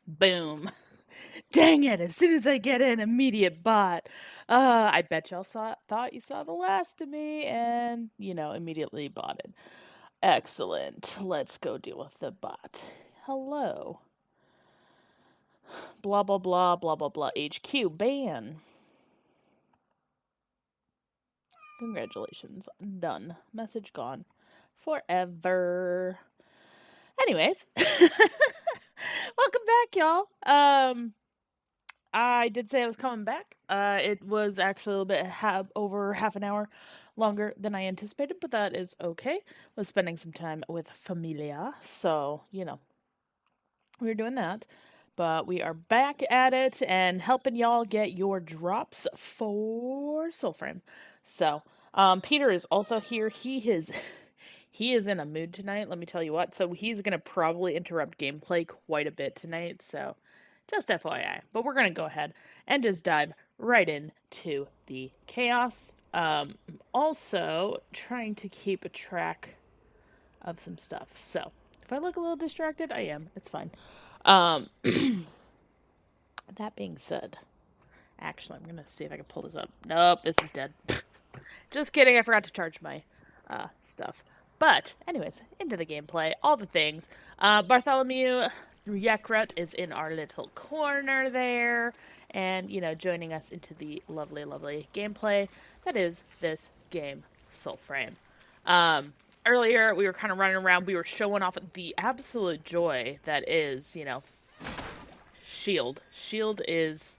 Boom. Dang it, as soon as I get in, immediate bot. I bet y'all thought you saw the last of me and, immediately botted. Excellent. Let's go deal with the bot. Hello. Blah, blah, blah, blah, blah, blah. HQ, ban. Congratulations. Done. Message gone. Forever. Anyways. Welcome back, y'all. I did say I was coming back. It was actually a little bit over half an hour longer than I anticipated, but that is okay. Was spending some time with familia, so we were doing that. But we are back at it and helping y'all get your drops for Soulframe. So, Peter is also here. He is in a mood tonight. Let me tell you what. So he's gonna probably interrupt gameplay quite a bit tonight. So just FYI. But we're going to go ahead and just dive right into the chaos. Also, trying to keep a track of some stuff. So, if I look a little distracted, I am. It's fine. That being said, actually, I'm going to see if I can pull this up. Nope, this is dead. Just kidding, I forgot to charge my stuff. But, anyways, into the gameplay, all the things. Bartholomew Yekret is in our little corner there, and, joining us into the lovely, lovely gameplay that is this game, Soulframe. Earlier, we were kind of running around, we were showing off the absolute joy that is, Shield. Shield is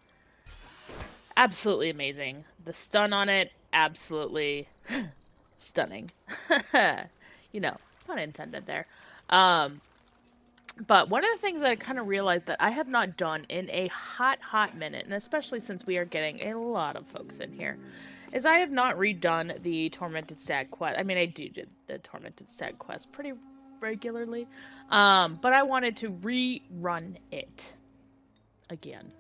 absolutely amazing. The stun on it, absolutely stunning. Pun intended there. But one of the things that I kind of realized that I have not done in a hot minute, and especially since we are getting a lot of folks in here, is I have not redone the Tormented Stag quest. I mean, I do the Tormented Stag quest pretty regularly, but I wanted to rerun it again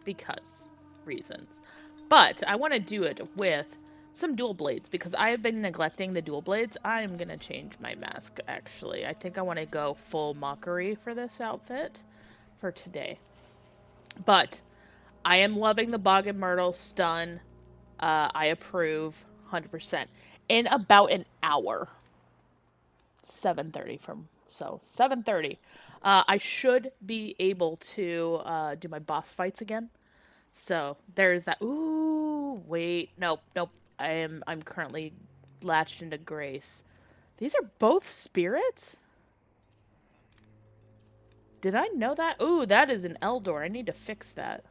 because reasons. But I want to do it with some dual blades because I have been neglecting the dual blades. I am going to change my mask, actually. I think I want to go full mockery for this outfit for today. But I am loving the Bog and Myrtle stun. I approve 100%. In about an hour. 7:30 so 7:30. I should be able to do my boss fights again. So there's that. Ooh, wait, nope. I'm currently latched into Grace. These are both spirits? Did I know that? Ooh, that is an Eldor. I need to fix that.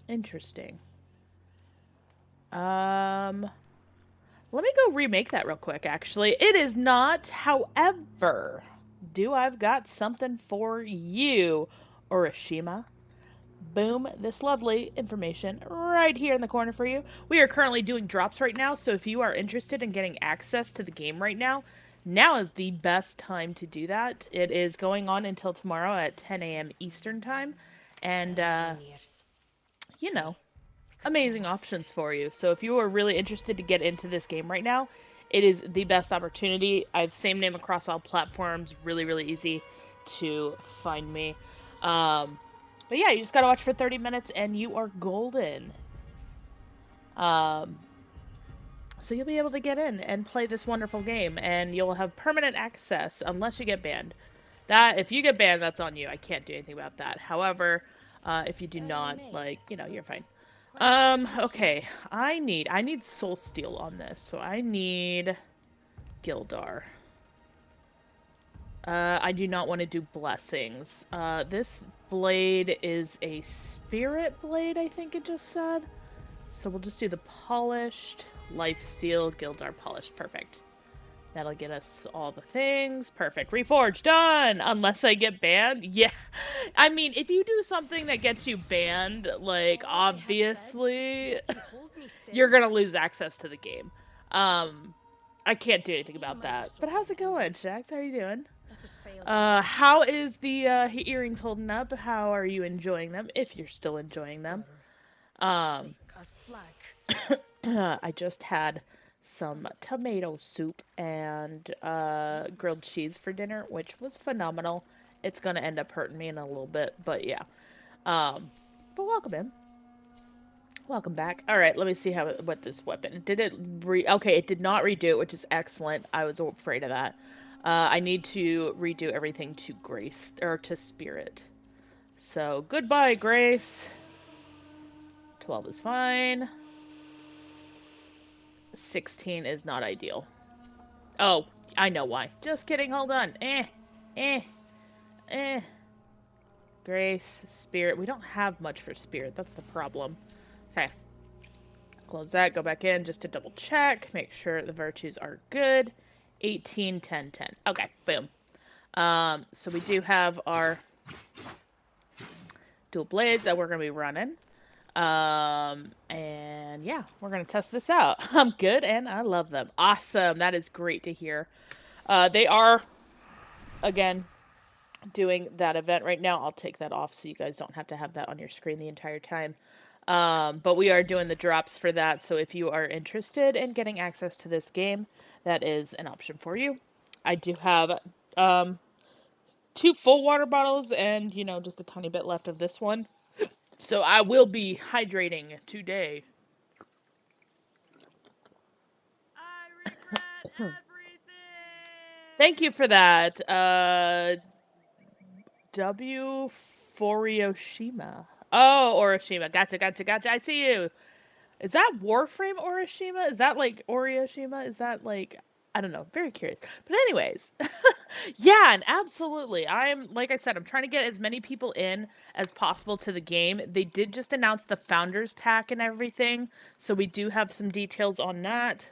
Interesting. Let me go remake that real quick, actually. It is not, however, I've got something for you, Orishima. Boom, this lovely information right here in the corner for you. We are currently doing drops right now, so if you are interested in getting access to the game right now is the best time to do that. It is going on until tomorrow at 10 a.m. Eastern Time, and, amazing options for you. So if you are really interested to get into this game right now, it is the best opportunity. I have same name across all platforms, really, really easy to find me. But yeah, you just gotta watch for 30 minutes and you are golden. So you'll be able to get in and play this wonderful game, and you'll have permanent access unless you get banned. If you get banned, that's on you. I can't do anything about that. However, if you do not, you're fine. Okay. I need Soul Steel on this, so I need Gildar. I do not want to do blessings. This blade is a spirit blade, I think it just said. So we'll just do the polished, lifesteal, Gildar polished. Perfect. That'll get us all the things. Perfect. Reforge, done! Unless I get banned? Yeah. I mean, if you do something that gets you banned, obviously, you're gonna lose access to the game. I can't do anything about that. But how's it going, Shax? How are you doing? How is the earrings holding up? How are you enjoying them? If you're still enjoying them. I just had some tomato soup and grilled cheese for dinner, which was phenomenal. it's gonna end up hurting me in a little bit. But yeah. But welcome in. Welcome back. All right, let me see what this weapon did. Okay, it did not redo it, which is excellent. I was afraid of that. I need to redo everything to Grace or to Spirit. So goodbye, Grace. 12 is fine. 16 is not ideal. Oh, I know why. Just kidding. Hold on. Eh. Grace, Spirit. We don't have much for Spirit. That's the problem. Okay. Close that. Go back in just to double check. Make sure the virtues are good. 18, 10, 10. Okay. Boom. So we do have our dual blades that we're going to be running. And yeah, we're going to test this out. I'm good and I love them. Awesome. That is great to hear. They are, again, doing that event right now. I'll take that off so you guys don't have to have that on your screen the entire time. But we are doing the drops for that. So if you are interested in getting access to this game, that is an option for you. I do have, 2 full water bottles and, just a tiny bit left of this one. So I will be hydrating today. I regret everything. Thank you for that. W. Forioshima. Oh, Orishima. Gotcha. I see you. Is that Warframe Orishima? Is that like Orioshima? Is that like, I don't know. Very curious. But anyways, yeah, and absolutely. Like I said, I'm trying to get as many people in as possible to the game. They did just announce the Founders Pack and everything, so we do have some details on that.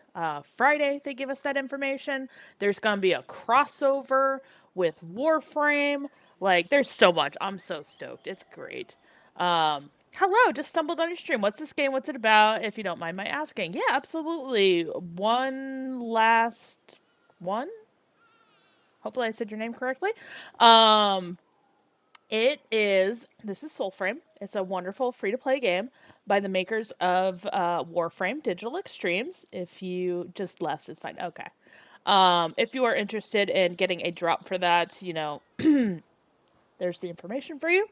Friday, they give us that information. There's going to be a crossover with Warframe. Like, there's so much. I'm so stoked. It's great. Hello, just stumbled on your stream. What's this game? What's it about? If you don't mind my asking. Yeah, absolutely. One last one. Hopefully I said your name correctly. This is Soulframe. It's a wonderful free-to-play game by the makers of Warframe Digital Extremes. If you, just less is fine. Okay. If you are interested in getting a drop for that, there's the information for you.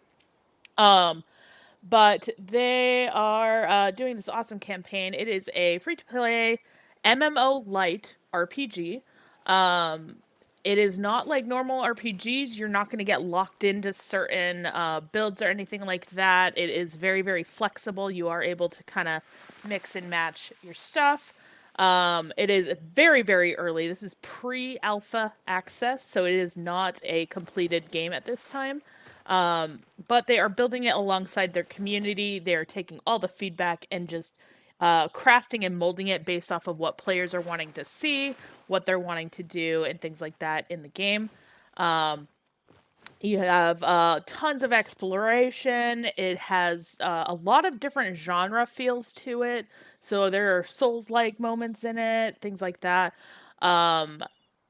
But they are doing this awesome campaign. It is a free-to-play MMO light RPG. It is not like normal RPGs. You're not going to get locked into certain builds or anything like that. It is very, very flexible. You are able to kind of mix and match your stuff. It is very, very early. This is pre-alpha access, so it is not a completed game at this time. But they are building it alongside their community. They are taking all the feedback and just crafting and molding it based off of what players are wanting to see, what they're wanting to do, and things like that in the game. You have tons of exploration. It has a lot of different genre feels to it. So there are Souls-like moments in it, things like that.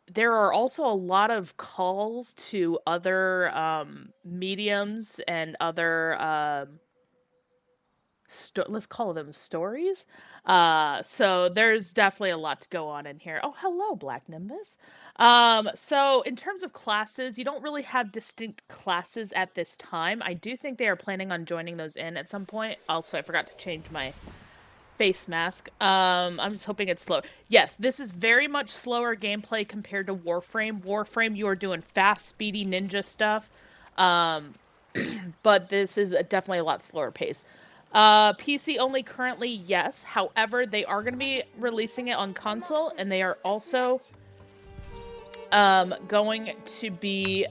There are also a lot of calls to other mediums and other let's call them stories. So there's definitely a lot to go on in here. Oh, hello, Black Nimbus. So in terms of classes, you don't really have distinct classes at this time. I do think they are planning on joining those in at some point. Also, I forgot to change my face mask. I'm just hoping it's slow. Yes, this is very much slower gameplay compared to Warframe. Warframe, you are doing fast, speedy ninja stuff. But this is definitely a lot slower pace. PC only currently, yes. However, they are going to be releasing it on console, and they are also going to be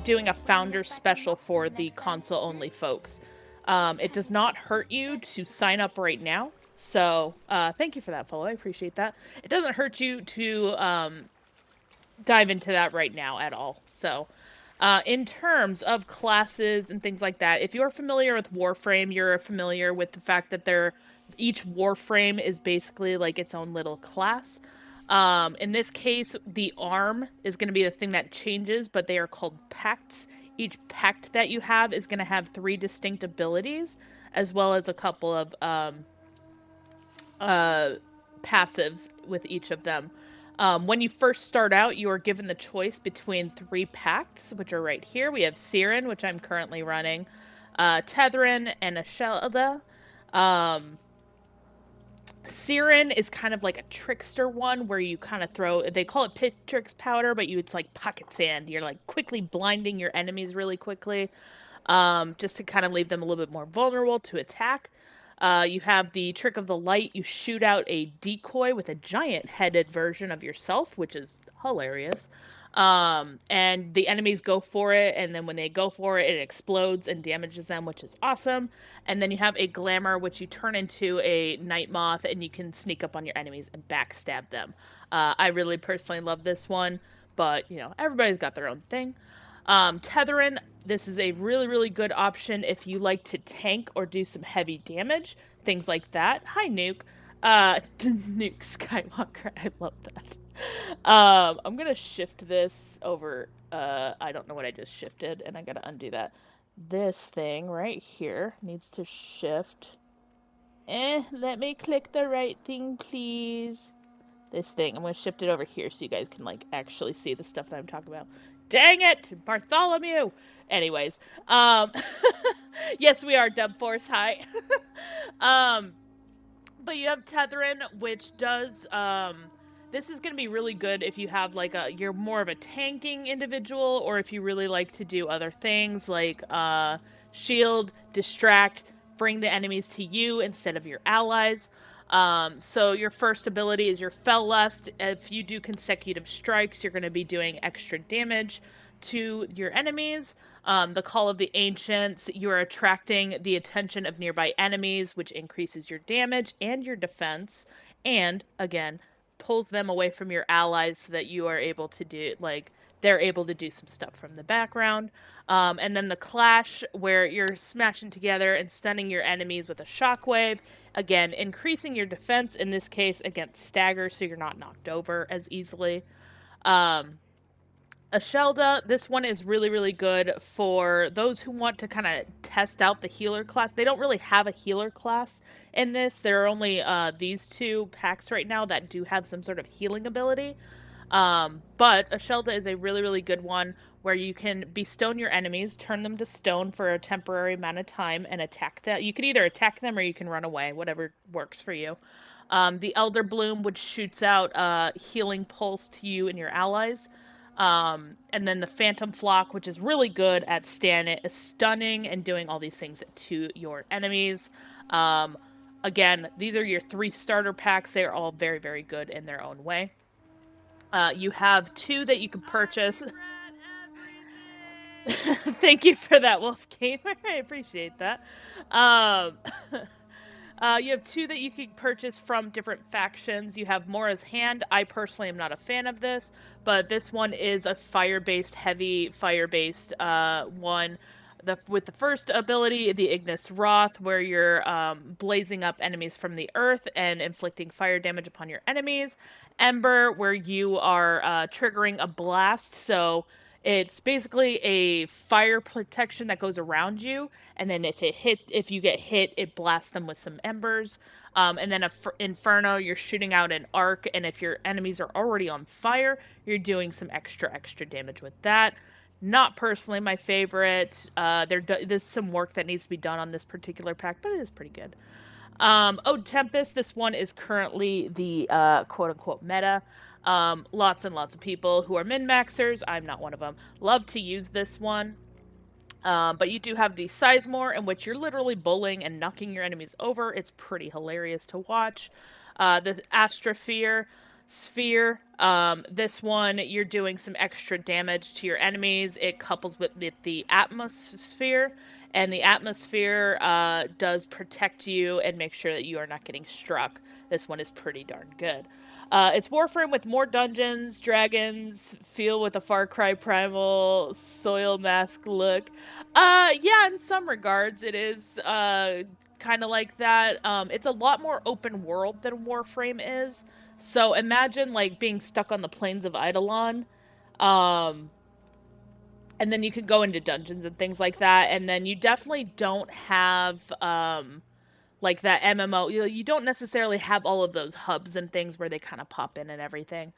doing a founder special for the console only folks. It does not hurt you to sign up right now. So, thank you for that follow. I appreciate that. It doesn't hurt you to dive into that right now at all. So, in terms of classes and things like that, if you're familiar with Warframe, you're familiar with the fact that each Warframe is basically like its own little class. In this case, the arm is going to be the thing that changes, but they are called pacts. Each pact that you have is going to have 3 distinct abilities, as well as a couple of passives with each of them. When you first start out, you are given the choice between 3 pacts, which are right here. We have Siren, which I'm currently running, Tetherin, and Ashelda. Um, Siren is kind of like a trickster one where you kind of throw, they call it Pitrix powder, but it's like pocket sand. You're like quickly blinding your enemies really quickly, just to kind of leave them a little bit more vulnerable to attack. You have the trick of the light. You shoot out a decoy with a giant headed version of yourself, which is hilarious. And the enemies go for it, and then when they go for it, it explodes and damages them, which is awesome. And then you have a glamour, which you turn into a night moth, and you can sneak up on your enemies and backstab them. I really personally love this one, but everybody's got their own thing. Tetherin, this is a really, really good option if you like to tank or do some heavy damage, things like that. Hi, Nuke. Nuke Skywalker, I love that. I'm gonna shift this over. I don't know what I just shifted, and I gotta undo that. This thing right here needs to shift. Let me click the right thing, please. This thing. I'm gonna shift it over here so you guys can actually see the stuff that I'm talking about. Dang it, Bartholomew. Anyways, yes, we are Dub Force. Hi. um, but you have Tetherin, which does this is going to be really good if you have you're more of a tanking individual, or if you really like to do other things like shield, distract, bring the enemies to you instead of your allies. So your first ability is your Fell Lust. If you do consecutive strikes, you're going to be doing extra damage to your enemies. The Call of the Ancients, you are attracting the attention of nearby enemies, which increases your damage and your defense, and again, pulls them away from your allies so that you are able to do, they're able to do some stuff from the background. And then the Clash, where you're smashing together and stunning your enemies with a shockwave, again, increasing your defense, in this case, against stagger, so you're not knocked over as easily. Ashelda, this one is really, really good for those who want to kind of test out the healer class. They don't really have a healer class in this. There are only these 2 packs right now that do have some sort of healing ability. But Ashelda is a really, really good one where you can bestone your enemies, turn them to stone for a temporary amount of time, and attack them. You can either attack them or you can run away, whatever works for you. The Elder Bloom, which shoots out healing pulse to you and your allies. And then the Phantom Flock, which is really good at stunning and doing all these things to your enemies. Again, these are your 3 starter packs. They are all very, very good in their own way. You have 2 that you can purchase. Thank you for that, Wolf Gamer. I appreciate that. You have 2 that you can purchase from different factions. You have Mora's Hand. I personally am not a fan of this, but this one is a heavy fire-based one. With the first ability, the Ignis Wrath, where you're blazing up enemies from the earth and inflicting fire damage upon your enemies. Ember, where you are triggering a blast, so it's basically a fire protection that goes around you, and then if you get hit, it blasts them with some embers. And then Inferno, you're shooting out an arc, and if your enemies are already on fire, you're doing some extra damage with that. Not personally my favorite. There's some work that needs to be done on this particular pack, but it is pretty good. Tempest, this one is currently the quote-unquote meta. Lots and lots of people who are min-maxers, I'm not one of them, love to use this one. But you do have the Sizemore, in which you're literally bullying and knocking your enemies over. It's pretty hilarious to watch. The Astrosphere Sphere, this one, you're doing some extra damage to your enemies. It couples with the Atmosphere, and the Atmosphere does protect you and make sure that you are not getting struck. This one is pretty darn good. It's Warframe with more dungeons, dragons, feel with a Far Cry Primal, Soil Mask look. Yeah, in some regards, it is kind of like that. It's a lot more open world than Warframe is. So imagine being stuck on the plains of Eidolon. And then you can go into dungeons and things like that. And then you definitely don't have like that MMO. You don't necessarily have all of those hubs and things where they kind of pop in and everything.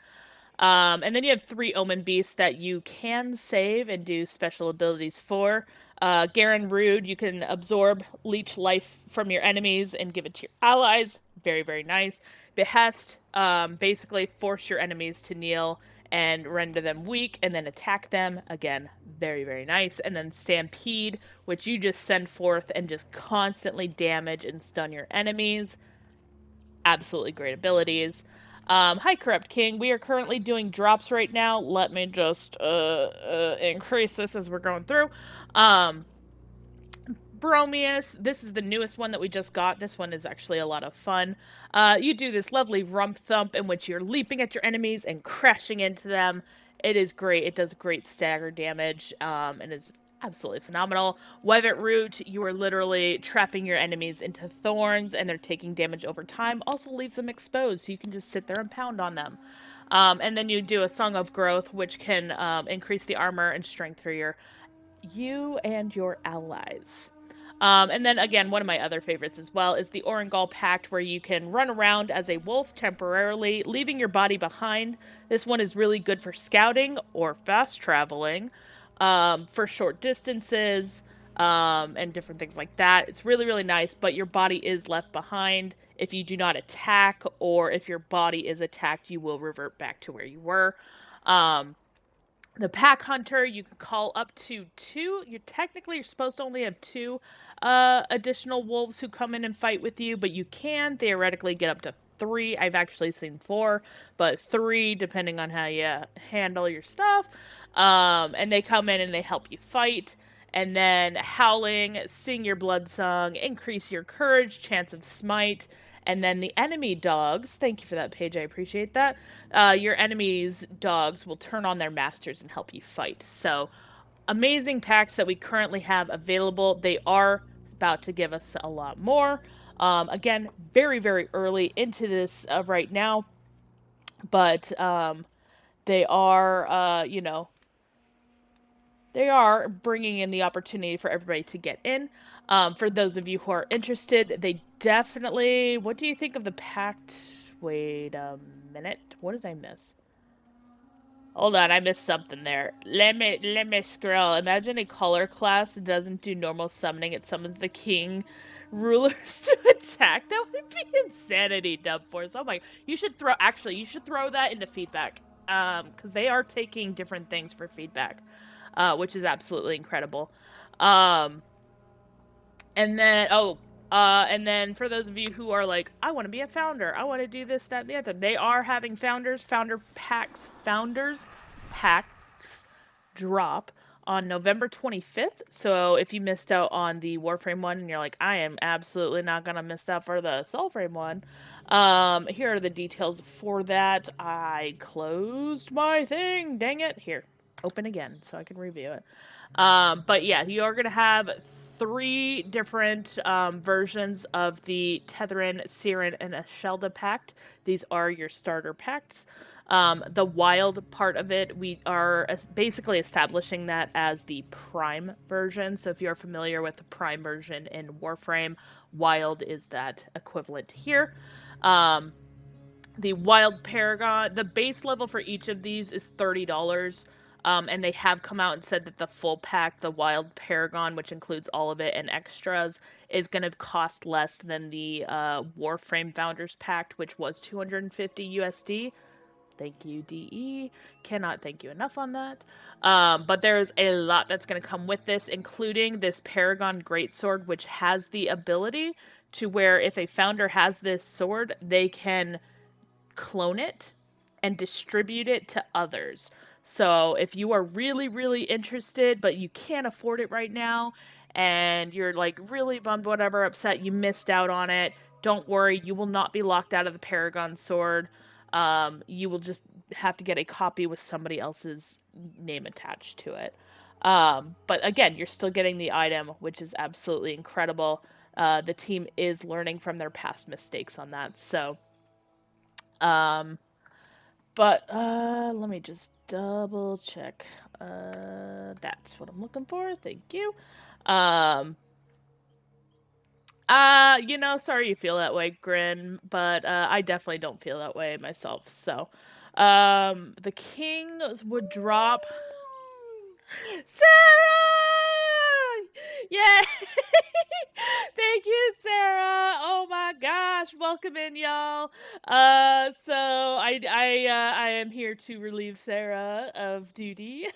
And then you have 3 Omen Beasts that you can save and do special abilities for. Garen Rude, you can absorb leech life from your enemies and give it to your allies. Very, very nice. Behest, basically force your enemies to kneel and render them weak and then attack them. Again, very, very nice. And then Stampede, which you just send forth and just constantly damage and stun your enemies. Absolutely great abilities. Hi, Corrupt King. We are currently doing drops right now. Let me just increase this as we're going through. Um, Bromius, this is the newest one that we just got. This one is actually a lot of fun. You do this lovely rump thump in which you're leaping at your enemies and crashing into them. It is great. It does great stagger damage and is absolutely phenomenal. Webbit Root, you are literally trapping your enemies into thorns and they're taking damage over time. Also leaves them exposed so you can just sit there and pound on them. And then you do a Song of Growth, which can increase the armor and strength for you and your allies. And then again, one of my other favorites as well is the Orengal Pact, where you can run around as a wolf temporarily, leaving your body behind. This one is really good for scouting or fast traveling, for short distances, and different things like that. It's really, really nice, but your body is left behind. If you do not attack, or if your body is attacked, you will revert back to where you were. The pack hunter, you can call up to 2. You're supposed to only have 2 additional wolves who come in and fight with you, but you can theoretically get up to 3. I've actually seen 4, but 3 depending on how you handle your stuff. And they come in and they help you fight. And then howling, sing your blood song, increase your courage, chance of smite. And then the enemy dogs, thank you for that page, I appreciate that. Your enemy's dogs will turn on their masters and help you fight. So, amazing packs that we currently have available. They are about to give us a lot more. Again, very, very early into this right now. But they are, they are bringing in the opportunity for everybody to get in. For those of you who are interested, they definitely. What do you think of the pact? Wait a minute. What did I miss? Hold on, I missed something there. Let me scroll. Imagine a color class that doesn't do normal summoning. It summons the king rulers to attack. That would be insanity, Dub Force. Oh my! You should throw that into feedback. Because they are taking different things for feedback, which is absolutely incredible. Um, and then for those of you who are like, I want to be a founder, I want to do this, that, and the other, they are having founders packs drop on November 25th. So if you missed out on the Warframe one and you're like, I am absolutely not gonna miss out for the Soulframe one, here are the details for that. I closed my thing. Dang it! Here, open again so I can review it. But yeah, you are gonna have 3 different versions of the Tetherin, Siren, and Ashelda Pact. These are your starter pacts. The wild part of it, we are basically establishing that as the prime version. So if you're familiar with the prime version in Warframe, wild is that equivalent here. The wild paragon, the base level for each of these is $30. And they have come out and said that the full pack, the Wild Paragon, which includes all of it and extras, is going to cost less than the Warframe Founders Pact, which was 250 USD. Thank you, DE. Cannot thank you enough on that. But there's a lot that's going to come with this, including this Paragon Greatsword, which has the ability to where if a founder has this sword, they can clone it and distribute it to others. So if you are really, really interested, but you can't afford it right now, and you're like really bummed, whatever, upset you missed out on it, don't worry, you will not be locked out of the Paragon Sword. You will just have to get a copy with somebody else's name attached to it. But again, you're still getting the item, which is absolutely incredible. The team is learning from their past mistakes on that. So, but let me just double check. That's what I'm looking for. Thank you. Um, Sorry you feel that way, Grin, but I definitely don't feel that way myself. So, the king would drop Sarah! Yeah! Thank you, Sarah. Oh my gosh, welcome in, y'all. I am here to relieve Sarah of duty.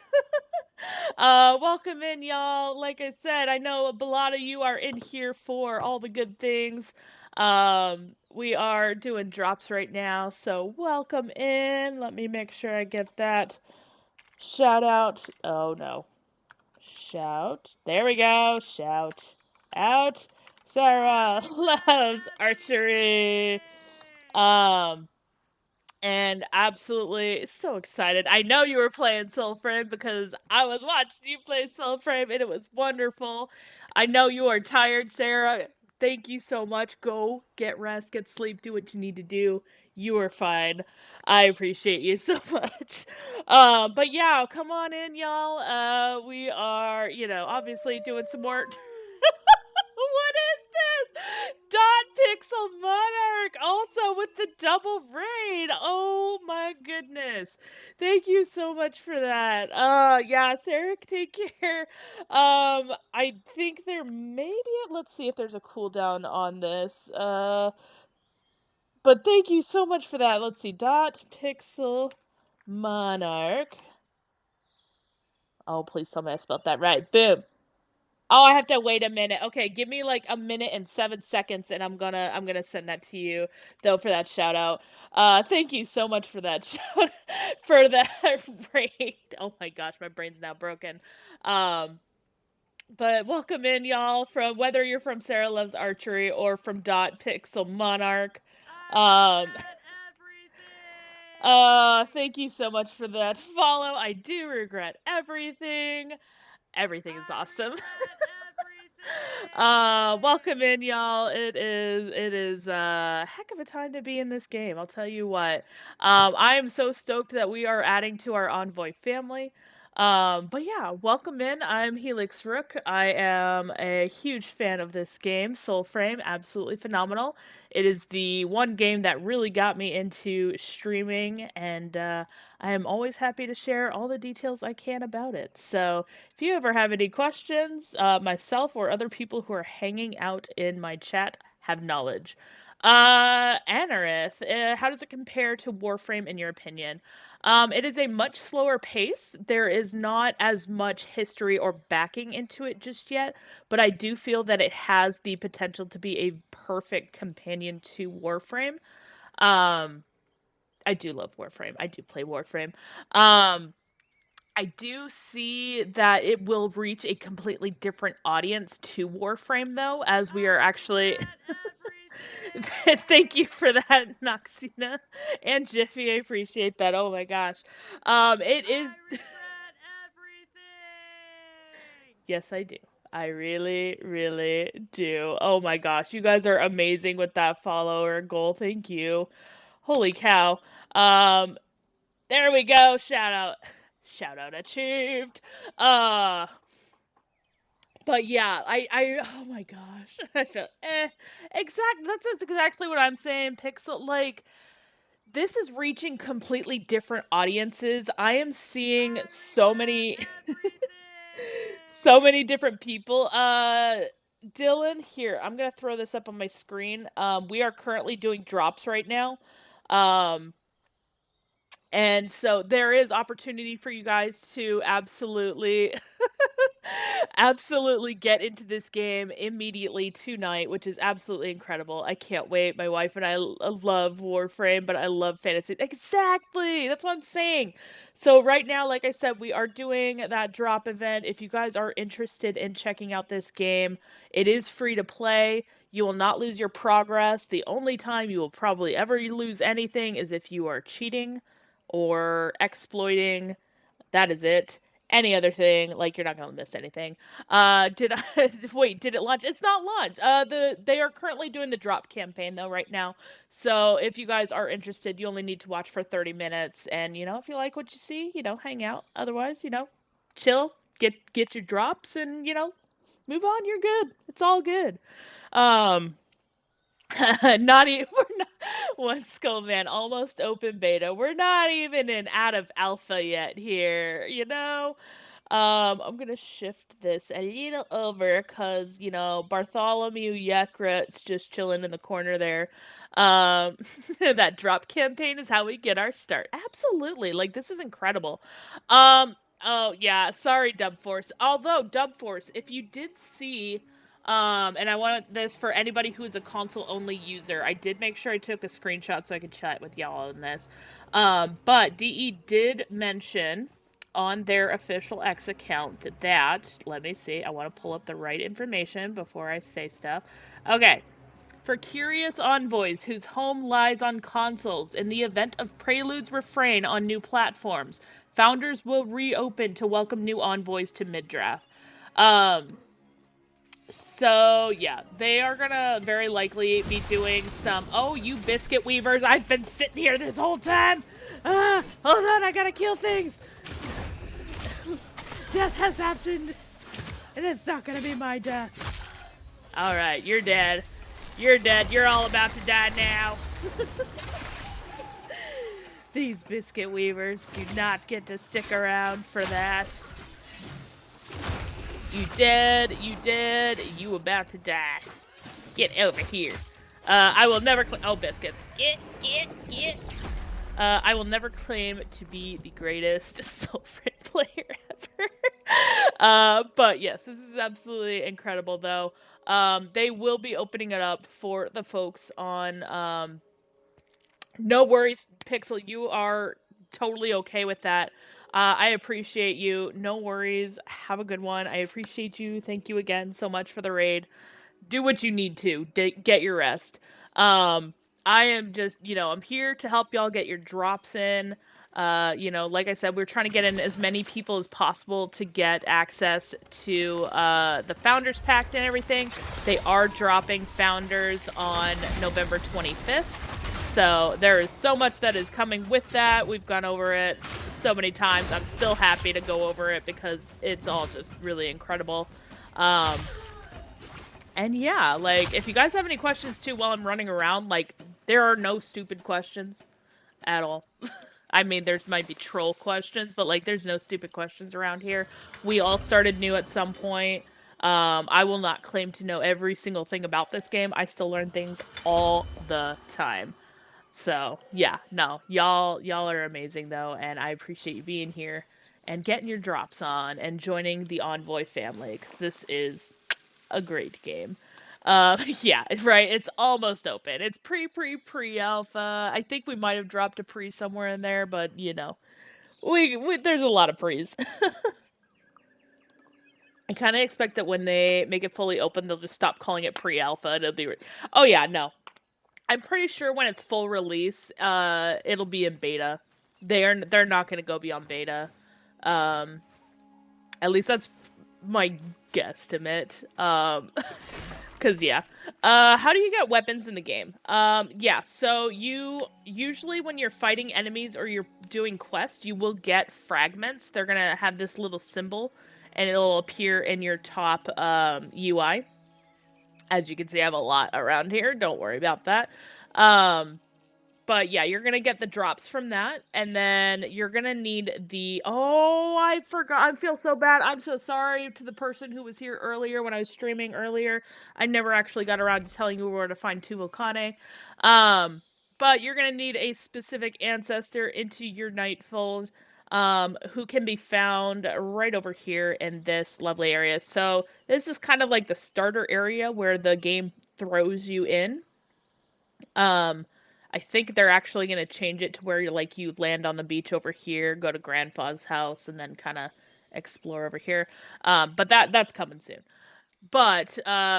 Welcome in, y'all. Like I said, I know a lot of you are in here for all the good things. We are doing drops right now, so welcome in. Let me make sure I get that shout out. Oh no. Shout. There we go. Shout out. Sarah loves archery. Um, and absolutely so excited. I know you were playing Soulframe because I was watching you play Soulframe and it was wonderful. I know you are tired, Sarah. Thank you so much. Go get rest, get sleep, do what you need to do. You are fine. I appreciate you so much. But yeah, come on in, y'all. We are, obviously doing some more. What is this? Dot Pixel Monarch also with the double raid. Oh my goodness. Thank you so much for that. Yeah, Sarah, take care. I think there may be let's see if there's a cooldown on this. But thank you so much for that. Let's see. Dot Pixel Monarch. Oh, please tell me I spelled that right. Boom. Oh, I have to wait a minute. Okay, give me like a minute and 7 seconds, and I'm gonna send that to you though for that shout out. Thank you so much for that shout for that raid. Oh my gosh, my brain's now broken. But welcome in, y'all. From whether you're from Sarah Loves Archery or from Dot Pixel Monarch. Um, thank you so much for that follow. I do regret everything. Everything is awesome. Welcome in, y'all. It is a heck of a time to be in this game. I'll tell you what. I am so stoked that we are adding to our Envoy family. But yeah, welcome in. I'm Helix Rook. I am a huge fan of this game, Soulframe, absolutely phenomenal. It is the one game that really got me into streaming, and I am always happy to share all the details I can about it. So if you ever have any questions, myself or other people who are hanging out in my chat have knowledge. Anarith, how does it compare to Warframe in your opinion? It is a much slower pace. There is not as much history or backing into it just yet, but I do feel that it has the potential to be a perfect companion to Warframe. Um, I do love Warframe. I do play Warframe. Um, I do see that it will reach a completely different audience to Warframe, though, as we are actually. Thank you for that, Noxina and Jiffy. I appreciate that. Oh my gosh. It is. Yes, I do. I really, really do. Oh my gosh, you guys are amazing with that follower goal. Thank you. Holy cow. Um, there we go. Shout out. Shout out achieved. Uh but yeah, oh my gosh. I feel exactly that's exactly what I'm saying. Pixel like this is reaching completely different audiences. I am seeing so many so many different people. Dylan, here, I'm gonna throw this up on my screen. We are currently doing drops right now. Um and so there is opportunity for you guys to absolutely absolutely get into this game immediately tonight, which is absolutely incredible. I can't wait. My wife and I love Warframe, but I love fantasy. Exactly. That's what I'm saying. So right now, like I said, we are doing that drop event. If you guys are interested in checking out this game, it is free to play. You will not lose your progress. The only time you will probably ever lose anything is if you are cheating or exploiting. That is it. Any other thing, like you're not gonna miss anything. Did I wait? Did it launch? It's not launched. They are currently doing the drop campaign though right now. So if you guys are interested, you only need to watch for 30 minutes, and if you like what you see, hang out. Otherwise, chill, get your drops, and Move on. You're good. It's all good. Um, not even we're not one skull man almost open beta. We're not even in out of alpha yet here, you know? I'm gonna shift this a little over because, Bartholomew Yekret's just chilling in the corner there. Um, that drop campaign is how we get our start. Absolutely. Like, this is incredible. Oh, yeah. Sorry, Dub Force. Although, Dub Force, if you did see, and I want this for anybody who is a console only user, I did make sure I took a screenshot so I could chat with y'all on this. But DE did mention on their official X account that, let me see, I want to pull up the right information before I say stuff. Okay. For curious envoys whose home lies on consoles, in the event of Prelude's refrain on new platforms, founders will reopen to welcome new envoys to mid-draft. Um, so, yeah, they are gonna very likely be doing some, oh, you biscuit weavers, I've been sitting here this whole time! Ah, hold on, I gotta kill things! Death has happened, and it's not gonna be my death. Alright, you're dead. You're dead. You're all about to die now. These biscuit weavers do not get to stick around for that. You dead. You dead. You about to die. Get over here. I will never oh, biscuit. Get. I will never claim to be the greatest Soulframe player ever. But yes, this is absolutely incredible, though. They will be opening it up for the folks on. No worries, Pixel. You are totally okay with that. I appreciate you. No worries. Have a good one. I appreciate you. Thank you again so much for the raid. Do what you need to. Get your rest. I am just, I'm here to help y'all get your drops in. Like I said, we're trying to get in as many people as possible to get access to the Founders Pact and everything. They are dropping Founders on November 25th. So there is so much that is coming with that. We've gone over it so many times. I'm still happy to go over it because it's all just really incredible. And yeah, like, if you guys have any questions too while I'm running around, like, there are no stupid questions at all. I mean, there might be troll questions, but, like, there's no stupid questions around here. We all started new at some point. I will not claim to know every single thing about this game. I still learn things all the time. So, yeah, no. Y'all are amazing, though, and I appreciate you being here and getting your drops on and joining the Envoy family, because this is a great game. Yeah, right. It's almost open. It's pre-alpha. I think we might have dropped a pre somewhere in there, but we there's a lot of pre's. I kind of expect that when they make it fully open, they'll just stop calling it pre-alpha. And it'll be, oh yeah, no. I'm pretty sure when it's full release, it'll be in beta. They're not going to go beyond beta. At least that's my guesstimate. Cause yeah. How do you get weapons in the game? Yeah, so you usually when you're fighting enemies or you're doing quests, you will get fragments. They're gonna have this little symbol and it'll appear in your top UI. As you can see, I have a lot around here. Don't worry about that. But yeah, you're gonna get the drops from that, and then you're gonna need the, oh, I forgot, I feel so bad, I'm so sorry to the person who was here earlier when I was streaming earlier. I never actually got around to telling you where to find Tuvokane. But you're gonna need a specific ancestor into your Nightfold, who can be found right over here in this lovely area. So this is kind of like the starter area where the game throws you in. I think they're actually going to change it to where you land on the beach over here, go to Grandpa's house, and then kind of explore over here. But that's coming soon. But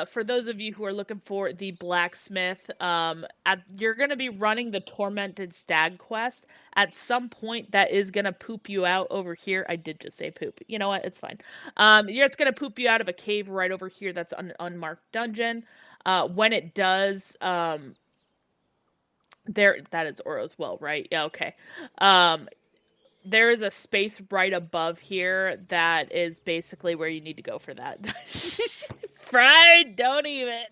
for those of you who are looking for the blacksmith, you're going to be running the Tormented Stag quest. At some point, that is going to poop you out over here. I did just say poop. You know what? It's fine. It's going to poop you out of a cave right over here that's an unmarked dungeon. When it does... that is Oro's well, right? Yeah, okay. there is a space right above here that is basically where you need to go for that. Fried, don't even.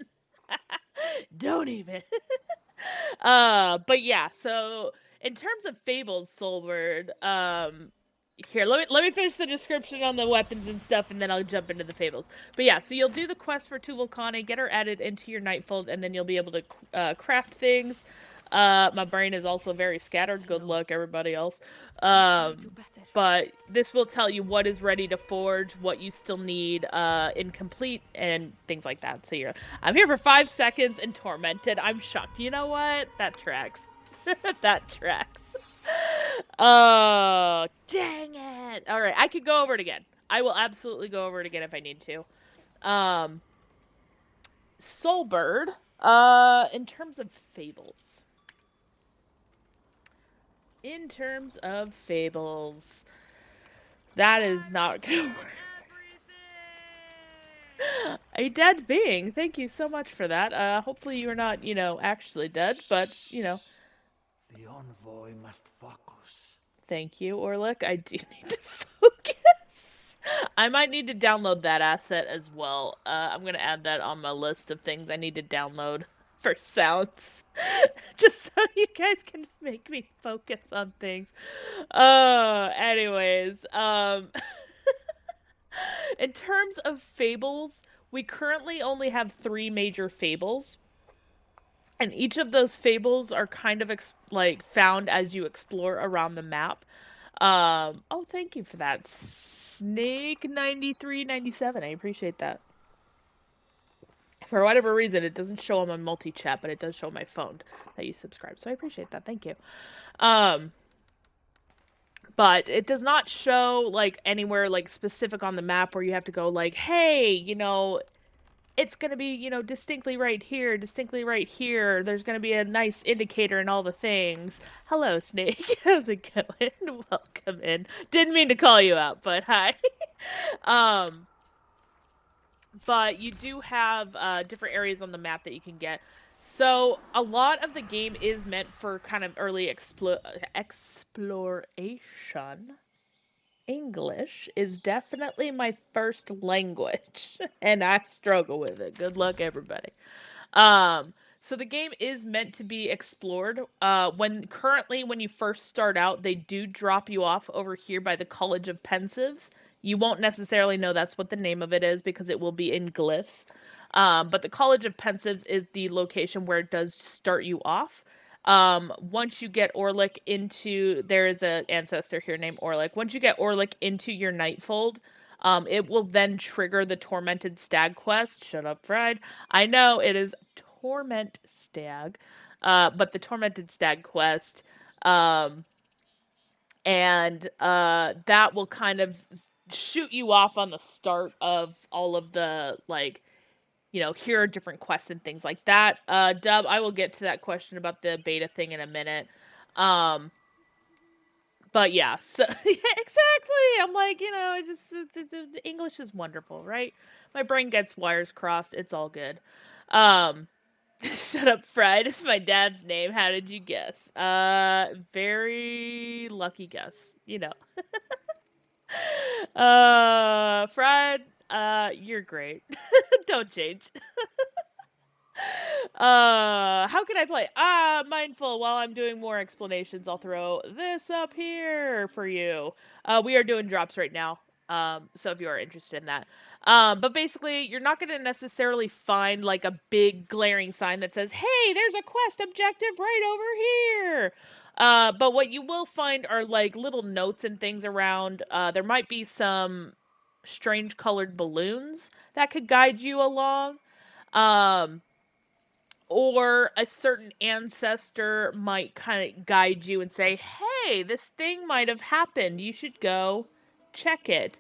Don't even. But yeah, so in terms of Fables, Soulward, here, let me finish the description on the weapons and stuff, and then I'll jump into the Fables. But yeah, so you'll do the quest for Tuvalcani, get her added into your Nightfold, and then you'll be able to craft things. My brain is also very scattered. Good luck, everybody else. But this will tell you what is ready to forge, what you still need incomplete, and things like that. So I'm here for 5 seconds and tormented. I'm shocked. You know what? That tracks. That tracks. Oh, dang it. All right, I could go over it again. I will absolutely go over it again if I need to. Soulbird, in terms of Fables. In terms of Fables, that is not gonna work. A dead being. Thank you so much for that. Hopefully you're not, actually dead, but, The envoy must focus. Thank you, Orlick. I do need to focus. I might need to download that asset as well. I'm going to add that on my list of things I need to download for sounds. Just so you guys can make me focus on things. Anyways, in terms of fables, we currently only have 3 major fables. And each of those fables are kind of found as you explore around the map. Oh, thank you for that, Snake9397. I appreciate that. For whatever reason, it doesn't show on my multi-chat, but it does show on my phone that you subscribe. So I appreciate that. Thank you. But it does not show anywhere specific on the map where you have to go hey, it's going to be, distinctly right here, distinctly right here. There's going to be a nice indicator and all the things. Hello, Snake. How's it going? Welcome in. Didn't mean to call you out, but hi. But you do have different areas on the map that you can get. So a lot of the game is meant for kind of early exploration. English is definitely my first language, and I struggle with it. Good luck, everybody. So the game is meant to be explored. When you first start out, they do drop you off over here by the College of Pensives. You won't necessarily know that's what the name of it is because it will be in glyphs. But the College of Pensives is the location where it does start you off. Once you get Orlick there is an ancestor here named Orlick. Once you get Orlick into your Nightfold, it will then trigger the Tormented Stag quest. Shut up, Fried. I know it is Torment Stag, but the Tormented Stag quest, and that will kind of shoot you off on the start of all of the here are different quests and things like that. Dub, I will get to that question about the beta thing in a minute. But yeah, so exactly. I'm English is wonderful, right? My brain gets wires crossed. It's all good. Shut up, Fried. It's my dad's name. How did you guess? Very lucky guess. Fried, you're great. Don't change. How can I play? Mindful. While I'm doing more explanations, I'll throw this up here for you. We are doing drops right now. So if you are interested in that. But basically, you're not going to necessarily find a big glaring sign that says, hey, there's a quest objective right over here. But what you will find are little notes and things around. There might be some strange colored balloons that could guide you along. Or a certain ancestor might kind of guide you and say, hey, this thing might have happened. You should go check it.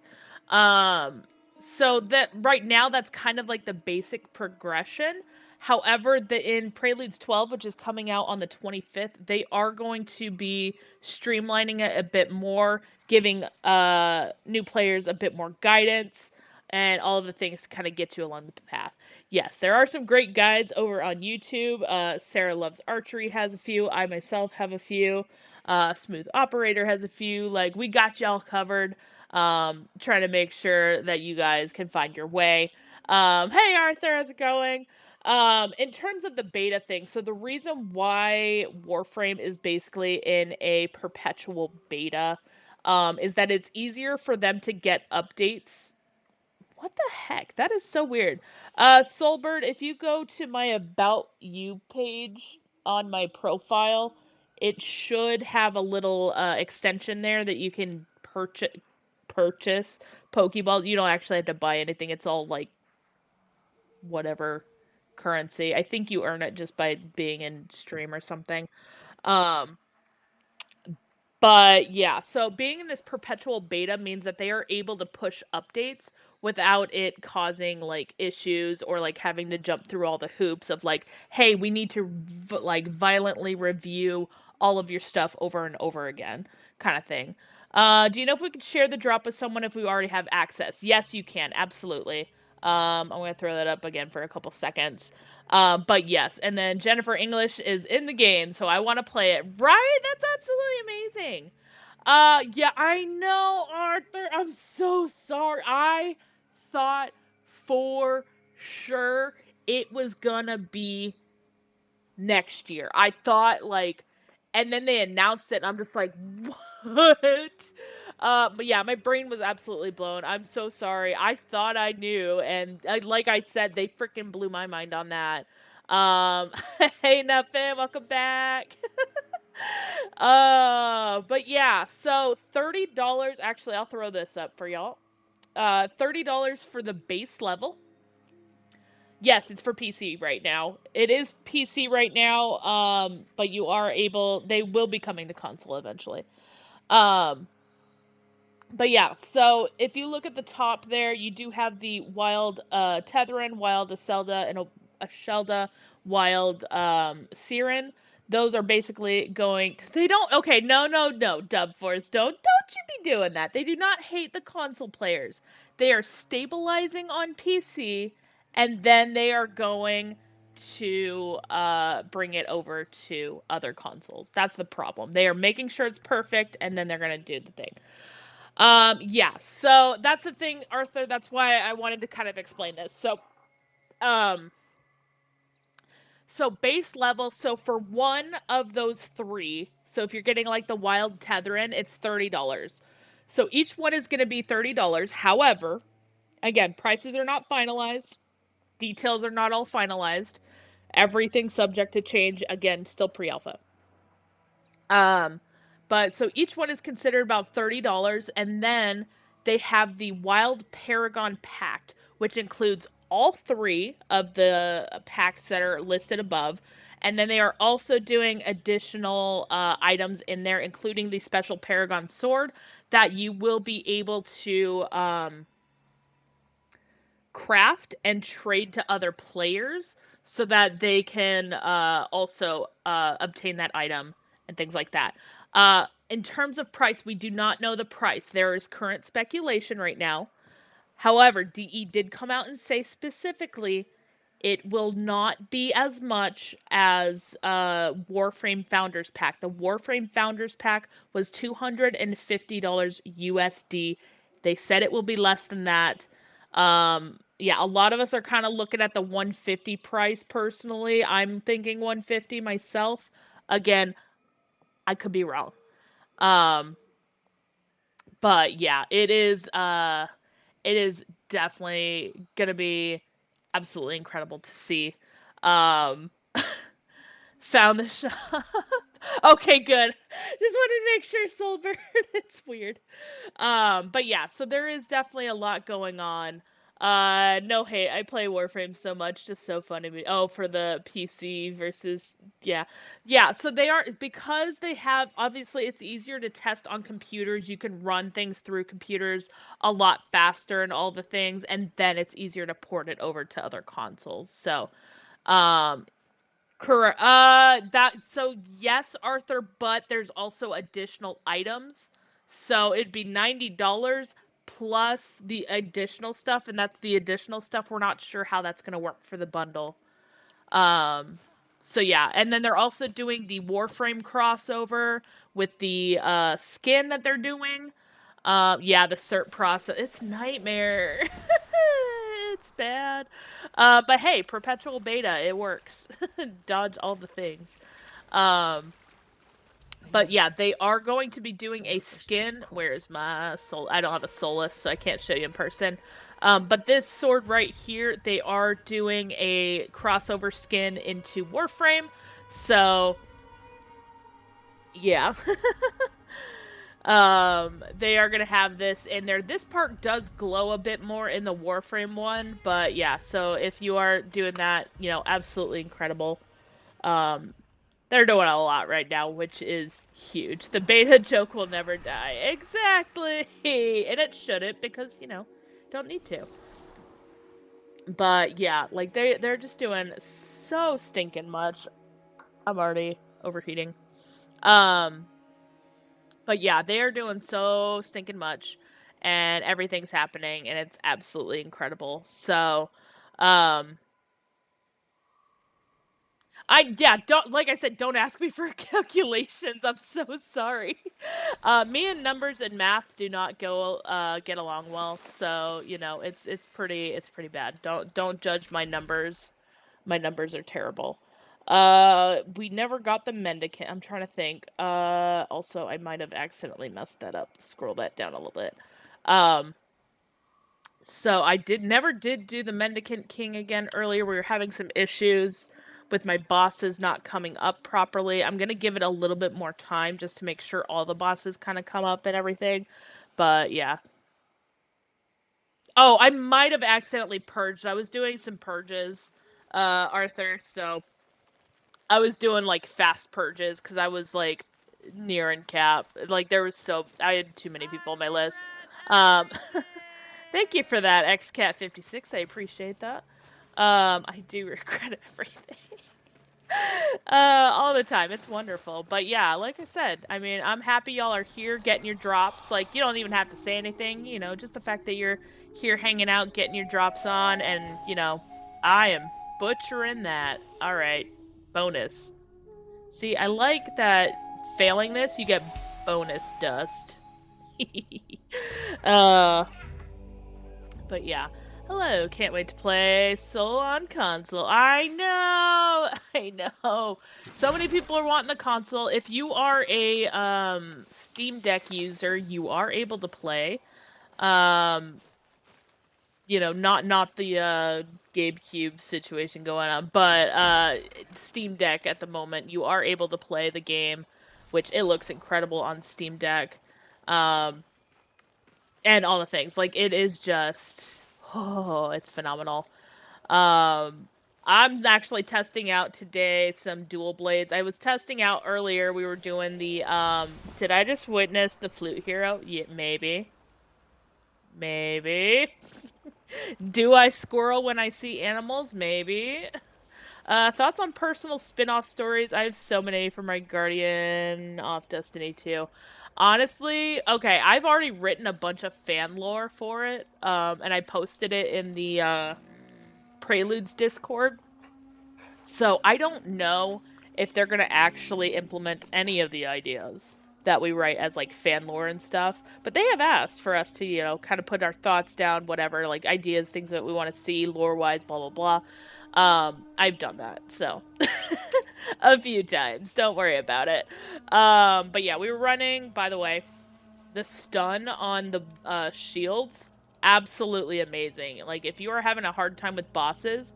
So that right now, that's kind of the basic progression. However, in Preludes 12, which is coming out on the 25th, they are going to be streamlining it a bit more, giving new players a bit more guidance, and all of the things to kind of get you along with the path. Yes, there are some great guides over on YouTube. Sarah Loves Archery has a few. I myself have a few. Smooth Operator has a few. Like, we got y'all covered. Trying to make sure that you guys can find your way. Hey Arthur, how's it going? In terms of the beta thing, so the reason why Warframe is basically in a perpetual beta, is that it's easier for them to get updates. What the heck? That is so weird. Soulbird, if you go to my About You page on my profile, it should have a little extension there that you can purchase Pokeball. You don't actually have to buy anything. It's all like whatever currency. I think you earn it just by being in stream or something. Um, but yeah, so being in this perpetual beta means that they are able to push updates without it causing like issues or like having to jump through all the hoops of like, hey, we need to like violently review all of your stuff over and over again, kind of thing. Do you know if we could share the drop with someone if we already have access? Yes, you can, absolutely. I'm gonna throw that up again for a couple seconds. But yes, and then Jennifer English is in the game, so I want to play it. Right? That's absolutely amazing. Yeah, I know, Arthur. I'm so sorry. I thought for sure it was gonna be next year. I thought like, and then they announced it, and I'm just like, what? But yeah, my brain was absolutely blown. I'm so sorry. I thought I knew, and like I said, they freaking blew my mind on that. Um, hey, Nuffin, welcome back. But yeah, so $30. Actually, I'll throw this up for y'all. $30 for the base level. Yes, it's for PC right now. It is PC right now. But you are able. They will be coming to console eventually. Um, but yeah, so if you look at the top there, you do have the wild Tetherin, wild Aselda, and a Shelda, wild Siren. Those are basically going to, they don't, okay, no, Dub Force, don't you be doing that. They do not hate the console players. They are stabilizing on PC, and then they are going to bring it over to other consoles. That's the problem. They are making sure it's perfect, and then they're going to do the thing. Yeah, so that's the thing, Arthur. That's why I wanted to kind of explain this. Um, so base level, so for one of those three, so if you're getting like the wild Tetherin, it's $30. So each one is going to be $30. However, again, prices are not finalized, details are not all finalized. Everything's subject to change. Again, still pre-alpha. Um, but so each one is considered about $30, and then they have the Wild Paragon Pact, which includes all three of the packs that are listed above. And then they are also doing additional items in there, including the special Paragon Sword that you will be able to craft and trade to other players so that they can also obtain that item and things like that. In terms of price, we do not know the price. There is current speculation right now. However, DE did come out and say specifically it will not be as much as Warframe Founders Pack. The Warframe Founders Pack was $250 USD. They said it will be less than that. Yeah, a lot of us are kind of looking at the 150 price personally. I'm thinking 150 myself. Again, I could be wrong. Um, but yeah, it is definitely gonna be absolutely incredible to see. Um, found the shop. Okay, good. Just wanted to make sure, Soulbird. It's weird. But yeah, so there is definitely a lot going on. No hate. I play Warframe so much, just so fun to me. Oh, for the PC versus yeah. Yeah, so they are because they have obviously it's easier to test on computers. You can run things through computers a lot faster and all the things, and then it's easier to port it over to other consoles. So, um correct. That so yes, Arthur, but there's also additional items. So it'd be $90 plus the additional stuff, and that's the additional stuff. We're not sure how that's gonna work for the bundle. Um, So yeah, and then they're also doing the Warframe crossover with the skin that they're doing. Yeah, the cert process. It's nightmare. It's bad. But hey, perpetual beta, it works. Dodge all the things. Um, but yeah, they are going to be doing a skin. Where's my soul? I don't have a soulless, so I can't show you in person. But this sword right here, they are doing a crossover skin into Warframe. So yeah. They are gonna have this in there. This part does glow a bit more in the Warframe one, but yeah, so if you are doing that, you know, absolutely incredible. Um, they're doing a lot right now, which is huge. The beta joke will never die. Exactly! And it shouldn't, because, you know, don't need to. But yeah, like they're just doing so stinking much. I'm already overheating. Um, But yeah, they are doing so stinking much, and everything's happening, and it's absolutely incredible. So, um, don't, like I said, don't ask me for calculations. I'm so sorry. Me and numbers and math do not get along well. So, you know, it's pretty bad. Don't judge my numbers. My numbers are terrible. We never got the mendicant. I'm trying to think. Also, I might have accidentally messed that up. Scroll that down a little bit. Um, so I never did do the mendicant king again earlier. We were having some issues with my bosses not coming up properly. I'm gonna give it a little bit more time just to make sure all the bosses kind of come up and everything. But yeah. Oh, I might have accidentally purged. I was doing some purges, Arthur. So I was doing like fast purges because I was like nearing cap. Like I had too many people on my list. Um, thank you for that, XCat56. I appreciate that. I do regret everything. All the time. It's wonderful. But yeah, like I said, I mean, I'm happy y'all are here getting your drops. Like, you don't even have to say anything, you know, just the fact that you're here hanging out, getting your drops on, and, you know, I am butchering that. Alright. Bonus. See, I like that failing this, you get bonus dust. uh, but yeah. Hello, can't wait to play Soul on console. I know! I know. So many people are wanting the console. If you are a Steam Deck user, you are able to play. You know, not the GameCube situation going on, but Steam Deck at the moment, you are able to play the game, which it looks incredible on Steam Deck. And all the things. Like, it is just, oh, it's phenomenal. I'm actually testing out today some dual blades. I was testing out earlier. We were doing the, did I just witness the flute hero? Yeah, maybe. Maybe. Do I squirrel when I see animals? Maybe. Thoughts on personal spin-off stories? I have so many for my Guardian of Destiny 2. Honestly, okay, I've already written a bunch of fan lore for it, and I posted it in the, Preludes Discord. So I don't know if they're gonna actually implement any of the ideas that we write as like fan lore and stuff. But they have asked for us to, you know, kind of put our thoughts down, whatever, like ideas, things that we want to see lore wise, blah blah blah. I've done that, so a few times. Don't worry about it. But yeah, we were running, by the way, the stun on the shields, absolutely amazing. Like if you are having a hard time with bosses,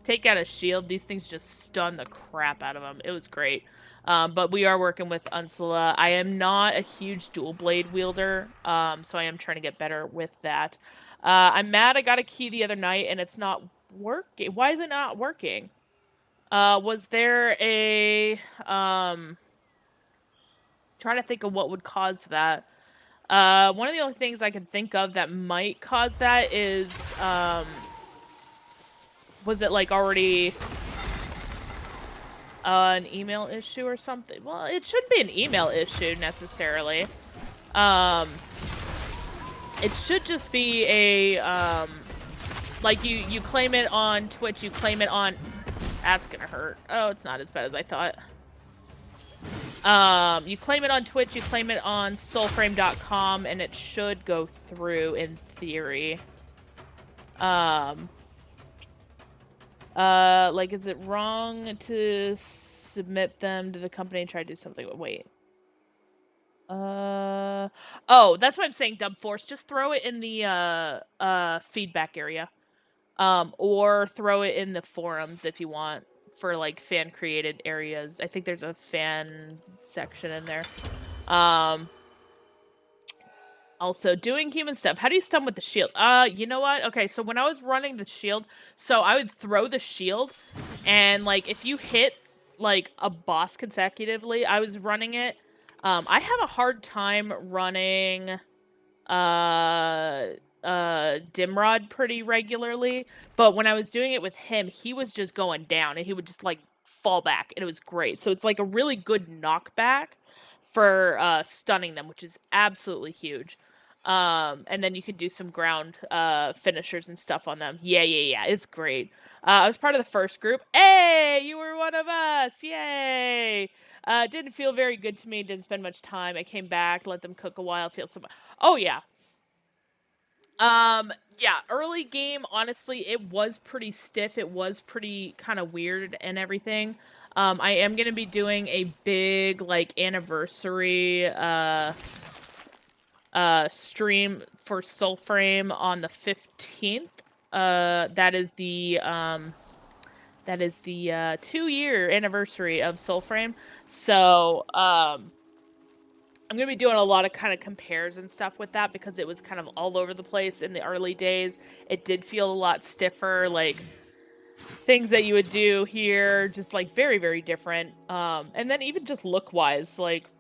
take out a shield. These things just stun the crap out of them. It was great. But we are working with Ursula. I am not a huge dual blade wielder, so I am trying to get better with that. I'm mad I got a key the other night and it's not working. Why is it not working? Was there a... trying to think of what would cause that. One of the only things I can think of that might cause that is... was it like already an email issue or something? Well, it shouldn't be an email issue necessarily. It should just be a like you claim it on Twitch, you claim it on That's gonna hurt. Oh, it's not as bad as I thought. You claim it on Twitch, you claim it on soulframe.com, and it should go through in theory. Like, is it wrong to submit them to the company and try to do something? Wait. Oh, that's why I'm saying Dub Force. Just throw it in the feedback area. Or throw it in the forums if you want for like fan created areas. I think there's a fan section in there. Also, doing human stuff. How do you stun with the shield? You know what? Okay, so when I was running the shield, so I would throw the shield, and like if you hit like a boss consecutively, I was running it. I have a hard time running Dimrod pretty regularly, but when I was doing it with him, he was just going down, and he would just like fall back, and it was great. So it's like a really good knockback for stunning them, which is absolutely huge. And then you can do some ground finishers and stuff on them. Yeah, it's great. I was part of the first group. Hey, you were one of us! Yay! Didn't feel very good to me. Didn't spend much time. I came back, let them cook a while. Feel so much. Oh yeah. Yeah, early game, honestly, it was pretty stiff. It was pretty kind of weird and everything. I am going to be doing a big, like, anniversary, stream for Soulframe on the 15th. That is the 2-year anniversary of Soulframe. So, I'm going to be doing a lot of kind of compares and stuff with that because it was kind of all over the place in the early days. It did feel a lot stiffer, like things that you would do here, just like very, very different. And then even just look-wise, like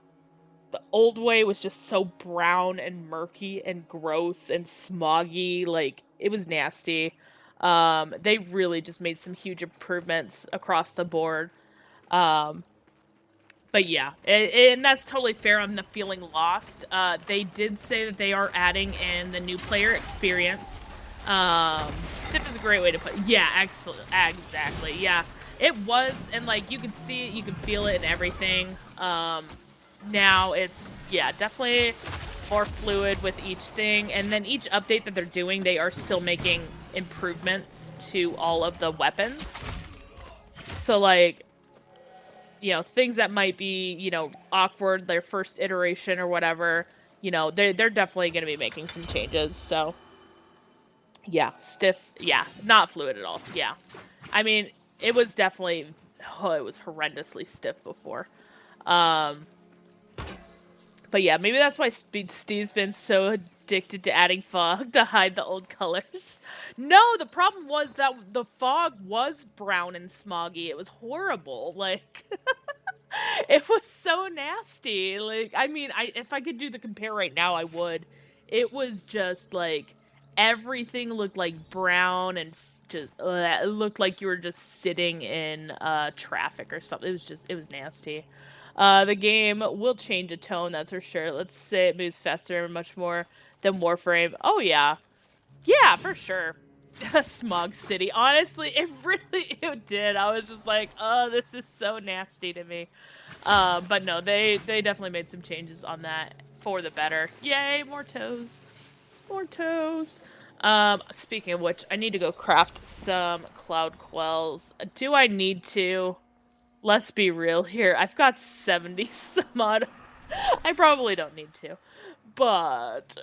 the old way was just so brown and murky and gross and smoggy. Like it was nasty. They really just made some huge improvements across the board. But yeah, and that's totally fair. I'm not feeling lost. They did say that they are adding in the new player experience. Sip is a great way to put it. Yeah, exactly. Yeah, it was, and like you can see it, you can feel it and everything. Now it's, yeah, definitely more fluid with each thing, and then each update that they're doing, they are still making improvements to all of the weapons. So like, you know, things that might be, you know, awkward, their first iteration or whatever, you know, they're definitely going to be making some changes. So, yeah, stiff, yeah, not fluid at all. Yeah, I mean, it was definitely, oh, it was horrendously stiff before. But yeah, maybe that's why Steve's been so addicted to adding fog to hide the old colors. No, the problem was that the fog was brown and smoggy. It was horrible. Like, it was so nasty. Like, I mean, if I could do the compare right now, I would. It was just like everything looked like brown and just it looked like you were just sitting in traffic or something. It was nasty. The game will change a tone, that's for sure. Let's say it moves faster, much more than Warframe. Oh yeah, yeah, for sure. Smog City. Honestly, it did. I was just like, oh, this is so nasty to me. But no, they definitely made some changes on that for the better. Yay, more toes. More toes. Speaking of which, I need to go craft some cloud quells. Do I need to? Let's be real here. I've got 70 some odd. I probably don't need to. But,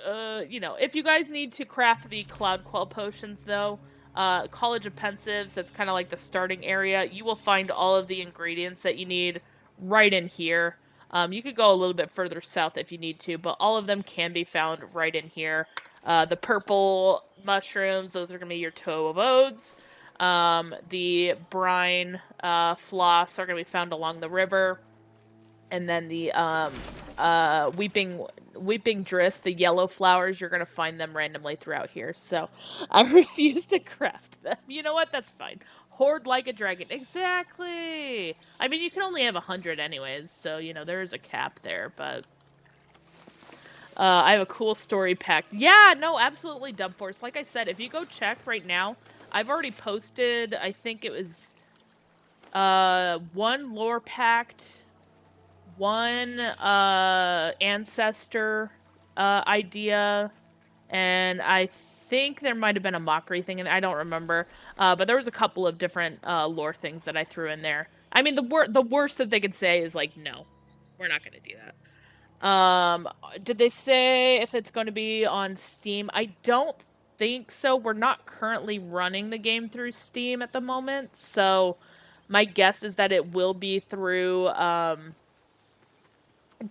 you know, if you guys need to craft the Cloud Quell potions, though, College of Pensives, that's kind of like the starting area, you will find all of the ingredients that you need right in here. You could go a little bit further south if you need to, but all of them can be found right in here. The purple mushrooms, those are going to be your Toe of Odes. The brine floss are going to be found along the river. And then the weeping drist, the yellow flowers, you're gonna find them randomly throughout here. So I refuse to craft them. You know what? That's fine. Hoard like a dragon. Exactly. I mean, you can only have 100 anyways, so you know there is a cap there. But I have a cool story pack. Yeah, no, absolutely, Dub Force. Like I said, if you go check right now, I've already posted. I think it was One lore pact, one ancestor idea, and I think there might have been a mockery thing, and I don't remember. But there was a couple of different lore things that I threw in there. I mean, the worst that they could say is like, no, we're not going to do that. Did they say if it's going to be on Steam? I don't think so. We're not currently running the game through Steam at the moment, so my guess is that it will be through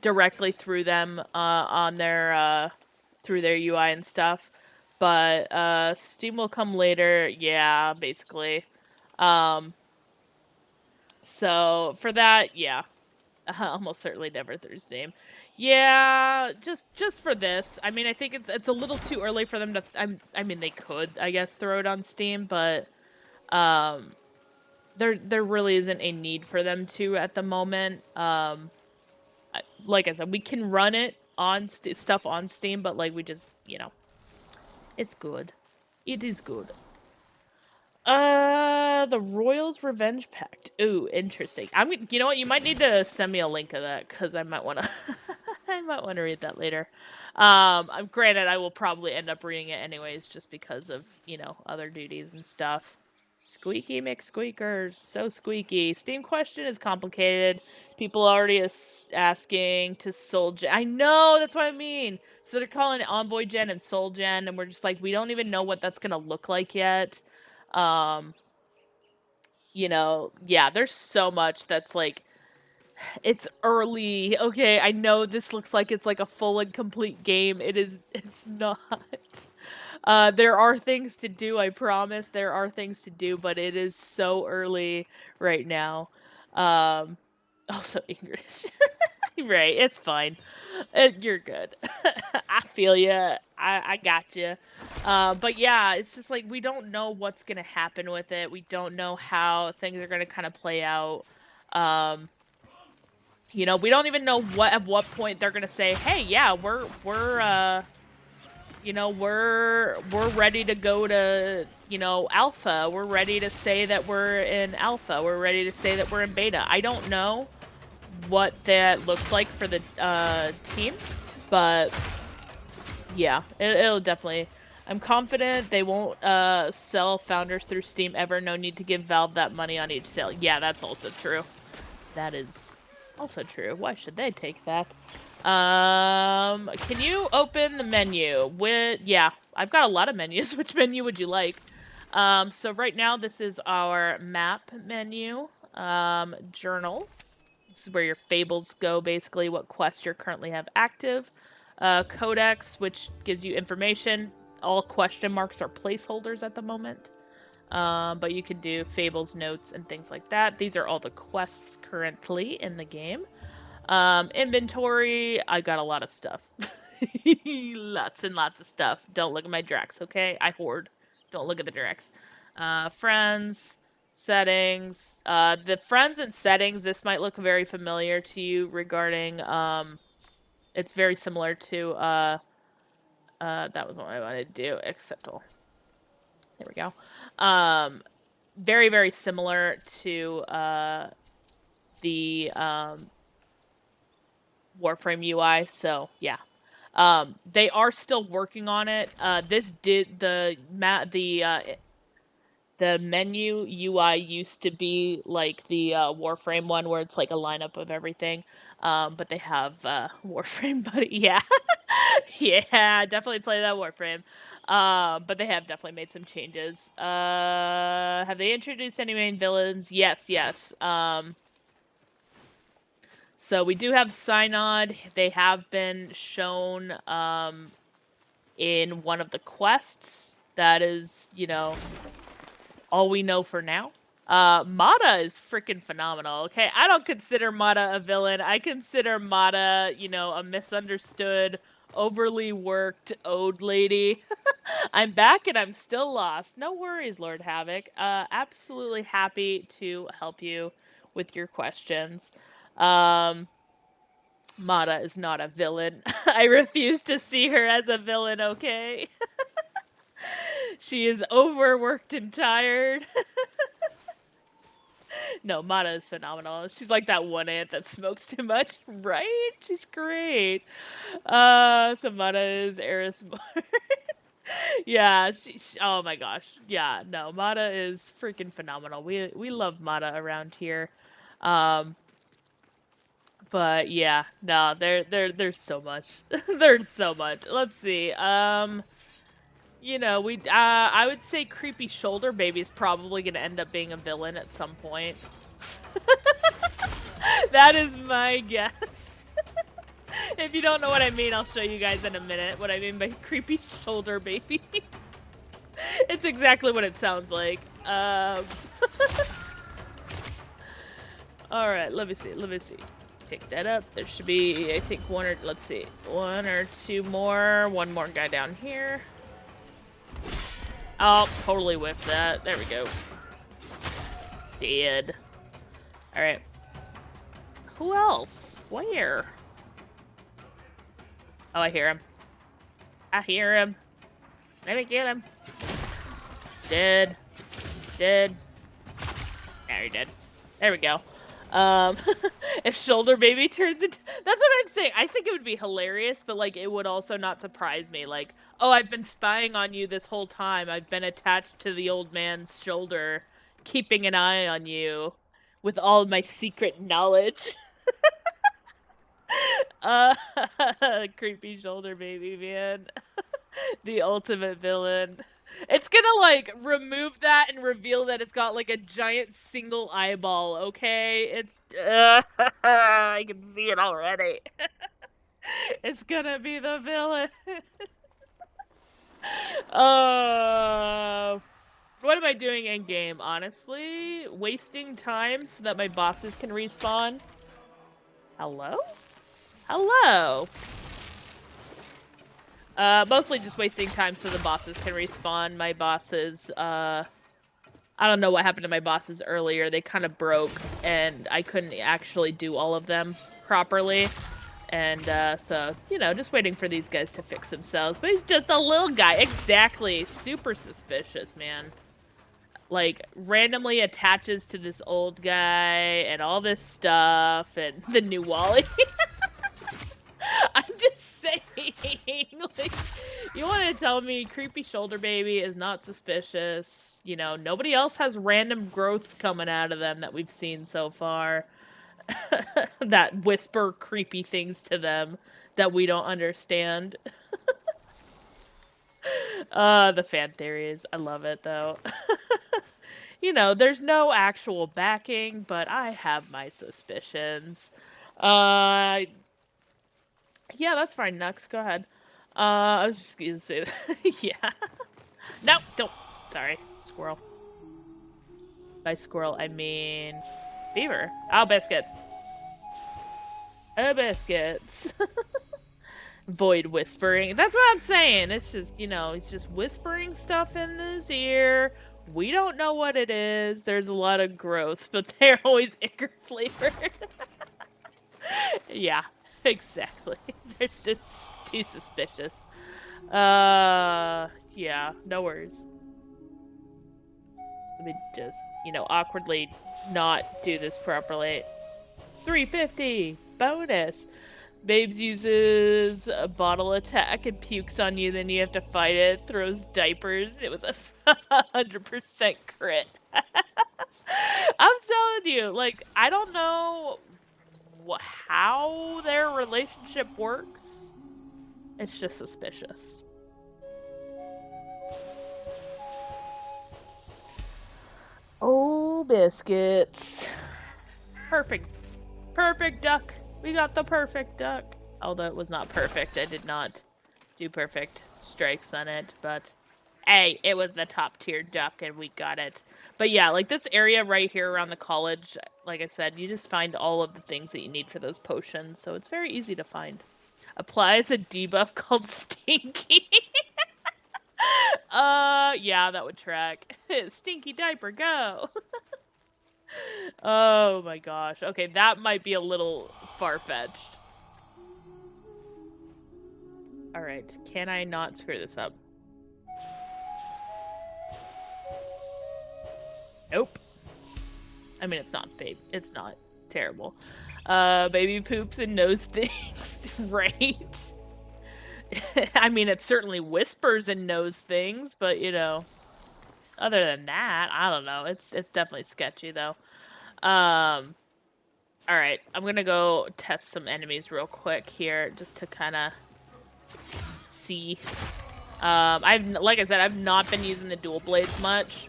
directly through them on their through their UI and stuff. But Steam will come later. Yeah, basically. Um, so for that, yeah, almost certainly never through Steam. Yeah, just for this. I mean, I think it's a little too early for them to. I mean, they could, I guess, throw it on Steam, but um, there really isn't a need for them to at the moment. Like I said, we can run it on stuff on Steam, but like we just, it's good. It is good. The Royals Revenge Pact. Ooh, interesting. You know what? You might need to send me a link of that because I might want to. I might want to read that later. Granted, I will probably end up reading it anyways, just because of other duties and stuff. Squeaky McSqueakers, so squeaky. Steam question is complicated. People already asking to Soul Gen. I know, that's what I mean. So they're calling it Envoy Gen and Soul Gen, and we're just like, we don't even know what that's gonna look like yet. Um, yeah, there's so much that's like, it's early. Okay, I know this looks like it's like a full and complete game. It's not. There are things to do, I promise. There are things to do, but it is so early right now. Um, Also English. Right, it's fine. You're good. I feel you. I got you. But yeah, it's just like we don't know what's gonna happen with it. We don't know how things are gonna kind of play out. Um, we don't even know at what point they're gonna say, "Hey, yeah, we're ready to go to alpha. We're ready to say that we're in alpha. We're ready to say that we're in beta." I don't know what that looks like for the team, but yeah, it'll definitely. I'm confident they won't sell founders through Steam ever. No need to give Valve that money on each sale. Yeah, that's also true. That is also true. Why should they take that? Can you open the menu? Yeah, I've got a lot of menus. Which menu would you like? So right now this is our map menu. Journal. This is where your fables go, basically, what quests you currently have active. Codex, which gives you information. All question marks are placeholders at the moment. But you can do fables, notes, and things like that. These are all the quests currently in the game. Inventory, I got a lot of stuff. Lots and lots of stuff. Don't look at my Drax, okay? I hoard. Don't look at the Drax. Friends, settings. The friends and settings, this might look very familiar to you regarding, it's very similar to, that was what I wanted to do, except, there we go. Very, very similar to, the, Warframe UI, so yeah. They are still working on it. The menu UI used to be like the Warframe one where it's like a lineup of everything. But they have Warframe, but yeah. Yeah, definitely play that Warframe. But they have definitely made some changes. Have they introduced any main villains? Yes, yes. So we do have Synod. They have been shown in one of the quests. That is, all we know for now. Mata is freaking phenomenal, okay? I don't consider Mata a villain. I consider Mata, a misunderstood, overly worked ode lady. I'm back and I'm still lost. No worries, Lord Havoc. Absolutely happy to help you with your questions. Mata is not a villain. I refuse to see her as a villain, okay? She is overworked and tired. No, Mata is phenomenal. She's like that one ant that smokes too much, right? She's great. So Mata is Eris. Yeah, oh my gosh. Yeah, no, Mata is freaking phenomenal. We love Mata around here. Um but yeah, no, there's so much. There's so much. Let's see. We I would say creepy shoulder baby is probably going to end up being a villain at some point. That is my guess. If you don't know what I mean, I'll show you guys in a minute what I mean by creepy shoulder baby. It's exactly what it sounds like. Alright, let me see. Pick that up. There should be, I think, one or two more. One more guy down here. Oh, totally whiffed that. There we go. Dead. Alright. Who else? Where? Oh, I hear him. Let me get him. Dead. Yeah, you're dead. There we go. If shoulder baby turns into... That's what I'm saying. I think it would be hilarious, but, like, it would also not surprise me. Like, oh, I've been spying on you this whole time. I've been attached to the old man's shoulder, keeping an eye on you with all my secret knowledge. Creepy shoulder baby, man. The ultimate villain. It's gonna, like, remove that and reveal that it's got, like, a giant single eyeball, okay? It's... I can see it already. It's gonna be the villain. What am I doing in game? Honestly, wasting time so that my bosses can respawn. Hello? Hello. Mostly just wasting time so the bosses can respawn. My bosses, I don't know what happened to my bosses earlier. They kind of broke, and I couldn't actually do all of them properly. And, so, just waiting for these guys to fix themselves. But he's just a little guy. Exactly. Super suspicious, man. Like, randomly attaches to this old guy and all this stuff and the new Wally. I'm just saying, like, you want to tell me creepy shoulder baby is not suspicious? Nobody else has random growths coming out of them that we've seen so far. That whisper creepy things to them that we don't understand. The fan theories. I love it, though. There's no actual backing, but I have my suspicions. Yeah, that's fine, Nux. Go ahead. I was just gonna say that. Yeah. No, don't. Sorry. Squirrel. By squirrel, I mean... beaver. Oh, biscuits. Oh, biscuits. Void whispering. That's what I'm saying. It's just, he's just whispering stuff in his ear. We don't know what it is. There's a lot of growths, but they're always ichor flavored. Yeah, exactly. They're just too suspicious. Yeah, no worries. Let me just, awkwardly not do this properly. 350! Bonus! Babes uses a bottle attack and pukes on you, then you have to fight it, throws diapers. It was a 100% crit. I'm telling you, like, I don't know how their relationship works. It's just suspicious. Oh, biscuits. Perfect. Perfect duck. We got the perfect duck. Although it was not perfect. I did not do perfect strikes on it. But, hey, it was the top tier duck and we got it. But yeah, like this area right here around the college, like I said, you just find all of the things that you need for those potions. So it's very easy to find. Applies a debuff called Stinky. Yeah, that would track. Stinky diaper, go. Oh my gosh. Okay, that might be a little far-fetched. Alright, can I not screw this up? Nope. I mean, it's not baby. It's not terrible. Baby poops and knows things, right? I mean, it certainly whispers and knows things, but you know, other than that, I don't know. It's definitely sketchy though. All right, I'm gonna go test some enemies real quick here, just to kind of see. Like I said, I've not been using the dual blades much.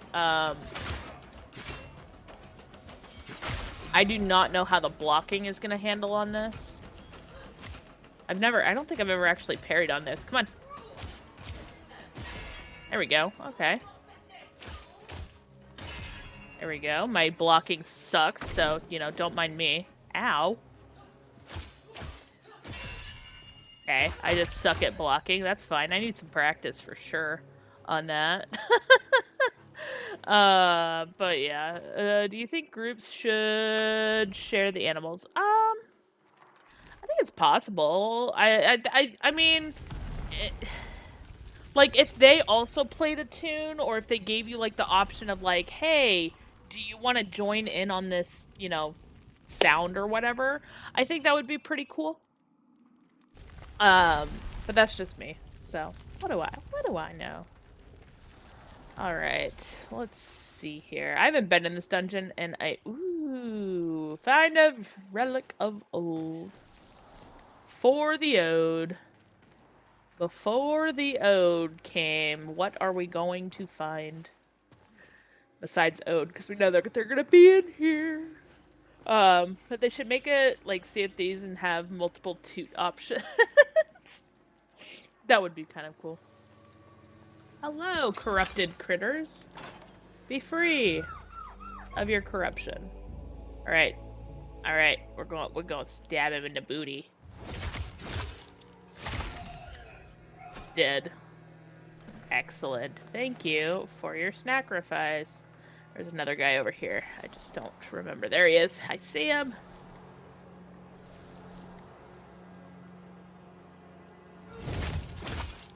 I do not know how the blocking is gonna handle on this. I don't think I've ever actually parried on this. Come on. There we go. Okay. There we go. My blocking sucks, so, you know, don't mind me. Ow. Okay, I just suck at blocking. That's fine. I need some practice for sure on that. But yeah. Do you think groups should share the animals? I think it's possible. I mean, like, if they also played a tune, or if they gave you, like, the option of, like, hey, do you want to join in on this, you know, sound or whatever, I think that would be pretty cool. But that's just me. So, what do I know? Alright, let's see here. I haven't been in this dungeon, and ooh, find a relic of old. For the ode. Before the ode came, what are we going to find? Besides ode, because we know they're gonna be in here. But they should make it like Sea of Thieves and have multiple toot options. That would be kind of cool. Hello, corrupted critters. Be free of your corruption. Alright. Alright, we're going to stab him in the booty. Dead. Excellent. Thank you for your sacrifice. There's another guy over here. I just don't remember. There he is. I see him.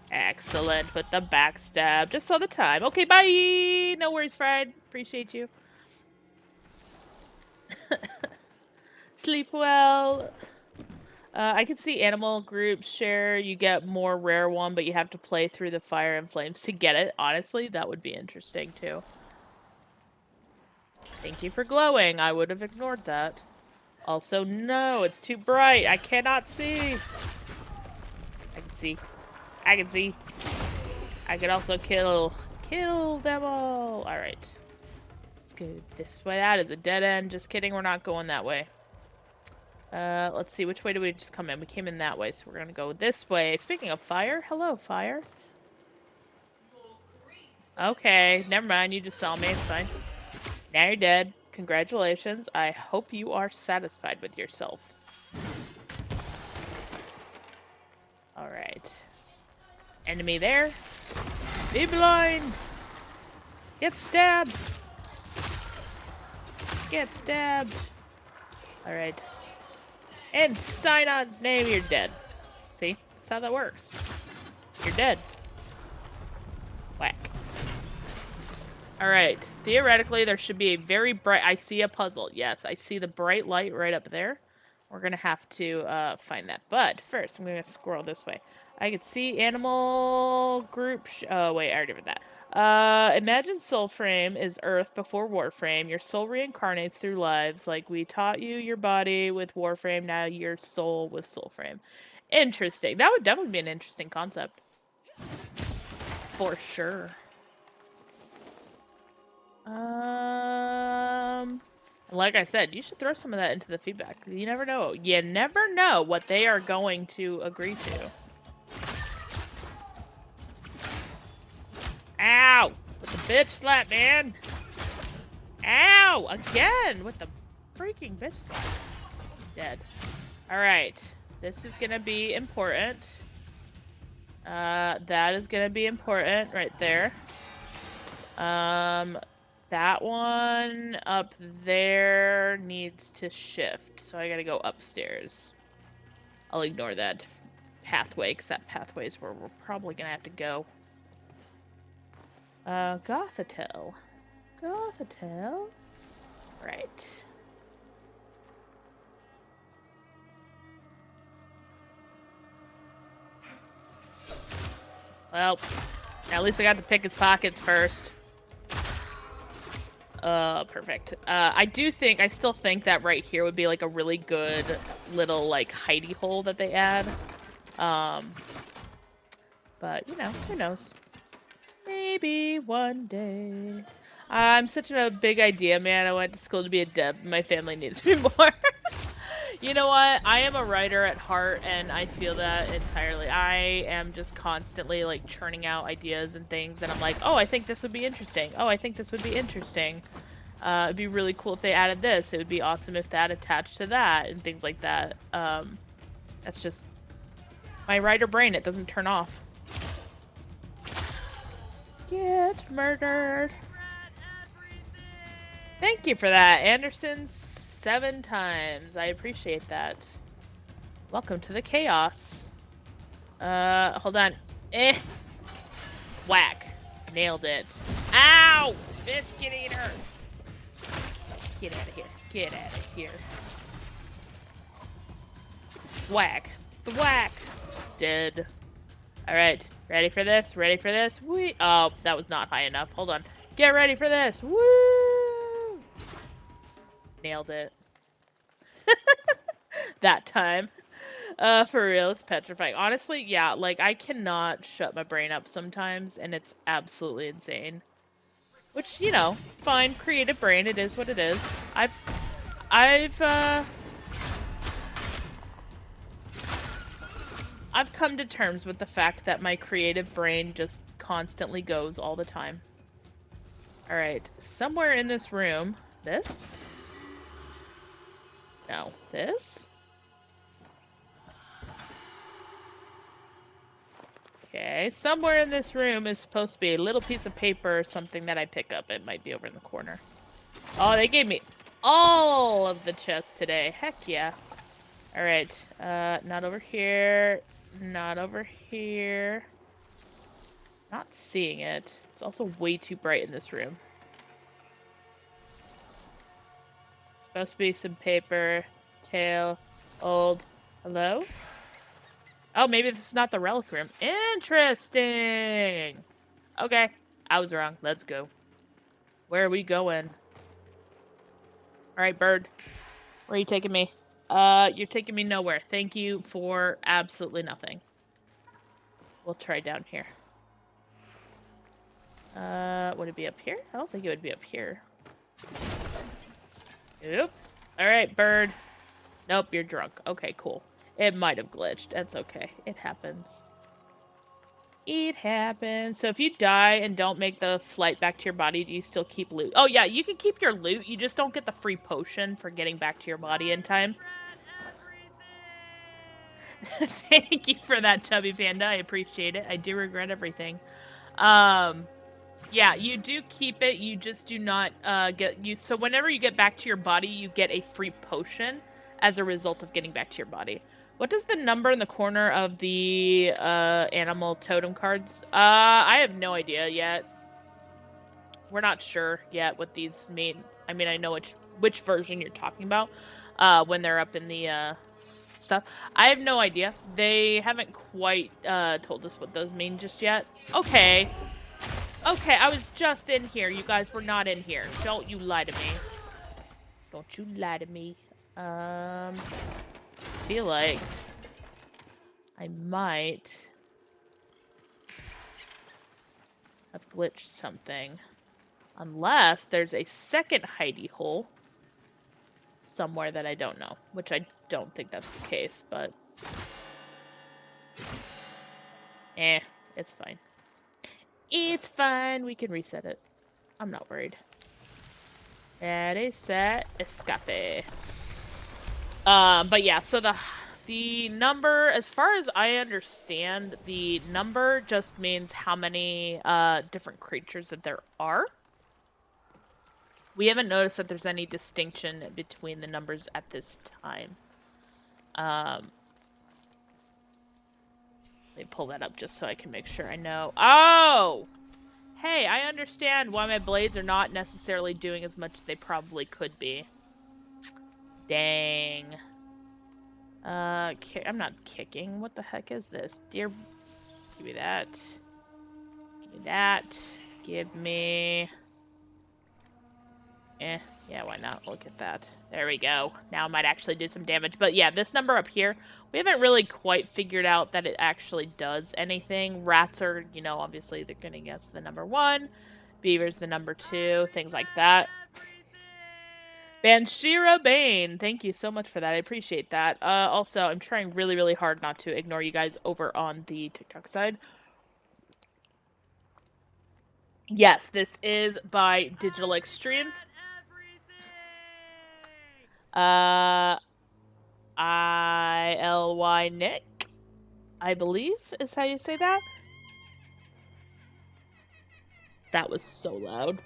Excellent with the backstab. Just saw the time. Okay, bye. No worries, Fried. Appreciate you. Sleep well. I can see animal groups share. You get more rare one, but you have to play through the fire and flames to get it. Honestly, that would be interesting too. Thank you for glowing. I would have ignored that. Also, no, it's too bright. I cannot see. I can see. I can see. I can also kill them all. All right. Let's go this way. That is a dead end. Just kidding. We're not going that way. Let's see. Which way did we just come in? We came in that way, so we're going to go this way. Speaking of fire, hello, fire. Okay, never mind. You just saw me. It's fine. Now you're dead. Congratulations. I hope you are satisfied with yourself. Alright. Enemy there. Be blind! Get stabbed! Get stabbed! Alright. In Sinon's name, you're dead. See? That's how that works. You're dead. Whack. Alright. Theoretically, there should be a very bright... I see a puzzle. Yes, I see the bright light right up there. We're gonna have to find that. But first, I'm gonna scroll this way. I can see animal group... oh, wait, I already read that. Imagine Soulframe is Earth before Warframe. Your soul reincarnates through lives. Like we taught you your body with Warframe, now your soul with Soulframe. Interesting. That would definitely be an interesting concept. For sure. Like I said, you should throw some of that into the feedback. You never know. You never know what they are going to agree to. Ow! With the bitch slap, man! Ow! Again! With the freaking bitch slap. Dead. Alright. This is gonna be important. That is gonna be important right there. That one up there needs to shift, so I gotta go upstairs. I'll ignore that pathway, because that pathway is where we're probably gonna have to go. Gothatel. Gothatel? Right. Well, at least I got to pick his pockets first. Perfect. I still think that right here would be like a really good little like hidey hole that they add. But you know, who knows? Maybe one day. I'm such a big idea man. I went to school to be a dev. My family needs me more. You know what? I am a writer at heart, and I feel that entirely. I am just constantly, like, churning out ideas and things, and I'm like, oh, I think this would be interesting. Oh, I think this would be interesting. It'd be really cool if they added this. It would be awesome if that attached to that, and things like that. That's just my writer brain. It doesn't turn off. Get murdered. Thank you for that, Anderson. 7 times. I appreciate that. Welcome to the chaos. Hold on. Whack. Nailed it. Ow! Biscuit eater! Get out of here. Get out of here. Whack. Whack! Dead. Alright. Ready for this? Ready for this? Whee! Oh, that was not high enough. Hold on. Get ready for this! Woo! Nailed it. That time. For real, it's petrifying. Honestly, yeah, like, I cannot shut my brain up sometimes, and it's absolutely insane. Which, you know, fine, creative brain, it is what it is. I've come to terms with the fact that my creative brain just constantly goes all the time. Alright, somewhere in this room... This? No, this? Okay, somewhere in this room is supposed to be a little piece of paper or something that I pick up. It might be over in the corner. Oh, they gave me all of the chests today. Heck yeah. Alright, not over here. Not over here. Not seeing it. It's also way too bright in this room. Supposed to be some paper. Tail. Old. Hello? Oh, maybe this is not the relic room. Interesting! Okay, I was wrong. Let's go. Where are we going? Alright, bird. Where are you taking me? You're taking me nowhere. Thank you for absolutely nothing. We'll try down here. Would it be up here? I don't think it would be up here. Nope. Alright, bird. Nope, you're drunk. Okay, cool. It might have glitched. That's okay. It happens. It happens. So if you die and don't make the flight back to your body, do you still keep loot? Oh, yeah, you can keep your loot. You just don't get the free potion for getting back to your body in time. Thank you for that, Chubby Panda. I appreciate it. I do regret everything. Yeah, you do keep it. You just do not get... So whenever you get back to your body, you get a free potion as a result of getting back to your body. What does the number in the corner of the animal totem cards? I have no idea yet. We're not sure yet what these mean. I mean, I know which version you're talking about when they're up in the stuff. I have no idea. They haven't quite told us what those mean just yet. Okay. Okay, I was just in here. You guys were not in here. Don't you lie to me. Don't you lie to me. Feel like I might have glitched something. Unless there's a second hidey hole somewhere that I don't know. Which I don't think that's the case, but... it's fine. It's fine. We can reset it. I'm not worried. Ready, set, escape. But yeah, so the number, as far as I understand, the number just means how many different creatures that there are. We haven't noticed that there's any distinction between the numbers at this time. Let me pull that up just so I can make sure I know. Oh! Hey, I understand why my blades are not necessarily doing as much as they probably could be. Dang. I'm not kicking. What the heck is this? Dear, give me that. Give me that. Give me... yeah, why not? Look at that. There we go. Now I might actually do some damage. But yeah, this number up here, we haven't really quite figured out that it actually does anything. Rats are, obviously they're going to guess the number 1. Beaver's the number 2. Things like that. Banshira Bane, thank you so much for that. I appreciate that. Also, I'm trying really, really hard not to ignore you guys over on the TikTok side. Yes, this is by Digital Extremes. ILY Nick, I believe is how you say that. That was so loud.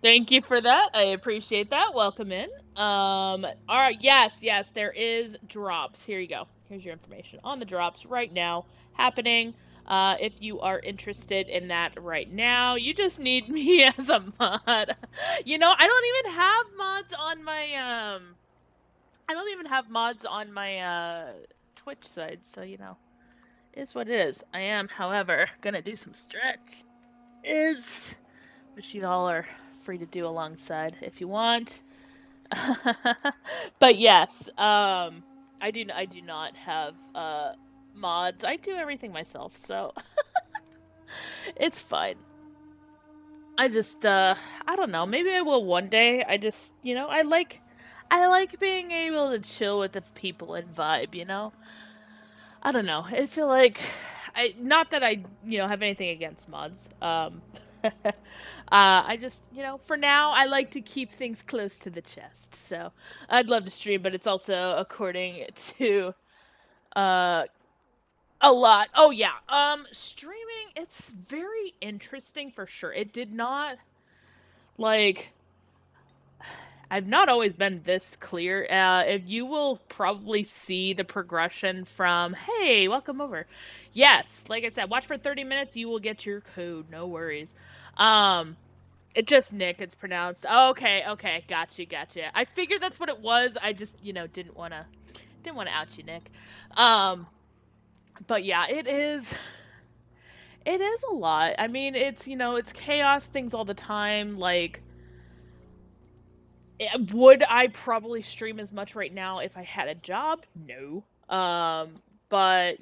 Thank you for that. I appreciate that. Welcome in. All right. Yes, there is drops. Here you go. Here's your information on the drops right now happening. If you are interested in that right now, you just need me as a mod. I don't even have mods on my I don't even have mods on my Twitch side, so it's what it is. I am, however, gonna do some stretch which you all are free to do alongside if you want. But yes, I do not have mods. I do everything myself, so it's fine. I just I don't know, maybe I will one day. I just, I like being able to chill with the people and vibe. I don't know. I feel like not that I, have anything against mods. I just, for now, I like to keep things close to the chest. So I'd love to stream, but it's also according to a lot. Oh yeah. Streaming, it's very interesting for sure. It did not like I've not always been this clear. If you will probably see the progression from, hey, welcome over. Yes, like I said, watch for 30 minutes, you will get your code. No worries. It just Nick, it's pronounced. Okay, gotcha. I figured that's what it was. I just, didn't wanna out you, Nick. But yeah, it is a lot. I mean, it's chaos things all the time, like would I probably stream as much right now if I had a job? No. But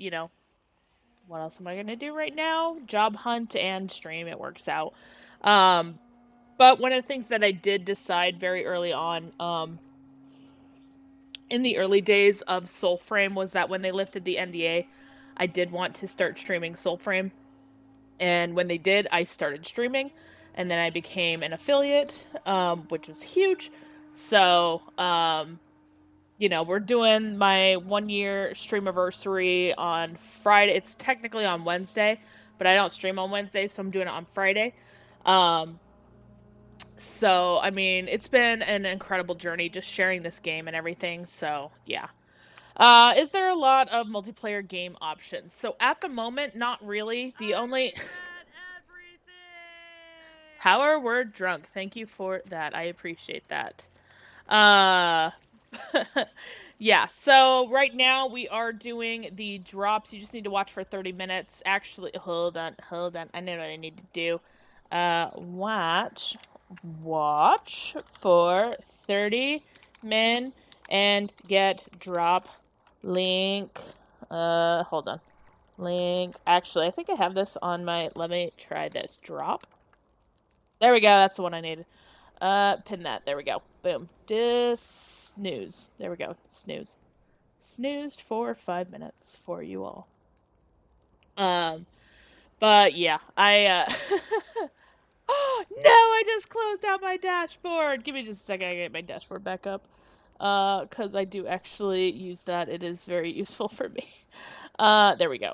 what else am I gonna do right now? Job hunt and stream. It works out. But one of the things that I did decide very early on, in the early days of Soulframe, was that when they lifted the NDA, I did want to start streaming Soulframe. And when they did, I started streaming, and then I became an affiliate, which was huge. So, we're doing my 1-year streamiversary on Friday. It's technically on Wednesday, but I don't stream on Wednesday, so I'm doing it on Friday. So, I mean, it's been an incredible journey just sharing this game and everything, so yeah. Is there a lot of multiplayer game options? So at the moment, not really. The only... Power word drunk. Thank you for that. I appreciate that. Yeah, so right now we are doing the drops. You just need to watch for 30 minutes. Actually, hold on. I know what I need to do. Watch for 30 min and get drop link. Hold on. Link. Actually, I think I have this on my... Let me try this. Drop. There we go. That's the one I needed. Pin that. There we go. Boom. Snooze. There we go. Snooze. Snoozed for 5 minutes for you all. But yeah, Oh, no, I just closed out my dashboard. Give me just a second. I get my dashboard back up. Because I do actually use that. It is very useful for me. There we go.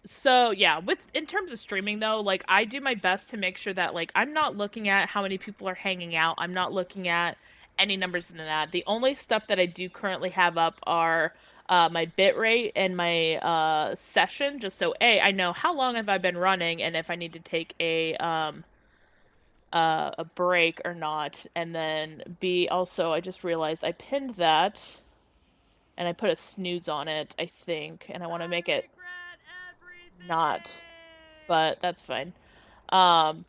So yeah, with in terms of streaming though, like I do my best to make sure that like I'm not looking at how many people are hanging out. I'm not looking at any numbers than that. The only stuff that I do currently have up are my bit rate and my session, just so A, I know how long have I been running and if I need to take a break or not. And then B, also I just realized I pinned that and I put a snooze on it, I think, and I want to make it not, but that's fine. Um,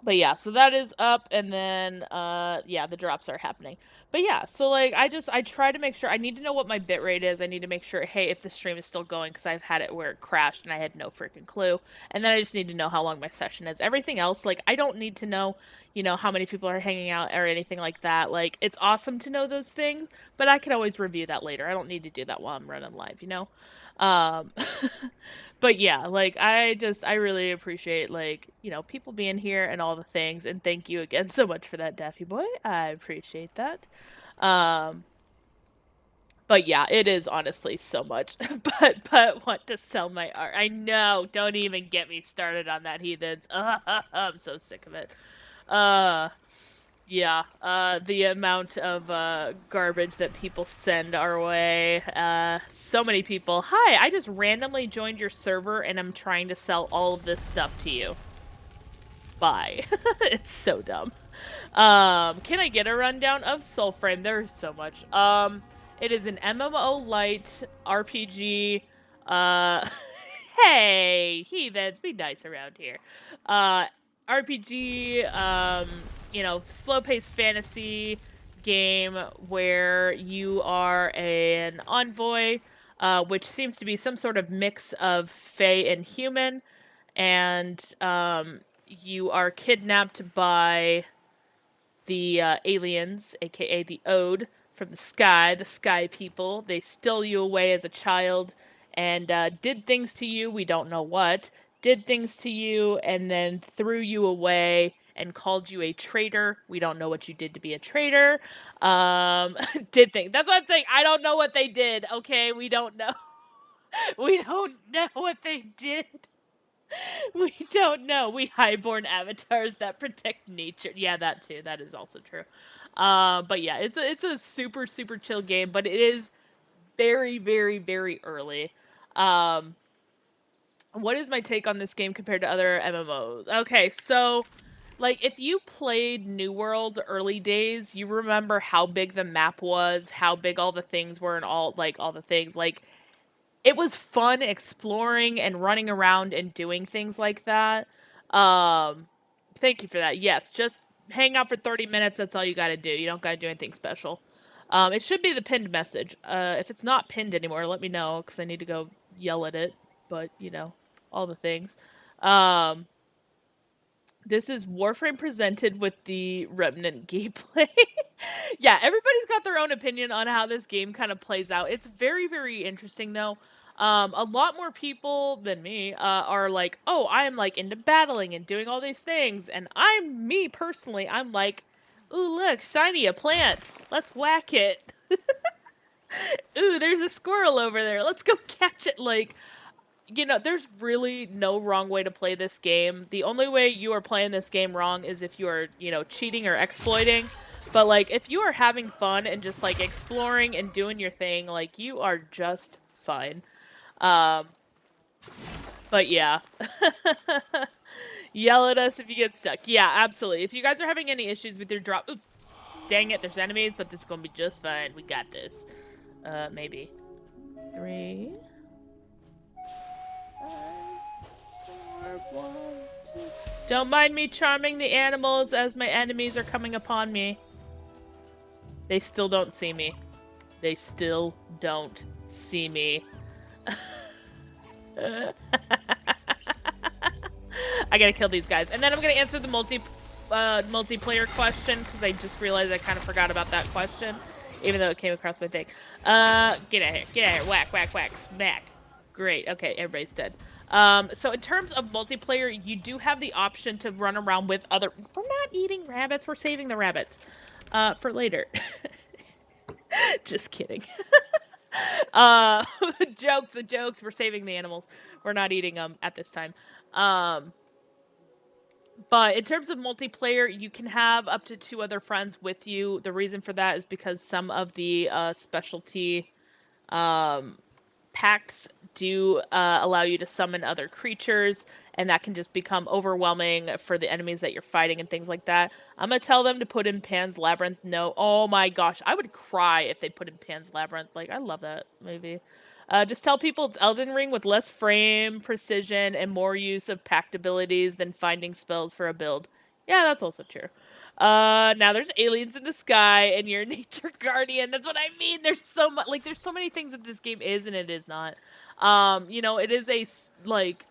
but yeah, so that is up, and then yeah, the drops are happening. But yeah, so like I try to make sure I need to know what my bit rate is. I need to make sure, hey, if the stream is still going, because I've had it where it crashed and I had no freaking clue. And then I just need to know how long my session is. Everything else, like I don't need to know, how many people are hanging out or anything like that. Like it's awesome to know those things, but I can always review that later. I don't need to do that while I'm running live. Um But yeah, like I really appreciate like, people being here and all the things and thank you again so much for that, Daffy boy. I appreciate that. Um but yeah, it is honestly so much. But want to sell my art. I know. Don't even get me started on that, heathens. I'm so sick of it. Uh yeah, the amount of garbage that people send our way. So many people. Hi, I just randomly joined your server and I'm trying to sell all of this stuff to you. Bye. It's so dumb. Can I get a rundown of Soulframe? There's so much. It is an MMO light RPG. Uh, hey, heathens, be nice around here. Uh, RPG. Slow-paced fantasy game where you are an envoy, which seems to be some sort of mix of fae and human, and you are kidnapped by the aliens, aka the Ode, from the Sky people. They stole you away as a child and did things to you, we don't know what, did things to you, and then threw you away and called you a traitor. We don't know what you did to be a traitor. Did things. That's what I'm saying. I don't know what they did, okay? We don't know. We don't know what they did. We don't know. We highborn avatars that protect nature. Yeah, that too. That is also true. But yeah, it's a super super chill game, but it is very very very early. Um, what is my take on this game compared to other MMOs? Okay, so like if you played New World early days, you remember how big the map was, how big all the things were, and all the things like it was fun exploring and running around and doing things like that. Um, Thank you for that. Yes, just hang out for 30 minutes. That's all you got to do. You don't got to do anything special. It should be the pinned message. If it's not pinned anymore, let me know because I need to go yell at it. But all the things. Um, this is Warframe presented with the Remnant gameplay. Yeah, everybody's got their own opinion on how this game kind of plays out. It's very, very interesting, though. A lot more people than me are like, oh, I'm like into battling and doing all these things. And me personally, I'm like, ooh, look, shiny, a plant. Let's whack it. Ooh, there's a squirrel over there. Let's go catch it. Like, there's really no wrong way to play this game. The only way you are playing this game wrong is if you are, cheating or exploiting. But, like, if you are having fun and just, like, exploring and doing your thing, like, you are just fine. Um, but yeah. Yell at us if you get stuck. Yeah, absolutely. If you guys are having any issues with your drop... Ooh, dang it, there's enemies, but this is gonna be just fine. We got this. Maybe. 3... 4, 1, 2. Don't mind me charming the animals as my enemies are coming upon me. They still don't see me. They still don't see me. I gotta kill these guys. And then I'm gonna answer the multiplayer question, because I just realized I kind of forgot about that question, even though it came across my thing. Get out of here. Get out of here. Whack, whack, whack. Smack. Great. Okay, everybody's dead. So in terms of multiplayer, you do have the option to run around with other... We're not eating rabbits. We're saving the rabbits for later. Just kidding. uh, jokes. We're saving the animals. We're not eating them at this time. Um, but in terms of multiplayer, you can have up to 2 other friends with you. The reason for that is because some of the specialty um, pacts do allow you to summon other creatures, and that can just become overwhelming for the enemies that you're fighting and things like that. I'm gonna tell them to put in Pan's Labyrinth. No, oh my gosh, I would cry if they put in Pan's Labyrinth. Like, I love that movie. Just tell people it's Elden Ring with less frame precision and more use of pact abilities than finding spells for a build. Yeah, that's also true. Now there's aliens in the sky, and you're a nature guardian. That's what I mean. There's so much, like, there's so many things that this game is and it is not. It is like,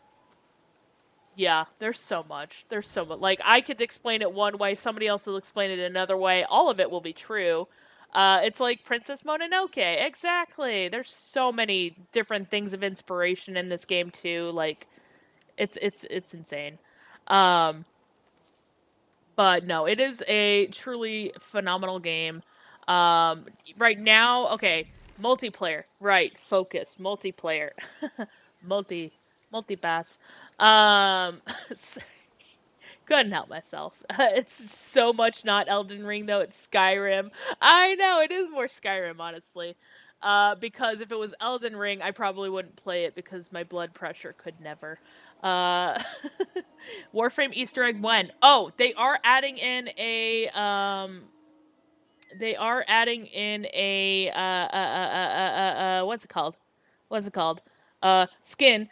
yeah, there's so much. There's so much. Like, I could explain it one way, somebody else will explain it another way. All of it will be true. It's like Princess Mononoke. Exactly. There's so many different things of inspiration in this game too. Like, it's insane. Um, but no, it is a truly phenomenal game. Um, right now, okay, multiplayer. Right, focus, multiplayer, multi, multipass. Um, couldn't help myself. It's so much not Elden Ring though. It's Skyrim. I know it is more Skyrim, honestly. Because if it was Elden Ring, I probably wouldn't play it because my blood pressure could never. Uh, Warframe Easter egg when? Oh, they are adding in a they are adding in a what's it called? What's it called? Skin.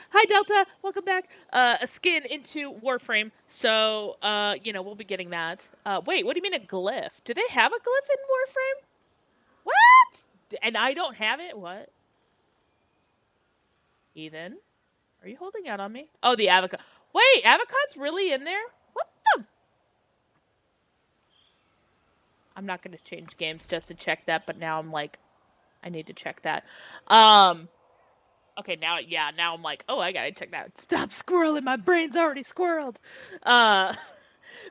Hi Delta, welcome back. A skin into Warframe. So, we'll be getting that. Wait, what do you mean a glyph? Do they have a glyph in Warframe? What? And I don't have it? What? Ethan, are you holding out on me? Oh, the avocado. Wait, avocado's really in there? What the? I'm not gonna change games just to check that, but now I'm like, I need to check that. Um, Okay, now I'm like, oh, I gotta check that. Stop squirreling, my brain's already squirreled. Uh,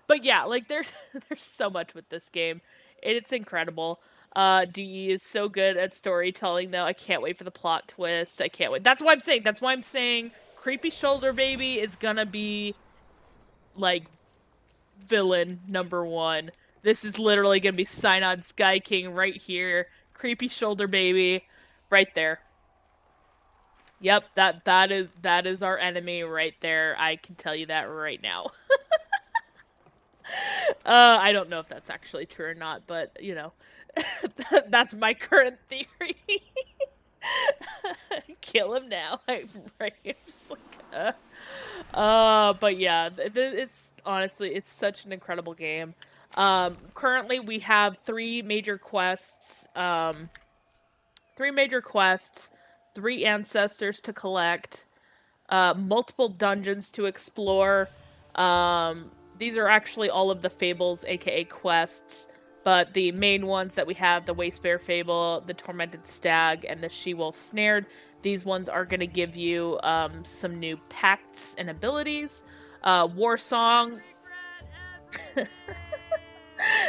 but yeah, like there's so much with this game. It's incredible. DE is so good at storytelling, though. I can't wait for the plot twist. I can't wait. That's why I'm saying Creepy Shoulder Baby is gonna be like villain #1. This is literally gonna be Synod Sky King right here. Creepy Shoulder Baby, right there. Yep, that is our enemy right there. I can tell you that right now. I don't know if that's actually true or not, but that's my current theory. Kill him now. Right? Just like, but yeah, it's honestly it's such an incredible game. Currently we have three major quests, three ancestors to collect, multiple dungeons to explore. These are actually all of the fables, aka quests, but the main ones that we have, the Wastebear Fable, the Tormented Stag, and the She-Wolf Snared, these ones are going to give you some new pacts and abilities. War Song.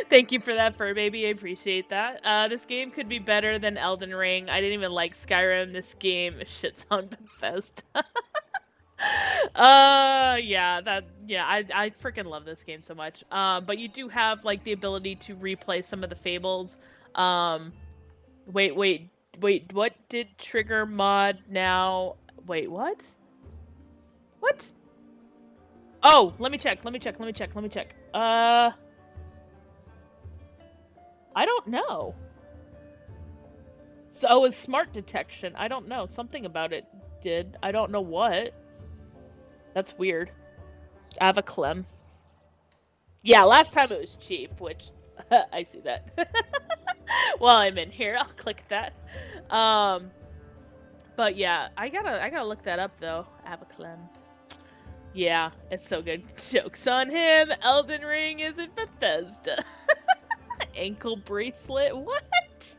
Thank you for that, Fur Baby. I appreciate that. This game could be better than Elden Ring. I didn't even like Skyrim. This game shits on Bethesda. I freaking love this game so much. But you do have like the ability to replay some of the fables. Um, wait, what did trigger mod now? Wait, what? What? Oh, let me check. I don't know. So, it was smart detection. I don't know. Something about it did. I don't know what. That's weird. Avaclem. Yeah, last time it was cheap, which I see that. While I'm in here, I'll click that. But yeah, I gotta look that up though. Avaclem. Yeah, it's so good. Joke's on him. Elden Ring isn't Bethesda. Ankle bracelet. What?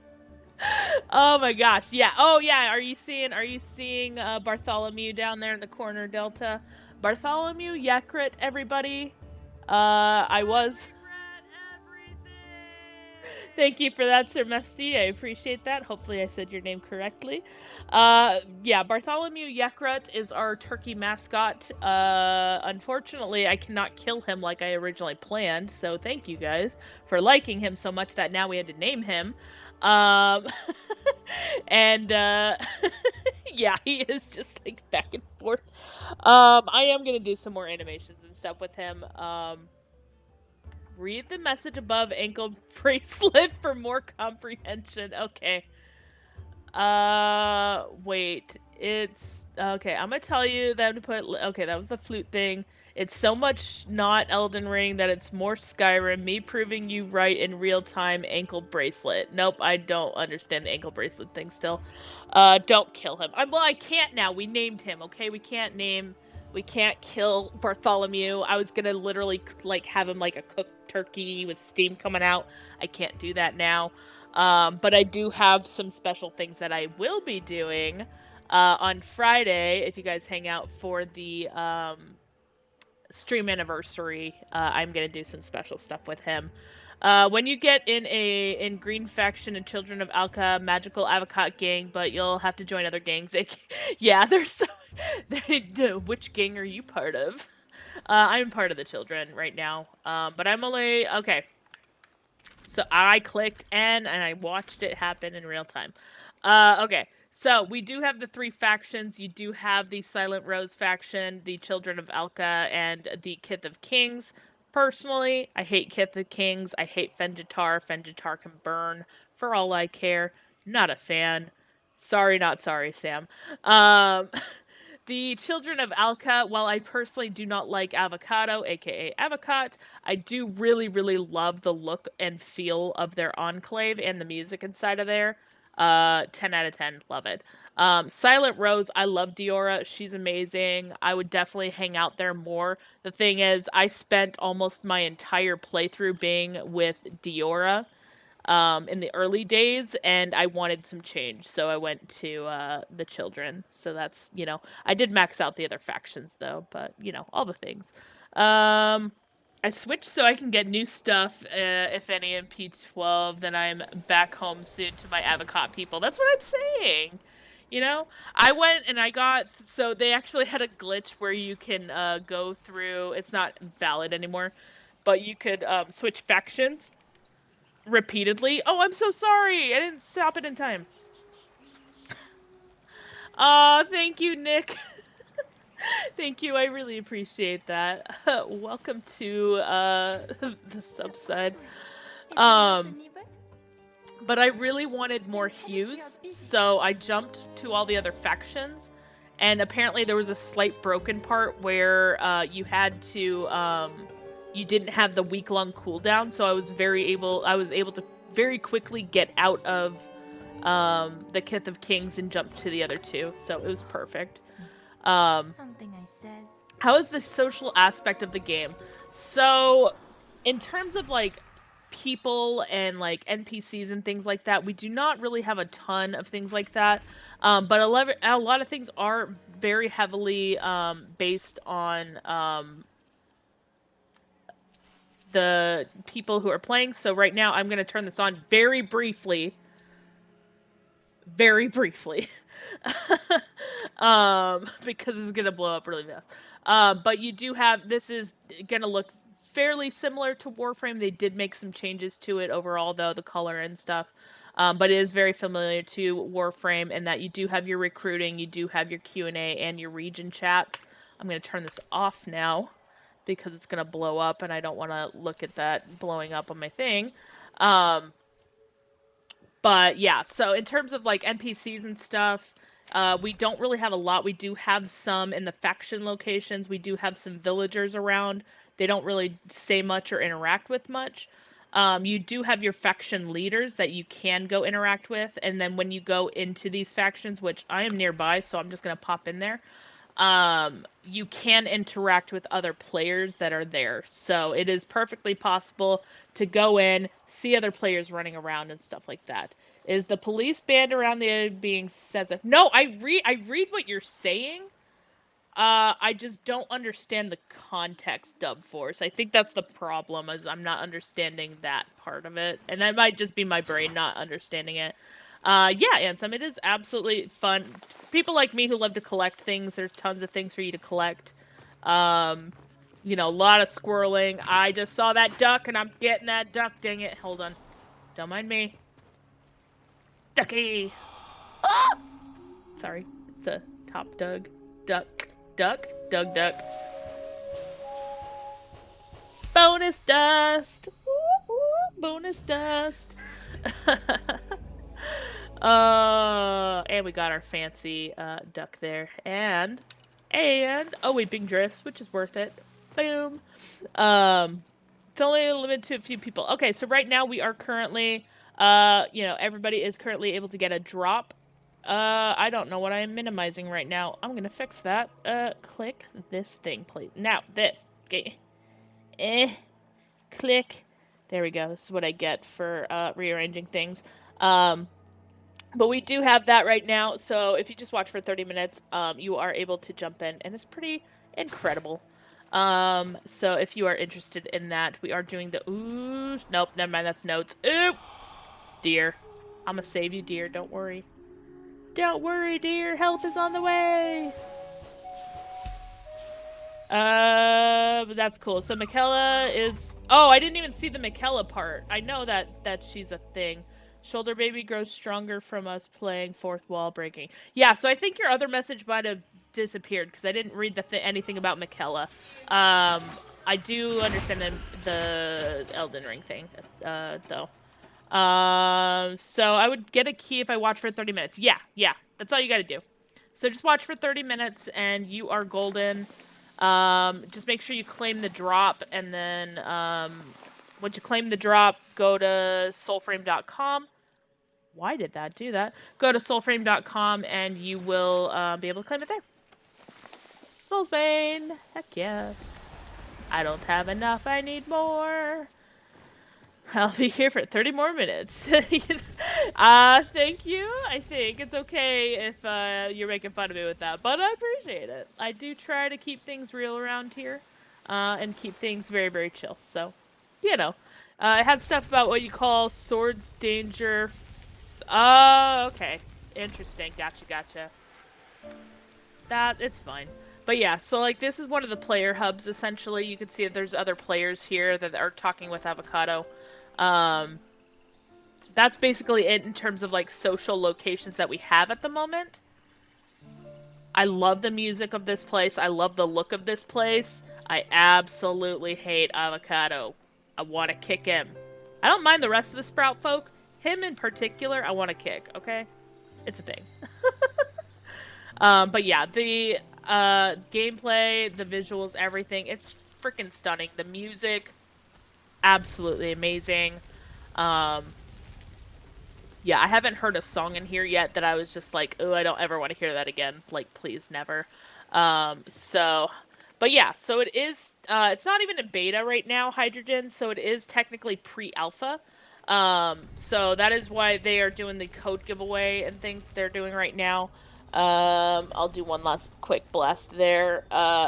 Oh my gosh. Yeah. Oh yeah. Are you seeing Bartholomew down there in the corner, Delta? Bartholomew, Yakrit, everybody. I was. Thank you for that, Sir Mesty. I appreciate that. Hopefully, I said your name correctly. Yeah, Bartholomew Yekrut is our turkey mascot. Unfortunately, I cannot kill him like I originally planned. So thank you guys for liking him so much that now we had to name him. Um, and yeah, he is just like back and forth. I am gonna do some more animations and stuff with him. Read the message above ankle bracelet for more comprehension. Okay. Wait. It's okay. I'm gonna tell you them to put. Okay, that was the flute thing. It's so much not Elden Ring that it's more Skyrim. Me proving you right in real time. Ankle bracelet. Nope, I don't understand the ankle bracelet thing still. Don't kill him. Well, I can't now. We named him. Okay, we can't name. We can't kill Bartholomew. I was gonna literally like have him like a cooked turkey with steam coming out. I can't do that now. But I do have some special things that I will be doing on Friday. If you guys hang out for the stream anniversary, I'm gonna do some special stuff with him. When you get in Green Faction and Children of Alka Magical Avocat gang, but you'll have to join other gangs. Yeah, there's so. Which gang are you part of? I'm part of the Children right now, but I'm only okay. So I clicked N and I watched it happen in real time. Okay. So we do have the three factions. You do have the Silent Rose faction, the Children of Alka, and the Kith of Kings. Personally, I hate Kith of Kings. I hate Fenjitar. Fenjitar can burn for all I care. Not a fan. Sorry, not sorry, Sam. Um, The Children of Alka, while I personally do not like Avocado, aka Avocat, I do really, really love the look and feel of their enclave and the music inside of there. 10 out of 10, love it. Silent Rose, I love Diora. She's amazing. I would definitely hang out there more. The thing is, I spent almost my entire playthrough being with Diora in the early days, and I wanted some change, so I went to the Children. So that's, I did max out the other factions though, but all the things. I switched so I can get new stuff, if any, in P12. Then I'm back home soon to my Avocot people. That's what I'm saying. I went and I got, so they actually had a glitch where you can go through. It's not valid anymore, but you could switch factions repeatedly. Oh, I'm so sorry. I didn't stop it in time. Thank you, Nick. Thank you. I really appreciate that. Welcome to the subside. Um, but I really wanted more hues, so I jumped to all the other factions, and apparently there was a slight broken part where you had to you didn't have the week-long cooldown, so I was able to very quickly get out of the Kith of Kings and jump to the other two, so it was perfect. Something I said. How is the social aspect of the game? So, in terms of like people and like NPCs and things like that, we do not really have a ton of things like that. But a lot of things are very heavily based on the people who are playing. So right now I'm going to turn this on very briefly. Very briefly. Because it's going to blow up really fast. But you do have, this is going to look fairly similar to Warframe. They did make some changes to it overall, though, the color and stuff. But it is very familiar to Warframe in that you do have your recruiting, you do have your Q&A, and your region chats. I'm going to turn this off now because it's going to blow up, and I don't want to look at that blowing up on my thing. But yeah, so in terms of like NPCs and stuff, we don't really have a lot. We do have some in the faction locations. We do have some villagers around. They don't really say much or interact with much. You do have your faction leaders that you can go interact with. And then when you go into these factions, which I am nearby, so I'm just going to pop in there, you can interact with other players that are there. So it is perfectly possible to go in, see other players running around and stuff like that. Is the police band around the being sensitive? No, I read what you're saying. I just don't understand the context dub force. I think that's the problem, is I'm not understanding that part of it. And that might just be my brain not understanding it. Yeah, Ansem, it is absolutely fun. People like me who love to collect things, there's tons of things for you to collect. You know, a lot of squirreling. I just saw that duck, and I'm getting that duck. Dang it. Hold on. Don't mind me. Ducky! Ah! Sorry. It's a top dug. Duck. Duck. Dug duck. Bonus dust! Woo, woo, bonus dust! And we got our fancy duck there. And oh, we big drifts, which is worth it. Boom. It's only limited to a few people. Okay, so right now we are currently, you know, everybody is currently able to get a drop. I don't know what I am minimizing right now. I'm gonna fix that. Click this thing, please. Now, this. Okay. Click. There we go. This is what I get for rearranging things. But we do have that right now, so if you just watch for 30 minutes, you are able to jump in, and it's pretty incredible. So if you are interested in that, we are doing the ooh. Nope, never mind, that's notes. Ooh! Dear. I'm gonna save you, dear, don't worry. Don't worry, dear, help is on the way! But that's cool. So Michaela is... Oh, I didn't even see the Michaela part. I know that she's a thing. Shoulder baby grows stronger from us playing fourth wall breaking. Yeah, so I think your other message might have disappeared because I didn't read anything about Michaela. I do understand the Elden Ring thing, though. So I would get a key if I watch for 30 minutes. Yeah, that's all you gotta do. So just watch for 30 minutes and you are golden. Just make sure you claim the drop, and then once you claim the drop, go to soulframe.com. Why did that do that? Go to soulframe.com and you will be able to claim it there. Soulsbane! Heck yes. I don't have enough, I need more. I'll be here for 30 more minutes. Thank you. I think it's okay if you're making fun of me with that, but I appreciate it. I do try to keep things real around here, and keep things very, very chill. So, you know, it had stuff about what you call swords danger. Okay, interesting. Gotcha. It's fine. But yeah, so like this is one of the player hubs. Essentially, you can see that there's other players here that are talking with Avocado. That's basically it in terms of like social locations that we have at the moment. I love the music of this place. I love the look of this place. I absolutely hate Avocado. I want to kick him. I don't mind the rest of the Sprout folk. Him in particular, I want to kick, okay? It's a thing. But yeah, the gameplay, the visuals, everything, it's freaking stunning. The music, absolutely amazing. Yeah, I haven't heard a song in here yet that I was just like, oh, I don't ever want to hear that again. Like, please, never. But yeah, so it is, it's not even in beta right now, Hydrogen, so it is technically pre-alpha. So that is why they are doing the code giveaway and things they're doing right now. I'll do one last quick blast there,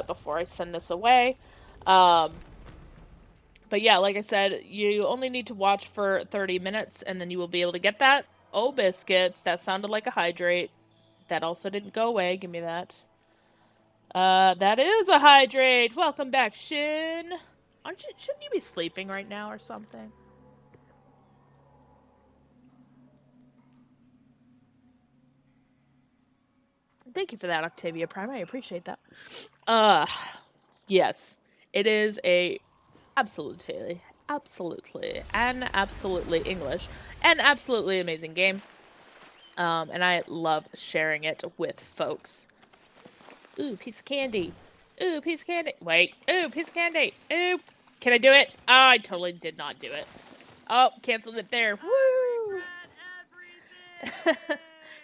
before I send this away. But yeah, like I said, you only need to watch for 30 minutes, and then you will be able to get that. Oh, biscuits. That sounded like a hydrate. That also didn't go away. Give me that. That is a hydrate. Welcome back, Shin. Shouldn't you be sleeping right now or something? Thank you for that, Octavia Prime. I appreciate that. Yes. It is a absolutely English and absolutely amazing game. And I love sharing it with folks. Ooh, piece of candy. Ooh, piece of candy. Wait. Ooh, piece of candy. Ooh. Can I do it? Oh, I totally did not do it. Oh, canceled it there. Woo!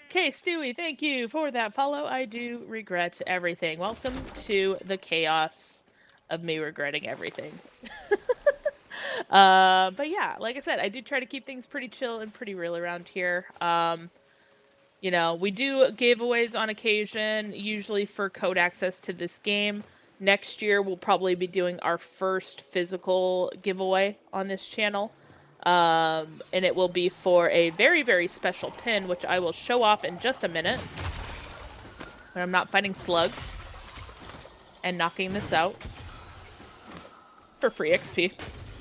Okay, Stewie, thank you for that follow. I do regret everything. Welcome to the chaos of me regretting everything. But yeah, like I said, I do try to keep things pretty chill and pretty real around here. You know, we do giveaways on occasion, usually for code access to this game. Next year, we'll probably be doing our first physical giveaway on this channel. And it will be for a very, very special pin, which I will show off in just a minute. When I'm not fighting slugs and knocking this out for free XP.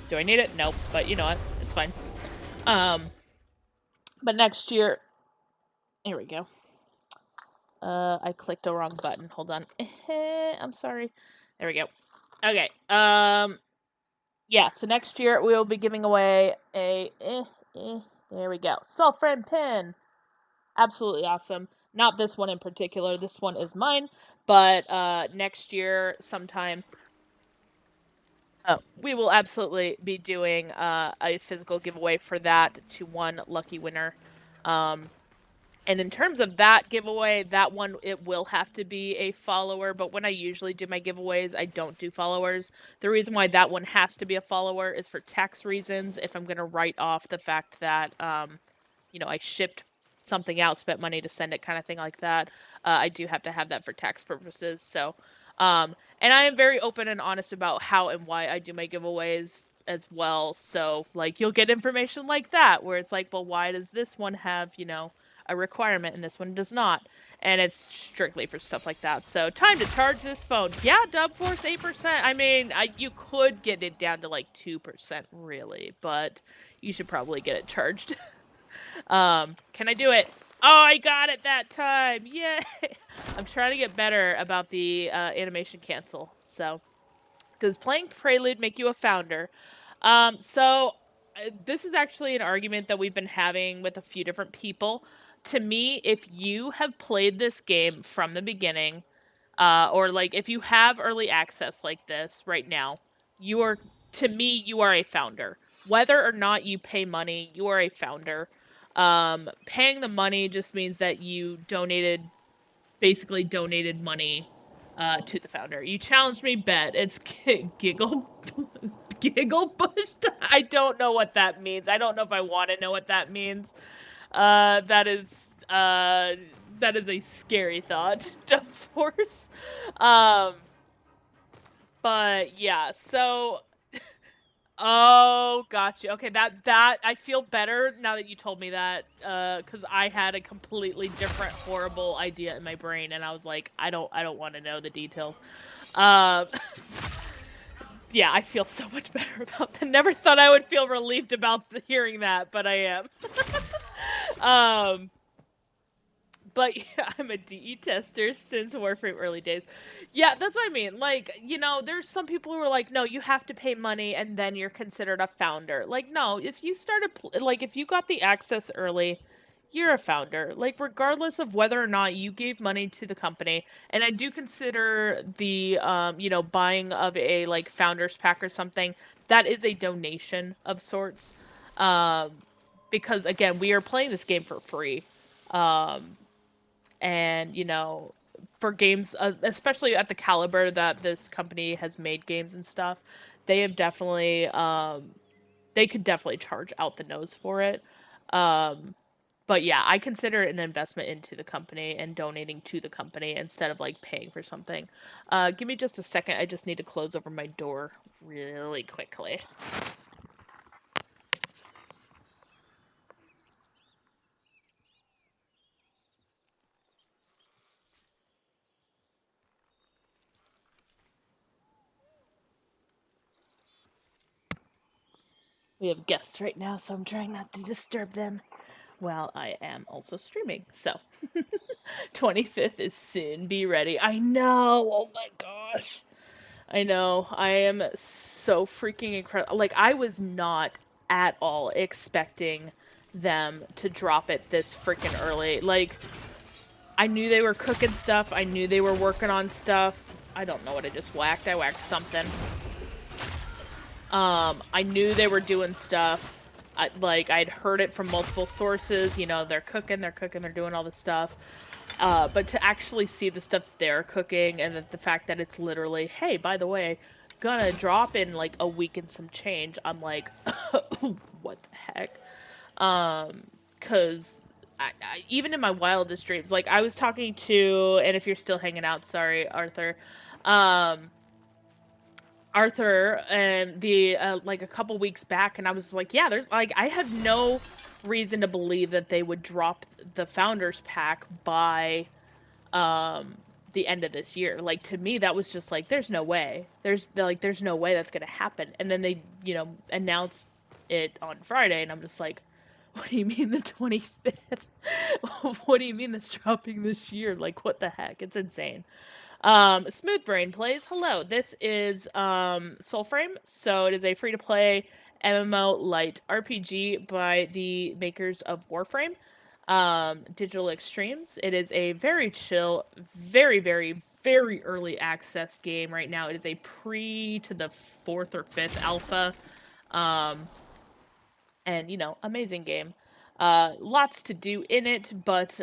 Do I need it? Nope, but you know what? It's fine. But next year, here we go. I clicked a wrong button. Hold on. I'm sorry. There we go. Okay. Yeah, so next year we will be giving away a there we go. Soulframe pin. Absolutely awesome. Not this one in particular. This one is mine, but next year sometime we will absolutely be doing a physical giveaway for that to one lucky winner. And in terms of that giveaway, that one, it will have to be a follower. But when I usually do my giveaways, I don't do followers. The reason why that one has to be a follower is for tax reasons. If I'm going to write off the fact that, you know, I shipped something out, spent money to send it, kind of thing like that, I do have to have that for tax purposes. So, and I am very open and honest about how and why I do my giveaways as well. So, like, you'll get information like that, where it's like, well, why does this one have, you know, a requirement and this one does not, and it's strictly for stuff like that. So time to charge this phone. Yeah, Dub Force 8%. I mean, you could get it down to like 2% really, but you should probably get it charged. Can I do it? Oh, I got it that time. Yay! I'm trying to get better about the animation cancel. So, does playing Prelude make you a founder? This is actually an argument that we've been having with a few different people. To me, if you have played this game from the beginning, or like if you have early access like this right now, you are, to me, you are a founder. Whether or not you pay money, you are a founder. Paying the money just means that you basically donated money to the founder. You challenged me, bet. It's giggle pushed. I don't know what that means. I don't know if I want to know what that means. That is a scary thought. Dumb Force. But yeah, so oh, gotcha. Okay, that I feel better now that you told me that, because I had a completely different, horrible idea in my brain, and I was like, I don't want to know the details. Yeah, I feel so much better about that. Never thought I would feel relieved about hearing that, but I am. But yeah, I'm a DE tester since Warframe early days. Yeah, that's what I mean. Like, you know, there's some people who are like, no, you have to pay money and then you're considered a founder. Like, no, if you started, like, if you got the access early, you're a founder. Like, regardless of whether or not you gave money to the company. And I do consider the, you know, buying of a, like, founder's pack or something, that is a donation of sorts. Because, again, we are playing this game for free. And you know, for games especially at the caliber that this company has made games and stuff, they have definitely they could definitely charge out the nose for it. But yeah, I consider it an investment into the company and donating to the company instead of like paying for something. Give me just a second. I just need to close over my door really quickly. We have guests right now, so I'm trying not to disturb them while I am also streaming. So, 25th is soon. Be ready. I know. Oh my gosh. I know. I am so freaking incredible. Like, I was not at all expecting them to drop it this freaking early. Like, I knew they were cooking stuff. I knew they were working on stuff. I don't know what I just whacked. I whacked something. I knew they were doing stuff. I'd heard it from multiple sources. You know, they're cooking, they're doing all this stuff. But to actually see the stuff they're cooking, and the fact that it's literally, hey, by the way, gonna drop in like a week and some change, I'm like, what the heck? Cause even in my wildest dreams, like I was talking to, and if you're still hanging out, sorry, Arthur, um, Arthur, and the like a couple weeks back, and I was like, yeah, there's like I have no reason to believe that they would drop the founders pack by um the end of this year. Like to me that was just like there's no way. There's no way that's going to happen. And then they, announced it on Friday and I'm just like what do you mean the 25th? What do you mean that's dropping this year? Like what the heck? It's insane. Smooth Brain plays. Hello, this is Soulframe. So it is a free to play MMO light RPG by the makers of Warframe, Digital Extremes. It is a very chill, very, very, very early access game right now. It is a pre to the fourth or fifth alpha. Um, and amazing game. Lots to do in it, but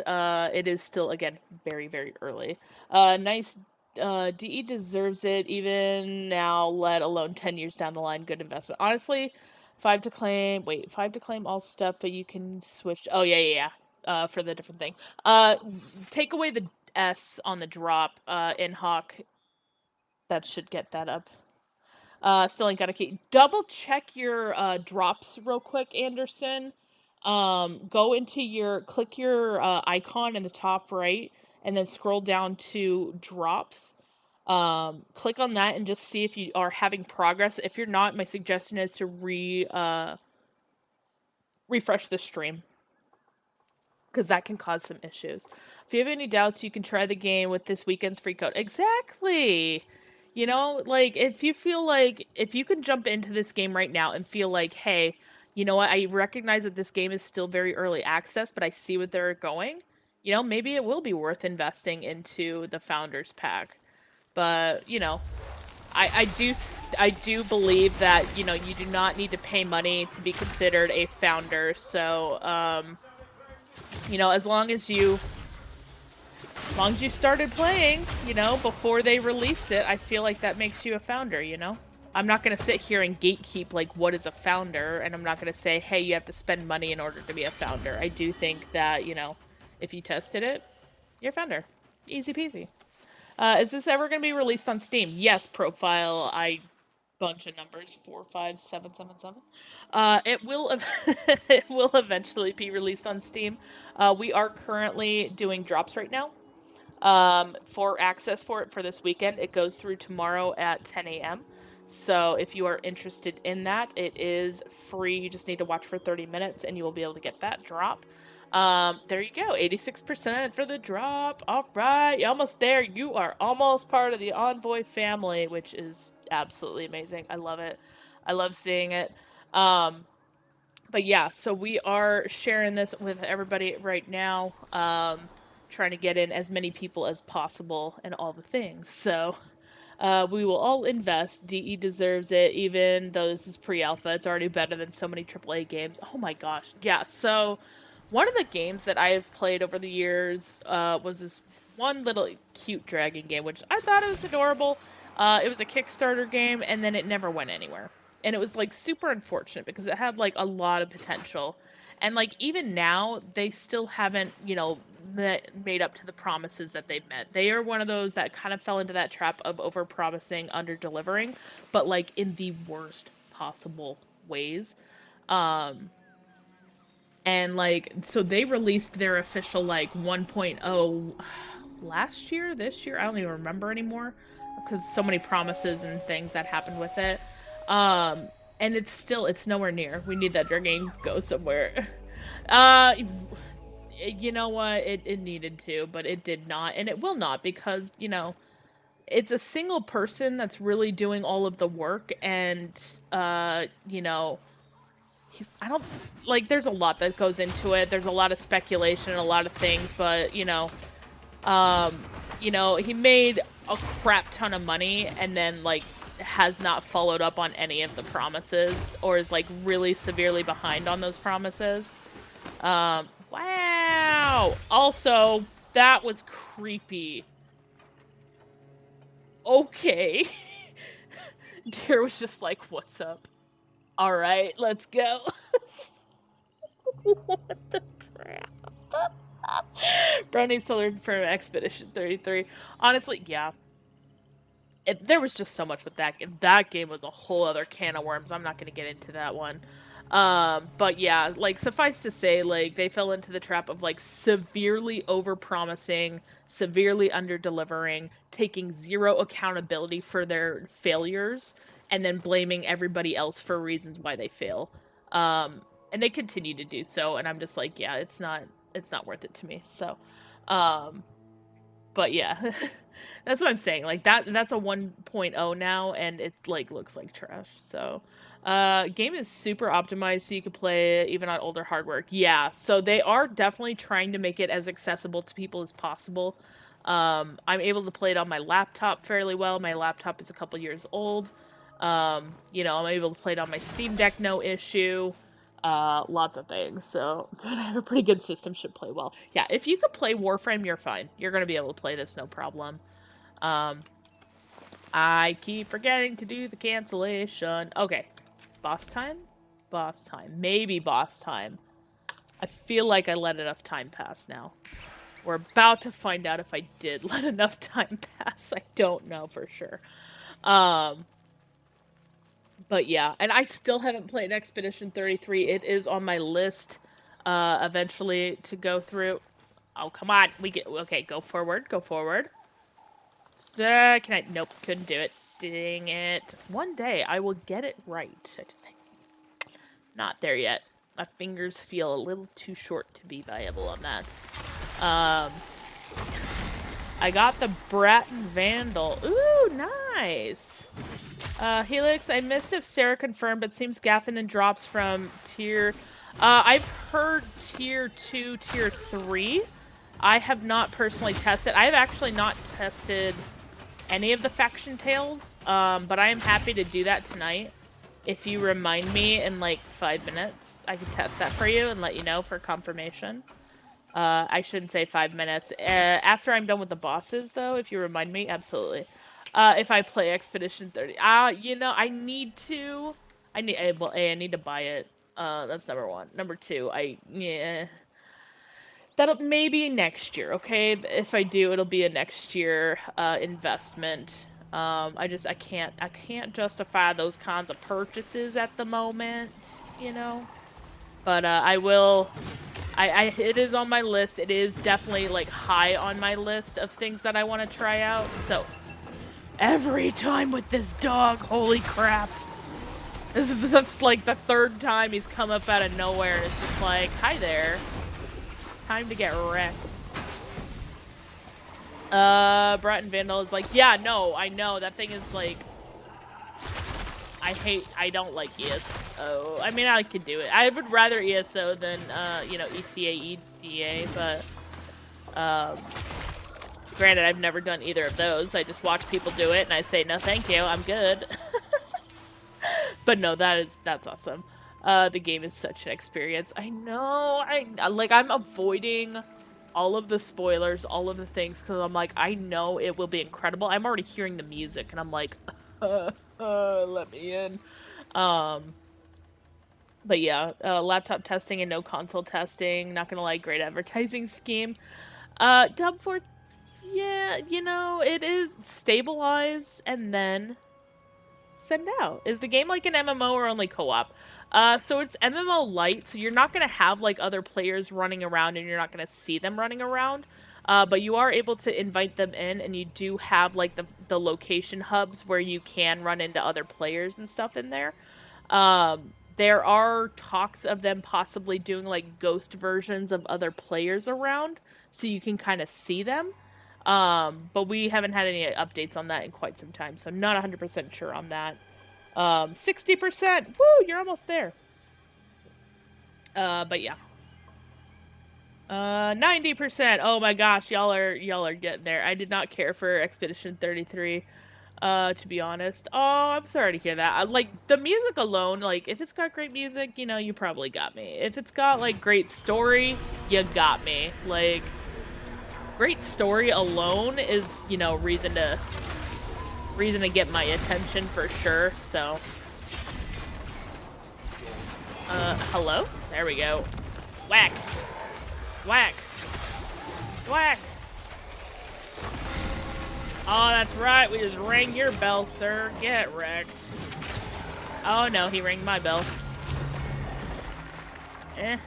it is still again very very early. Nice. DE deserves it even now, let alone 10 years down the line. Good investment, honestly. Five to claim all stuff, but you can switch. Oh yeah. For the different thing. Take away the S on the drop. In Hawk, that should get that up. Still ain't got a key. Double check your drops real quick, Anderson. Go into click your icon in the top right, and then scroll down to drops. Click on that and just see if you are having progress. If you're not, my suggestion is to refresh the stream, because that can cause some issues. If you have any doubts, you can try the game with this weekend's free code. Exactly. Like if you can jump into this game right now and feel like, hey, you know what, I recognize that this game is still very early access, but I see what they're going. Maybe it will be worth investing into the Founders Pack. But, I do believe that, you do not need to pay money to be considered a founder. So, as long as you started playing, before they released it, I feel like that makes you a founder. I'm not going to sit here and gatekeep, like, what is a founder, and I'm not going to say, hey, you have to spend money in order to be a founder. I do think that, if you tested it, you're a founder. Easy peasy. Is this ever going to be released on Steam? Yes, Profile. Bunch of numbers, 45777. It will it will eventually be released on Steam. We are currently doing drops right now. For access for it for this weekend. It goes through tomorrow at 10 a.m. So if you are interested in that, it is free. You just need to watch for 30 minutes and you will be able to get that drop. There you go, 86% for the drop. All right, you're almost there. You are almost part of the Envoy family, which is absolutely amazing. I love it. I love seeing it. But yeah, so we are sharing this with everybody right now. Trying to get in as many people as possible and all the things. So we will all invest. DE deserves it, even though this is pre-alpha. It's already better than so many AAA games. Oh my gosh. Yeah, so one of the games that I have played over the years was this one little cute dragon game, which I thought it was adorable. It was a Kickstarter game, and then it never went anywhere. And it was, like, super unfortunate because it had, like, a lot of potential. And, like, even now, they still haven't, made up to the promises that they've met. They are one of those that kind of fell into that trap of over-promising, under-delivering, but, like, in the worst possible ways. And, like, so they released their official, like, 1.0 last year, this year? I don't even remember anymore because so many promises and things that happened with it. And it's nowhere near. We need that dragon to go somewhere. You know what? It needed to, but it did not, and it will not because, it's a single person that's really doing all of the work, and, I don't, like, there's a lot that goes into it. There's a lot of speculation and a lot of things, but, he made a crap ton of money and then, like, has not followed up on any of the promises or is, like, really severely behind on those promises. Wow! Also, that was creepy. Okay. Deer was just like, what's up? Alright, let's go. What the crap? Brownie Solar for Expedition 33. Honestly, yeah. There was just so much with that game. That game was a whole other can of worms. I'm not going to get into that one. But yeah, like, suffice to say, like, they fell into the trap of, like, severely over-promising, severely under-delivering, taking zero accountability for their failures, and then blaming everybody else for reasons why they fail. And they continue to do so, and I'm just like, yeah, it's not worth it to me. So, but yeah, that's what I'm saying. Like, that's a 1.0 now, and it, like, looks like trash. So, game is super optimized, so you can play it even on older hardware. Yeah, so they are definitely trying to make it as accessible to people as possible. I'm able to play it on my laptop fairly well. My laptop is a couple years old. You know, I'm able to play it on my Steam Deck, no issue. Lots of things. So, good, I have a pretty good system, should play well. Yeah, if you could play Warframe, you're fine. You're gonna be able to play this, no problem. I keep forgetting to do the cancellation. Okay. Boss time? Boss time. Maybe boss time. I feel like I let enough time pass now. We're about to find out if I did let enough time pass. I don't know for sure. But yeah, and I still haven't played Expedition 33. It is on my list eventually to go through. Oh, come on. Okay, go forward. Go forward. Can I? Nope, couldn't do it. Dang it. One day I will get it right. Not there yet. My fingers feel a little too short to be viable on that. I got the Bratton Vandal. Ooh, nice. Helix, I missed if Sarah confirmed, but seems Gathanen drops from tier... I've heard tier 2, tier 3. I have not personally tested. I have actually not tested any of the faction tales, but I am happy to do that tonight. If you remind me in, like, 5 minutes, I can test that for you and let you know for confirmation. I shouldn't say 5 minutes. After I'm done with the bosses, though, if you remind me, absolutely. If I play Expedition 30. You know, I need to... I need to buy it. That's number 1. Number 2, yeah... That'll maybe next year, okay? If I do, it'll be a next year investment. I can't justify those kinds of purchases at the moment, you know? But I will... it is on my list. It is definitely, like, high on my list of things that I want to try out. So, every time with this dog, holy crap. That's like the 3rd time he's come up out of nowhere and it's just like, hi there. Time to get wrecked. Bratton Vandal is like, yeah, no, I know. That thing is like... I don't like ESO. I mean, I could do it. I would rather ESO than, you know, ETA, EDA, but, granted, I've never done either of those. I just watch people do it, and I say, no, thank you, I'm good. But no, that's awesome. The game is such an experience. I know, I'm avoiding all of the spoilers, all of the things, because I'm like, I know it will be incredible. I'm already hearing the music, and I'm like, let me in. But yeah, laptop testing and no console testing. Not gonna lie, great advertising scheme. Dub 4, yeah, you know, it is stabilize and then send out. Is the game like an MMO or only co-op? So it's MMO light, so you're not gonna have like other players running around and you're not gonna see them running around. But you are able to invite them in, and you do have, like, the location hubs where you can run into other players and stuff in there. There are talks of them possibly doing, like, ghost versions of other players around, so you can kind of see them. But we haven't had any updates on that in quite some time, so not 100% sure on that. 60%! Woo! You're almost there. But yeah. 90%. Oh my gosh, y'all are getting there. I did not care for Expedition 33, to be honest. Oh, I'm sorry to hear that. Like, the music alone, like, if it's got great music, you know, you probably got me. If it's got, like, great story, you got me. Like, great story alone is, you know, reason to get my attention for sure, so. Hello? There we go. Whack. Whack! Whack! Oh, that's right. We just rang your bell, sir. Get wrecked. Oh, no. He rang my bell. I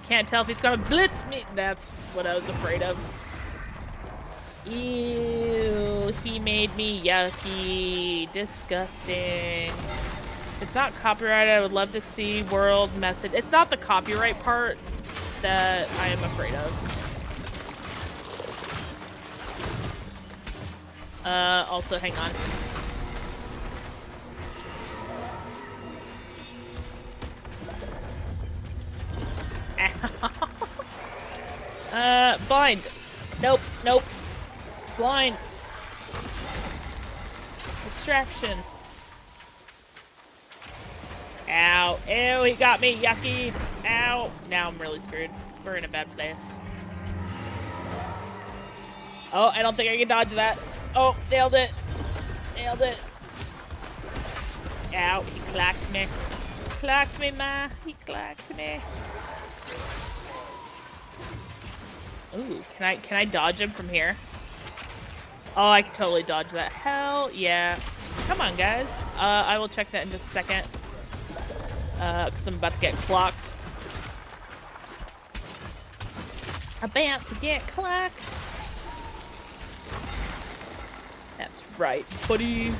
can't tell if he's gonna blitz me. That's what I was afraid of. Ew. He made me yucky. Disgusting. It's not copyrighted. I would love to see world message. It's not the copyright part that I am afraid of. Also, hang on. Blind. Nope, nope. Blind. Distraction. Ow. Ew, he got me yuckied. Ow. Now I'm really screwed. We're in a bad place. Oh, I don't think I can dodge that. Oh, nailed it. Nailed it. Ow, he clacked me. Clacked me, ma. He clacked me. Ooh, can I dodge him from here? Oh, I can totally dodge that. Hell yeah. Come on, guys. I will check that in just a second. Because I'm about to get clocked. About to get clocked. That's right, buddy.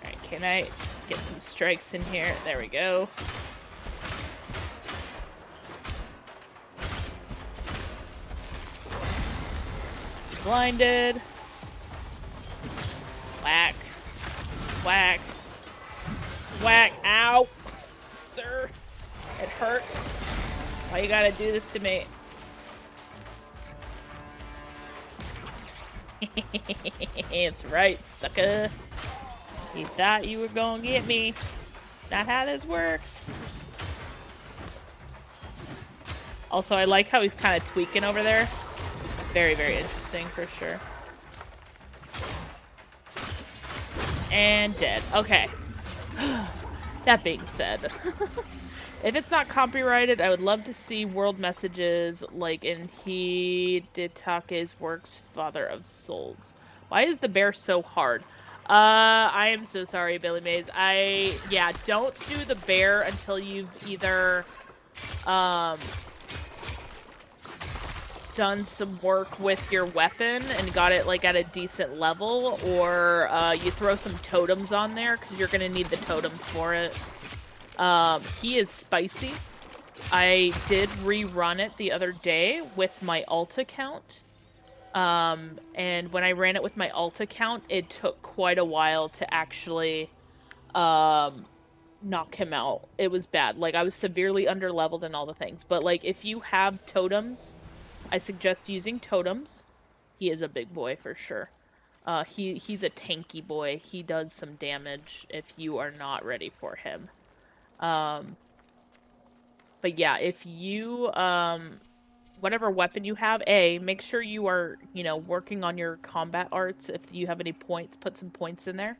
Alright, can I get some strikes in here? There we go. Blinded. Whack. Whack. Whack. Ow. Sir. It hurts. Why you gotta do this to me? It's right, sucker. You thought you were gonna get me. Not how this works. Also, I like how he's kind of tweaking over there. Very, very interesting for sure. And dead. Okay. That being said, if it's not copyrighted, I would love to see world messages like in Hidetake's works, Father of Souls. Why is the bear so hard? I am so sorry, Billy Mays. Yeah, don't do the bear until you've either, done some work with your weapon and got it like at a decent level, or you throw some totems on there because you're gonna need the totems for it. He is spicy. I did rerun it the other day with my alt account, and when I ran it with my alt account, it took quite a while to actually knock him out. It was bad. Like, I was severely underleveled and all the things, but like if you have totems, I suggest using totems. He is a big boy for sure. He's a tanky boy. He does some damage if you are not ready for him. But yeah, if you, whatever weapon you have, make sure you are, working on your combat arts. If you have any points, put some points in there.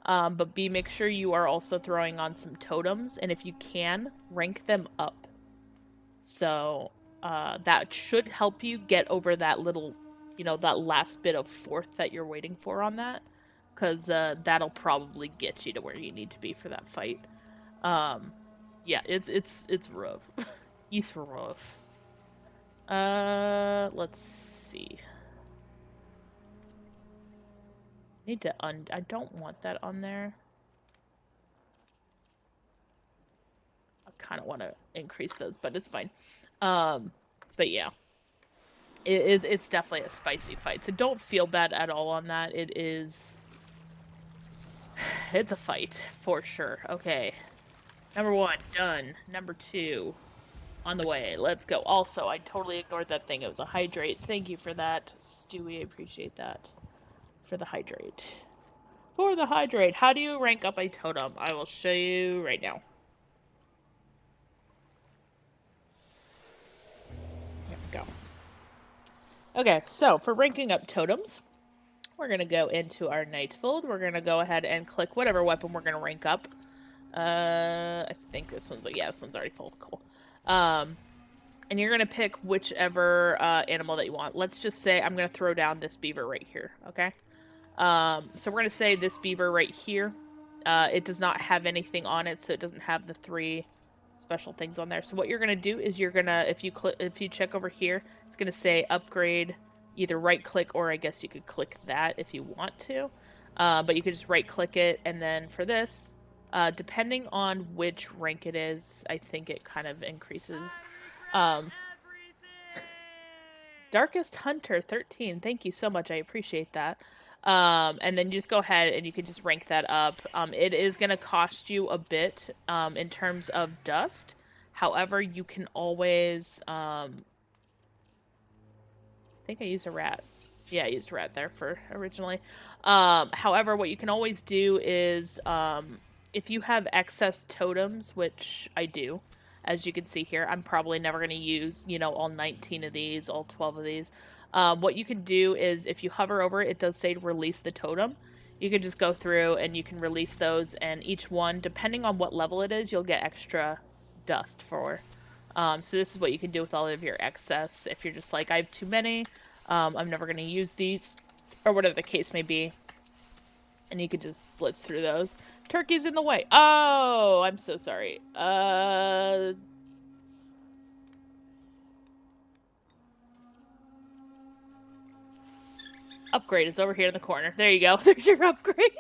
But B, make sure you are also throwing on some totems, and if you can, rank them up. So, that should help you get over that little, that last bit of fourth that you're waiting for on that. Because, that'll probably get you to where you need to be for that fight. Yeah, it's rough. It's rough. Let's see. Need to I don't want that on there. I kind of want to increase those, but it's fine. But yeah. It's definitely a spicy fight, so don't feel bad at all on that. It's a fight, for sure. Okay. Number 1, done. Number 2, on the way. Let's go. Also, I totally ignored that thing. It was a hydrate. Thank you for that, Stewie. I appreciate that. For the hydrate. For the hydrate. How do you rank up a totem? I will show you right now. Here we go. Okay, so for ranking up totems, we're going to go into our Nightfold. We're going to go ahead and click whatever weapon we're going to rank up. I think this one's, yeah, this one's already full. Cool. And you're going to pick whichever animal that you want. Let's just say I'm going to throw down this beaver right here, okay? So we're going to say this beaver right here. It does not have anything on it, so it doesn't have the 3 special things on there. So what you're going to do is you're going to, if you check over here, it's going to say upgrade, either right click, or I guess you could click that if you want to. But you could just right click it, and then for this, depending on which rank it is, I think it kind of increases. Darkest Hunter 13. Thank you so much. I appreciate that. And then you just go ahead and you can just rank that up. It is going to cost you a bit in terms of dust. However, you can always... I think I used a rat. Yeah, I used a rat there for originally. However, what you can always do is if you have excess totems, which I do, as you can see here, I'm probably never going to use, you know, all 19 of these, all 12 of these. What you can do is, if you hover over it, it does say release the totem. You can just go through and you can release those, and each one, depending on what level it is, you'll get extra dust for. So this is what you can do with all of your excess. If you're just like, I have too many, I'm never going to use these, or whatever the case may be. And you can just blitz through those. Turkey's in the way. Oh, I'm so sorry. Upgrade is over here in the corner. There you go. There's your upgrade.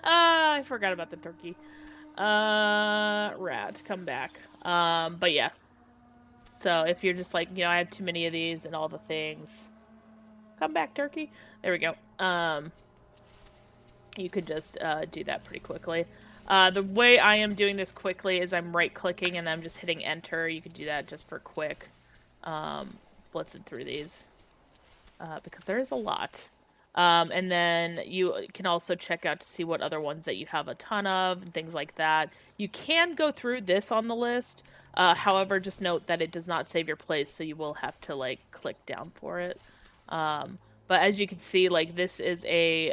I forgot about the turkey. Rat, come back. But yeah. So if you're just like, you know, I have too many of these and all the things. Come back, turkey. There we go. You could just do that pretty quickly. The way I am doing this quickly is I'm right-clicking and I'm just hitting enter. You could do that just for quick blitzing through these. Because there is a lot. And then you can also check out to see what other ones that you have a ton of and things like that. You can go through this on the list. However, just note that it does not save your place, so you will have to, like, click down for it. But as you can see, like, this is a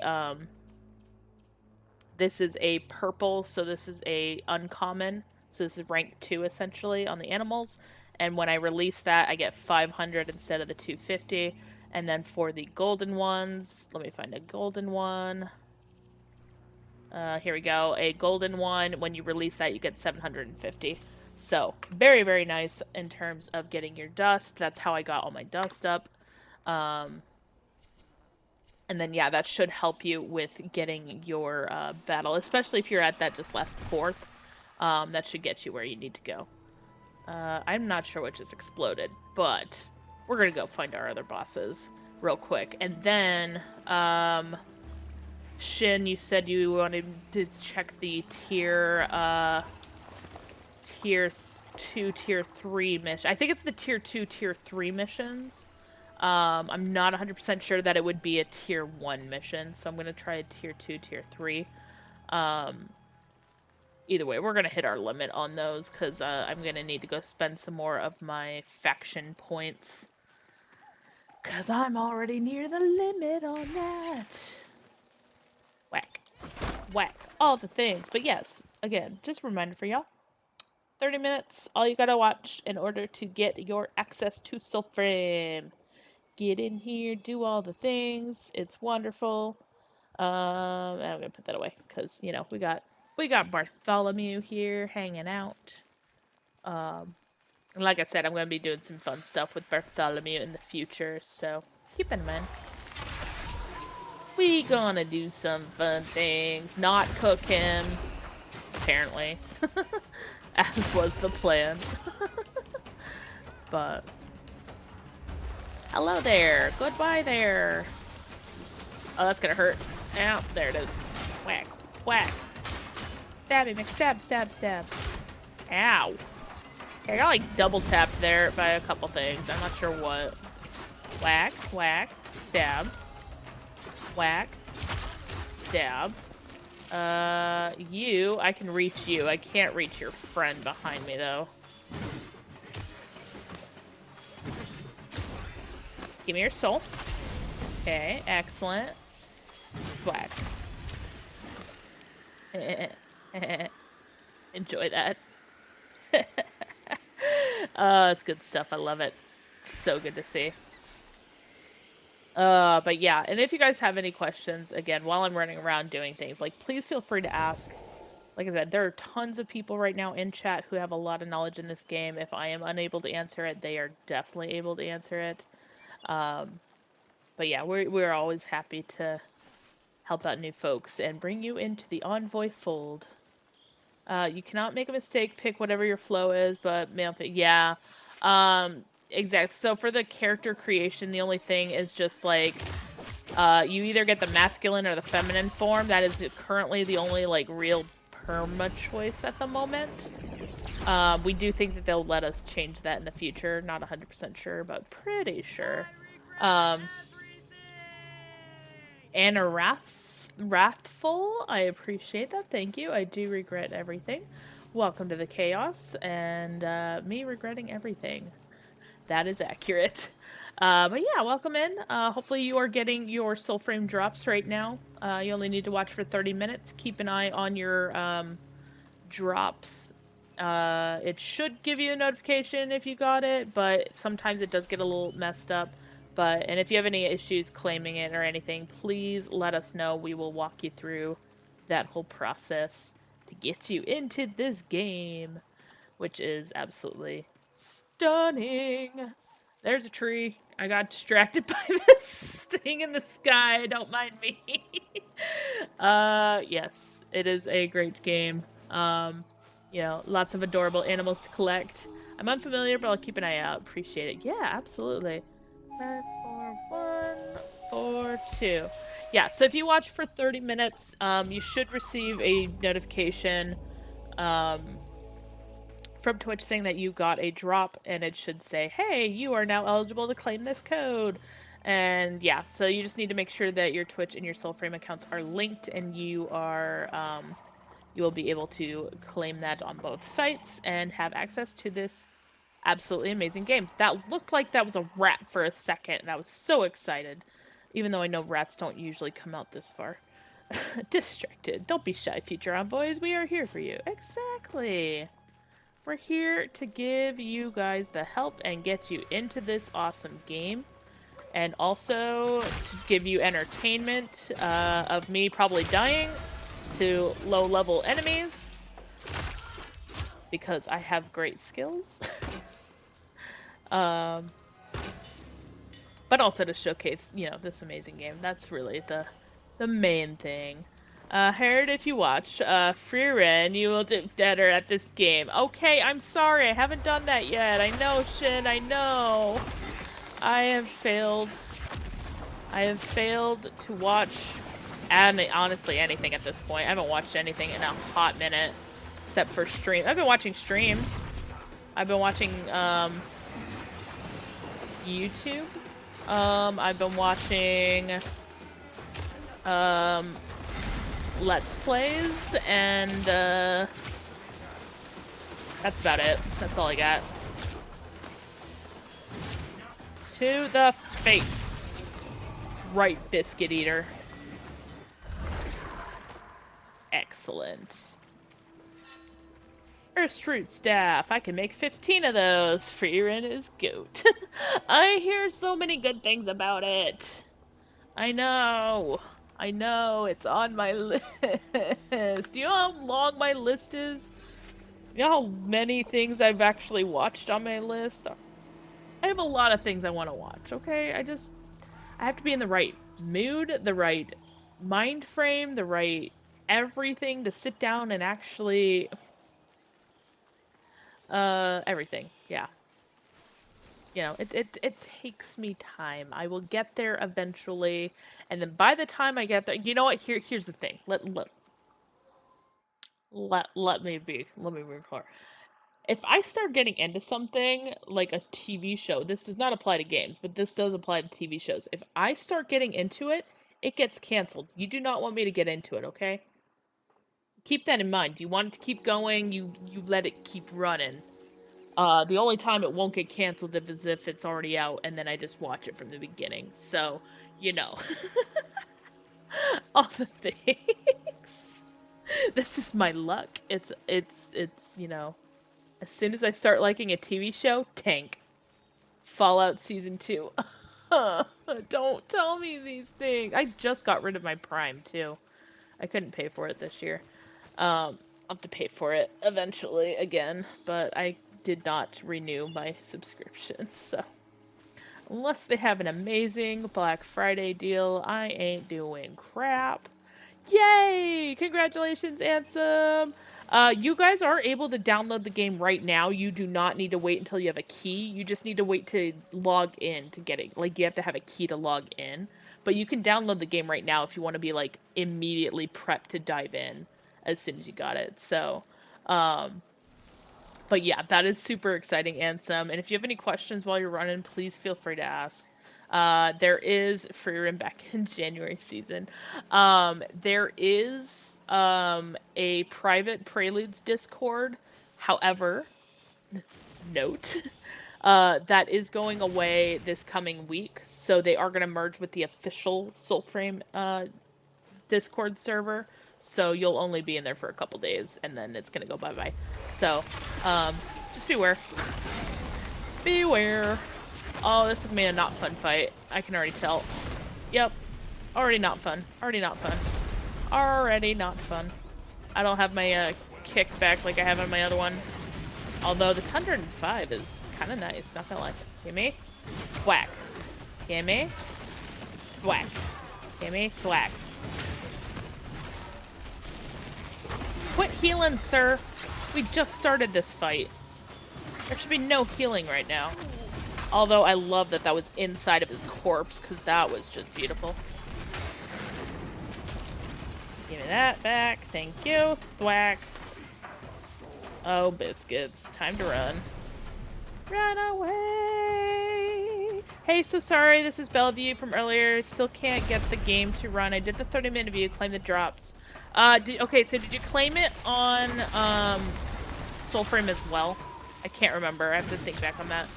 purple, so this is a uncommon. So this is rank 2, essentially, on the animals. And when I release that, I get 500 instead of the 250. And then for the golden ones, let me find a golden one. Here we go. A golden one, when you release that, you get 750. So, very, very nice in terms of getting your dust. That's how I got all my dust up. And then, yeah, that should help you with getting your battle, especially if you're at that just last 4th. That should get you where you need to go. I'm not sure what just exploded, but we're going to go find our other bosses real quick. And then, Shin, you said you wanted to check the tier 2, tier 3 mission. I think it's the tier 2, tier 3 missions. I'm not 100% sure that it would be a tier 1 mission, so I'm going to try a tier 2, tier 3. Either way, we're going to hit our limit on those, because I'm going to need to go spend some more of my faction points. Because I'm already near the limit on that. Whack. Whack. All the things. But yes, again, just a reminder for y'all. 30 minutes, all you gotta watch in order to get your access to Soulframe. Get in here, do all the things. It's wonderful. And I'm gonna put that away, because, you know, we got Bartholomew here hanging out. And like I said, I'm going to be doing some fun stuff with Bartholomew in the future, so keep in mind. We gonna do some fun things. Not cook him, apparently. As was the plan. But... hello there. Goodbye there. Oh, that's gonna hurt. Ow, there it is. Whack. Whack. Stab him. Stab, stab, stab. Ow. I got, like, double tapped there by a couple things. I'm not sure what. Whack, whack, stab. Whack, stab. I can reach you. I can't reach your friend behind me, though. Give me your soul. Okay, excellent. Swag. Enjoy that. It's good stuff. I love it. So good to see. But yeah, and if you guys have any questions, again, while I'm running around doing things, like, please feel free to ask. Like I said, there are tons of people right now in chat who have a lot of knowledge in this game. If I am unable to answer it, they are definitely able to answer it. But yeah, we're always happy to help out new folks and bring you into the Envoy fold. You cannot make a mistake. Pick whatever your flow is, but male, yeah. Exactly. So for the character creation, the only thing is just like, you either get the masculine or the feminine form. That is currently the only like real perma choice at the moment. We do think that they'll let us change that in the future. Not 100% sure, but pretty sure. Anna Wrathful, I appreciate that. Thank you. I do regret everything. Welcome to the chaos, and me regretting everything. That is accurate. But yeah, welcome in. Hopefully you are getting your Soulframe drops right now. You only need to watch for 30 minutes. Keep an eye on your drops. It should give you a notification if you got it, but sometimes it does get a little messed up. And if you have any issues claiming it or anything, please let us know. We will walk you through that whole process to get you into this game, which is absolutely stunning. There's a tree. I got distracted by this thing in the sky. Don't mind me. Yes, it is a great game. You know, lots of adorable animals to collect. I'm unfamiliar, but I'll keep an eye out. Appreciate it. Yeah, absolutely. Red 4-1-4-2. Yeah, so if you watch for 30 minutes, you should receive a notification from Twitch saying that you got a drop, and it should say, hey, you are now eligible to claim this code. And yeah, so you just need to make sure that your Twitch and your Soulframe accounts are linked, and you are, you will be able to claim that on both sites and have access to this absolutely amazing game. That looked like that was a rat for a second, and I was so excited. Even though I know rats don't usually come out this far. Distracted. Don't be shy, future envoys. We are here for you. Exactly. We're here to give you guys the help and get you into this awesome game. And also to give you entertainment of me probably dying to low-level enemies. Because I have great skills. But also to showcase, you know, this amazing game. That's really the main thing. Herod, if you watch, Freerin, you will do better at this game. Okay, I'm sorry, I haven't done that yet. I know, Shin, I know. I have failed. I have failed to watch, honestly, anything at this point. I haven't watched anything in a hot minute, except for streams. I've been watching streams. I've been watching, YouTube. I've been watching, Let's Plays, and, that's about it. That's all I got. To the face. Right, Biscuit Eater. Excellent. First fruit staff. I can make 15 of those. Freerin is goat. I hear so many good things about it. I know. I know. It's on my list. Do you know how long my list is? You know how many things I've actually watched on my list? I have a lot of things I want to watch, okay? I have to be in the right mood, the right mind frame, the right everything to sit down and actually... everything, yeah. You know, it takes me time. I will get there eventually, and then by the time I get there, you know what? Here's the thing. Let me be clear. If I start getting into something like a TV show, this does not apply to games, but this does apply to TV shows. If I start getting into it, it gets canceled. You do not want me to get into it, okay? Keep that in mind. You want it to keep going, you let it keep running. The only time it won't get canceled is if it's already out, and then I just watch it from the beginning. So, you know, all the things. This is my luck. It's, you know, as soon as I start liking a TV show, tank. Fallout Season 2. Don't tell me these things. I just got rid of my Prime, too. I couldn't pay for it this year. I'll have to pay for it eventually again, but I did not renew my subscription, so. Unless they have an amazing Black Friday deal, I ain't doing crap. Yay! Congratulations, Ansem! You guys are able to download the game right now. You do not need to wait until you have a key. You just need to wait to log in to get it. Like, you have to have a key to log in. But you can download the game right now if you want to be, like, immediately prepped to dive in as soon as you got it. So, but yeah, that is super exciting, Ansem. And if you have any questions while you're running, please feel free to ask. There is free room back in January season. There is a private Preludes Discord. However, note that is going away this coming week. So they are going to merge with the official Soulframe Discord server. So you'll only be in there for a couple days, and then it's going to go bye-bye. So, just beware. Beware. Oh, this is going to be a not fun fight. I can already tell. Yep. Already not fun. Already not fun. Already not fun. I don't have my kickback like I have on my other one. Although this 105 is kind of nice. Not gonna lie. Give me? Thwack. Give me? Thwack. Give me? Thwack. Quit healing, sir. We just started this fight. There should be no healing right now. Although I love that that was inside of his corpse, because that was just beautiful. Give me that back. Thank you. Thwack. Oh, biscuits. Time to run. Run away! Hey, so sorry. This is Bellevue from earlier. Still can't get the game to run. I did the 30-minute view. Claim the drops. Okay, so did you claim it on Soulframe as well? I can't remember. I have to think back on that.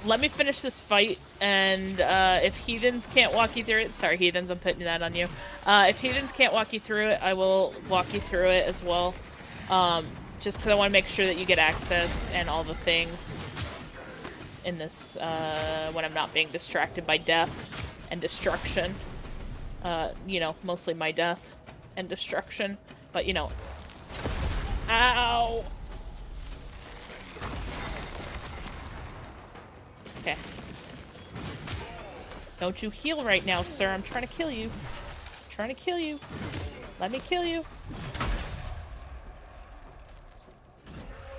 Let me finish this fight, and if Heathens can't walk you through it... Sorry, Heathens, I'm putting that on you. If Heathens can't walk you through it, I will walk you through it as well. Just because I want to make sure that you get access and all the things in this, when I'm not being distracted by death and destruction. You know, mostly my death and destruction. But, you know... Ow! Okay. Don't you heal right now, sir. I'm trying to kill you. I'm trying to kill you. Let me kill you.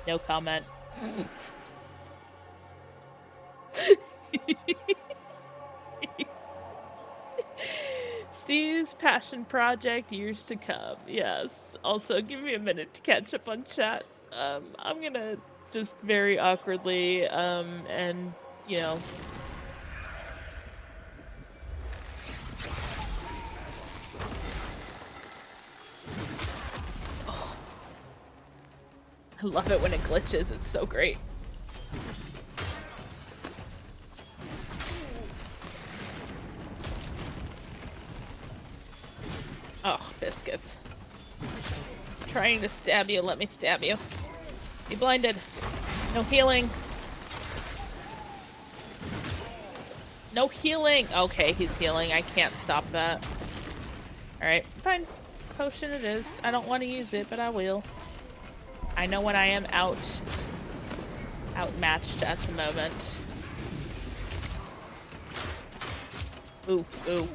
No comment. Steve's passion project, years to come. Yes. Also, give me a minute to catch up on chat. I'm gonna just very awkwardly, and, you know... Oh. I love it when it glitches. It's so great. Oh, biscuits. Trying to stab you. Let me stab you. Be blinded. No healing. No healing! Okay, he's healing. I can't stop that. Alright, fine. Potion it is. I don't want to use it, but I will. I know when I am outmatched at the moment. Ooh, ooh.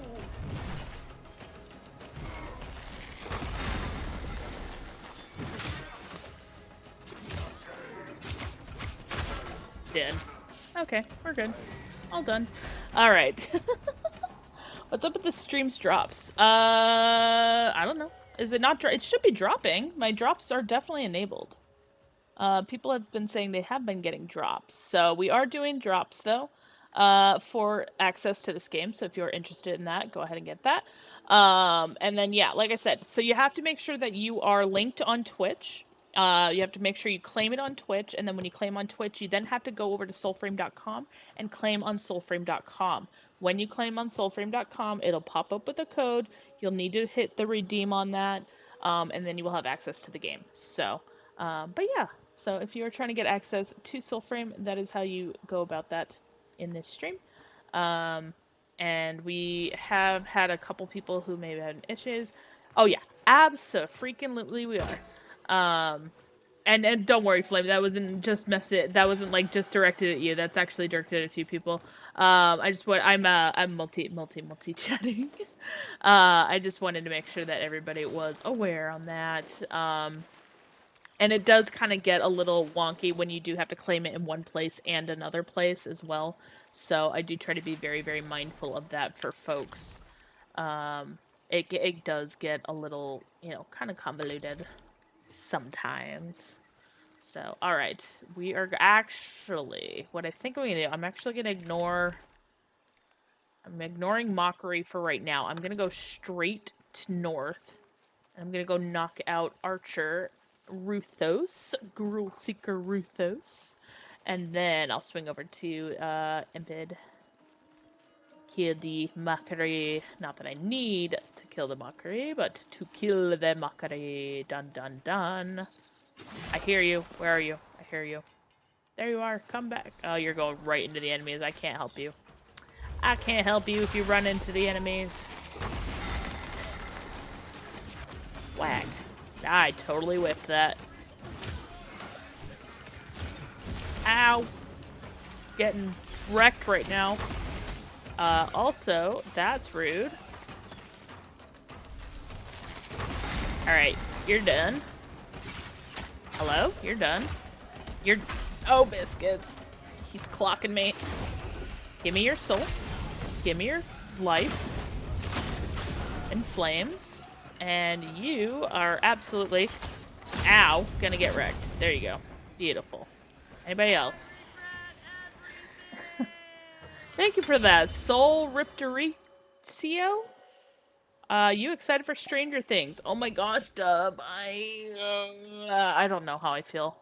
Dead. Okay, we're good. All done. Alright. What's up with the streams drops? I don't know. Is it not it should be dropping. My drops are definitely enabled. People have been saying they have been getting drops. So we are doing drops, though, for access to this game. So if you're interested in that, go ahead and get that. And then, yeah, like I said, so you have to make sure that you are linked on Twitch. You have to make sure you claim it on Twitch, and then when you claim on Twitch, you then have to go over to soulframe.com and claim on soulframe.com. When you claim on soulframe.com, it'll pop up with a code. You'll need to hit the redeem on that, and then you will have access to the game. So, but yeah. So if you are trying to get access to Soulframe, that is how you go about that in this stream. And we have had a couple people who maybe had issues. Oh yeah, abso-freaking-lutely we are. And don't worry, Flame. That wasn't just that wasn't like just directed at you. That's actually directed at a few people. I'm multi chatting. I just wanted to make sure that everybody was aware on that. And it does kind of get a little wonky when you do have to claim it in one place and another place as well. So I do try to be very, very mindful of that for folks. It does get a little, kind of convoluted sometimes. So, alright. We are actually... What I think I'm going to do... I'm actually going to ignore... I'm ignoring Mockery for right now. I'm going to go straight to north. I'm going to go knock out Archer Ruthos. Gruel Seeker Ruthos. And then I'll swing over to Impid. Kill the Mockery. Not that I need to kill the Mockery, but to kill the Mockery. Dun dun dun. I hear you. Where are you? I hear you. There you are. Come back. Oh, you're going right into the enemies. I can't help you. I can't help you if you run into the enemies. Whack. I totally whiffed that. Ow. Getting wrecked right now. Also, that's rude. Alright, you're done. Hello? You're done. You're... Oh, biscuits. He's clocking me. Give me your soul. Give me your life. And flames. And you are absolutely... Ow. Gonna get wrecked. There you go. Beautiful. Anybody else? Thank you for that. Soul Riptoricio? You excited for Stranger Things? Oh my gosh, Dub. I don't know how I feel.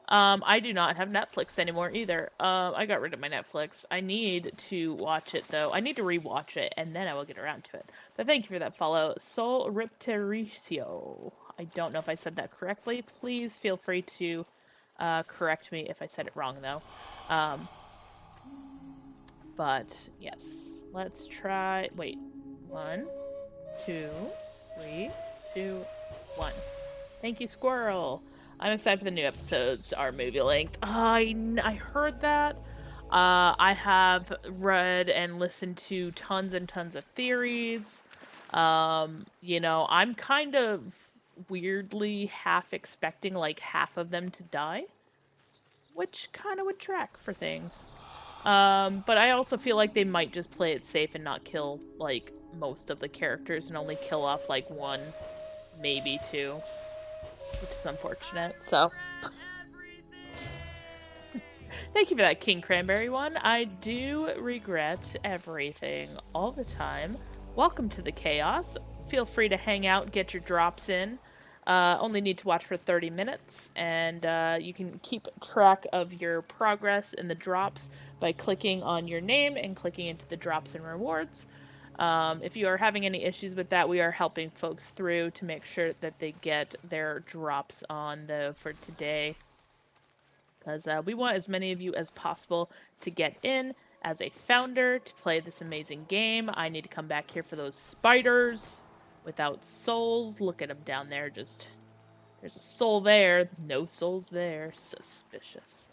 I do not have Netflix anymore either. I got rid of my Netflix. I need to watch it though. I need to rewatch it and then I will get around to it. But thank you for that follow. Soul Riptoricio. I don't know if I said that correctly. Please feel free to correct me if I said it wrong though. But yes, let's try. Wait, 1, 2, 3, 2, 1. Thank you, Squirrel. I'm excited for the new episodes. Our movie length. I heard that. I have read and listened to tons and tons of theories. I'm kind of weirdly half expecting like half of them to die, which kind of would track for things. But I also feel like they might just play it safe and not kill, like, most of the characters and only kill off, like, 1, maybe 2. Which is unfortunate, so... Thank you for that, King Cranberry one. I do regret everything all the time. Welcome to the chaos. Feel free to hang out, get your drops in. Only need to watch for 30 minutes, and you can keep track of your progress in the drops by clicking on your name and clicking into the drops and rewards. If you are having any issues with that, we are helping folks through to make sure that they get their drops on for today. Because we want as many of you as possible to get in as a founder to play this amazing game. I need to come back here for those spiders. Without souls. Look at them down there. There's a soul there. No souls there. Suspicious.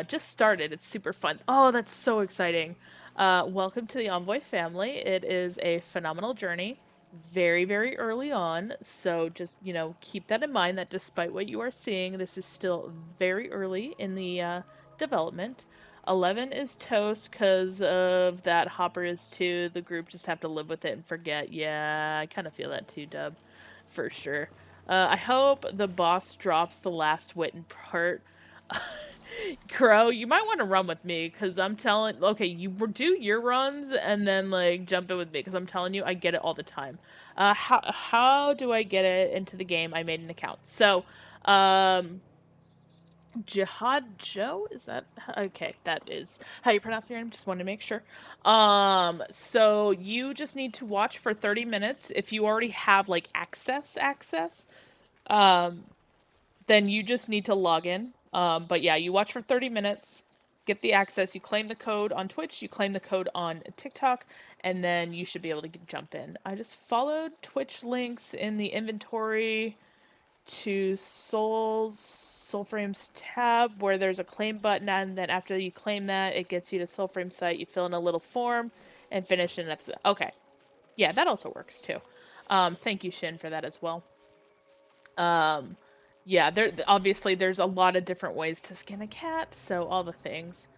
Just started. It's super fun. Oh, that's so exciting. Welcome to the Envoy family. It is a phenomenal journey. Very, very early on. So just, keep that in mind that despite what you are seeing, this is still very early in the development. 11 is toast because of that. Hopper is 2. The group just have to live with it and forget. Yeah, I kind of feel that too, Dub. For sure. I hope the boss drops the last Witten part. Crow, you might want to run with me because I'm telling... Okay, you do your runs and then, like, jump in with me because I'm telling you, I get it all the time. How do I get it into the game? I made an account. So, Jihad Joe? Is that okay? That is how you pronounce your name. Just wanted to make sure. So you just need to watch for 30 minutes. If you already have like access, um, then you just need to log in. But yeah, you watch for 30 minutes, get the access, you claim the code on Twitch, you claim the code on TikTok, and then you should be able to jump in. I just followed Twitch links in the inventory to Soulframe's tab where there's a claim button, and then after you claim that, it gets you to Soulframe site. You fill in a little form and finish, and that's it. Okay. Yeah, that also works too. Thank you, Shin, for that as well. Um, yeah, obviously there's a lot of different ways to skin a cat, so all the things.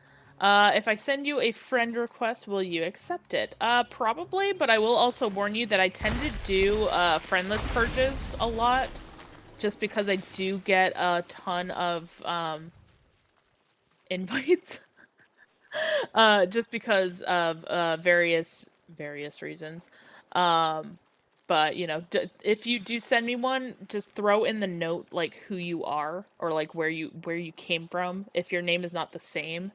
If I send you a friend request, will you accept it? Probably, but I will also warn you that I tend to do friendless purges a lot, just because I do get a ton of invites, just because of various reasons. Um, but you know, if you do send me one, just throw in the note like who you are or like where you came from. If your name is not the same,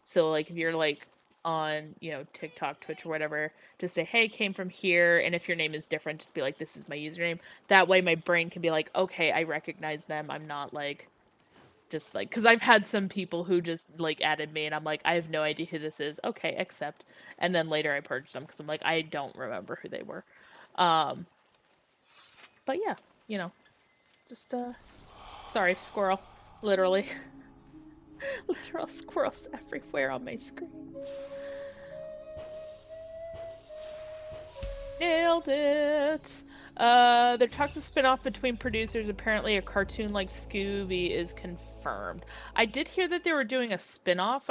so like if you're like on TikTok, Twitch, or whatever, just say hey, came from here. And if your name is different, just be like this is my username. That way, my brain can be like okay, I recognize them. I'm not like just like because I've had some people who just like added me and I'm like I have no idea who this is. Okay, accept. And then later I purged them because I'm like I don't remember who they were. Um, but yeah, you know, just sorry, squirrel. Literally. Literal squirrels everywhere on my screen. Nailed it! Their talks of spin-off between producers. Apparently a cartoon like Scooby is confirmed. I did hear that they were doing a spin-off.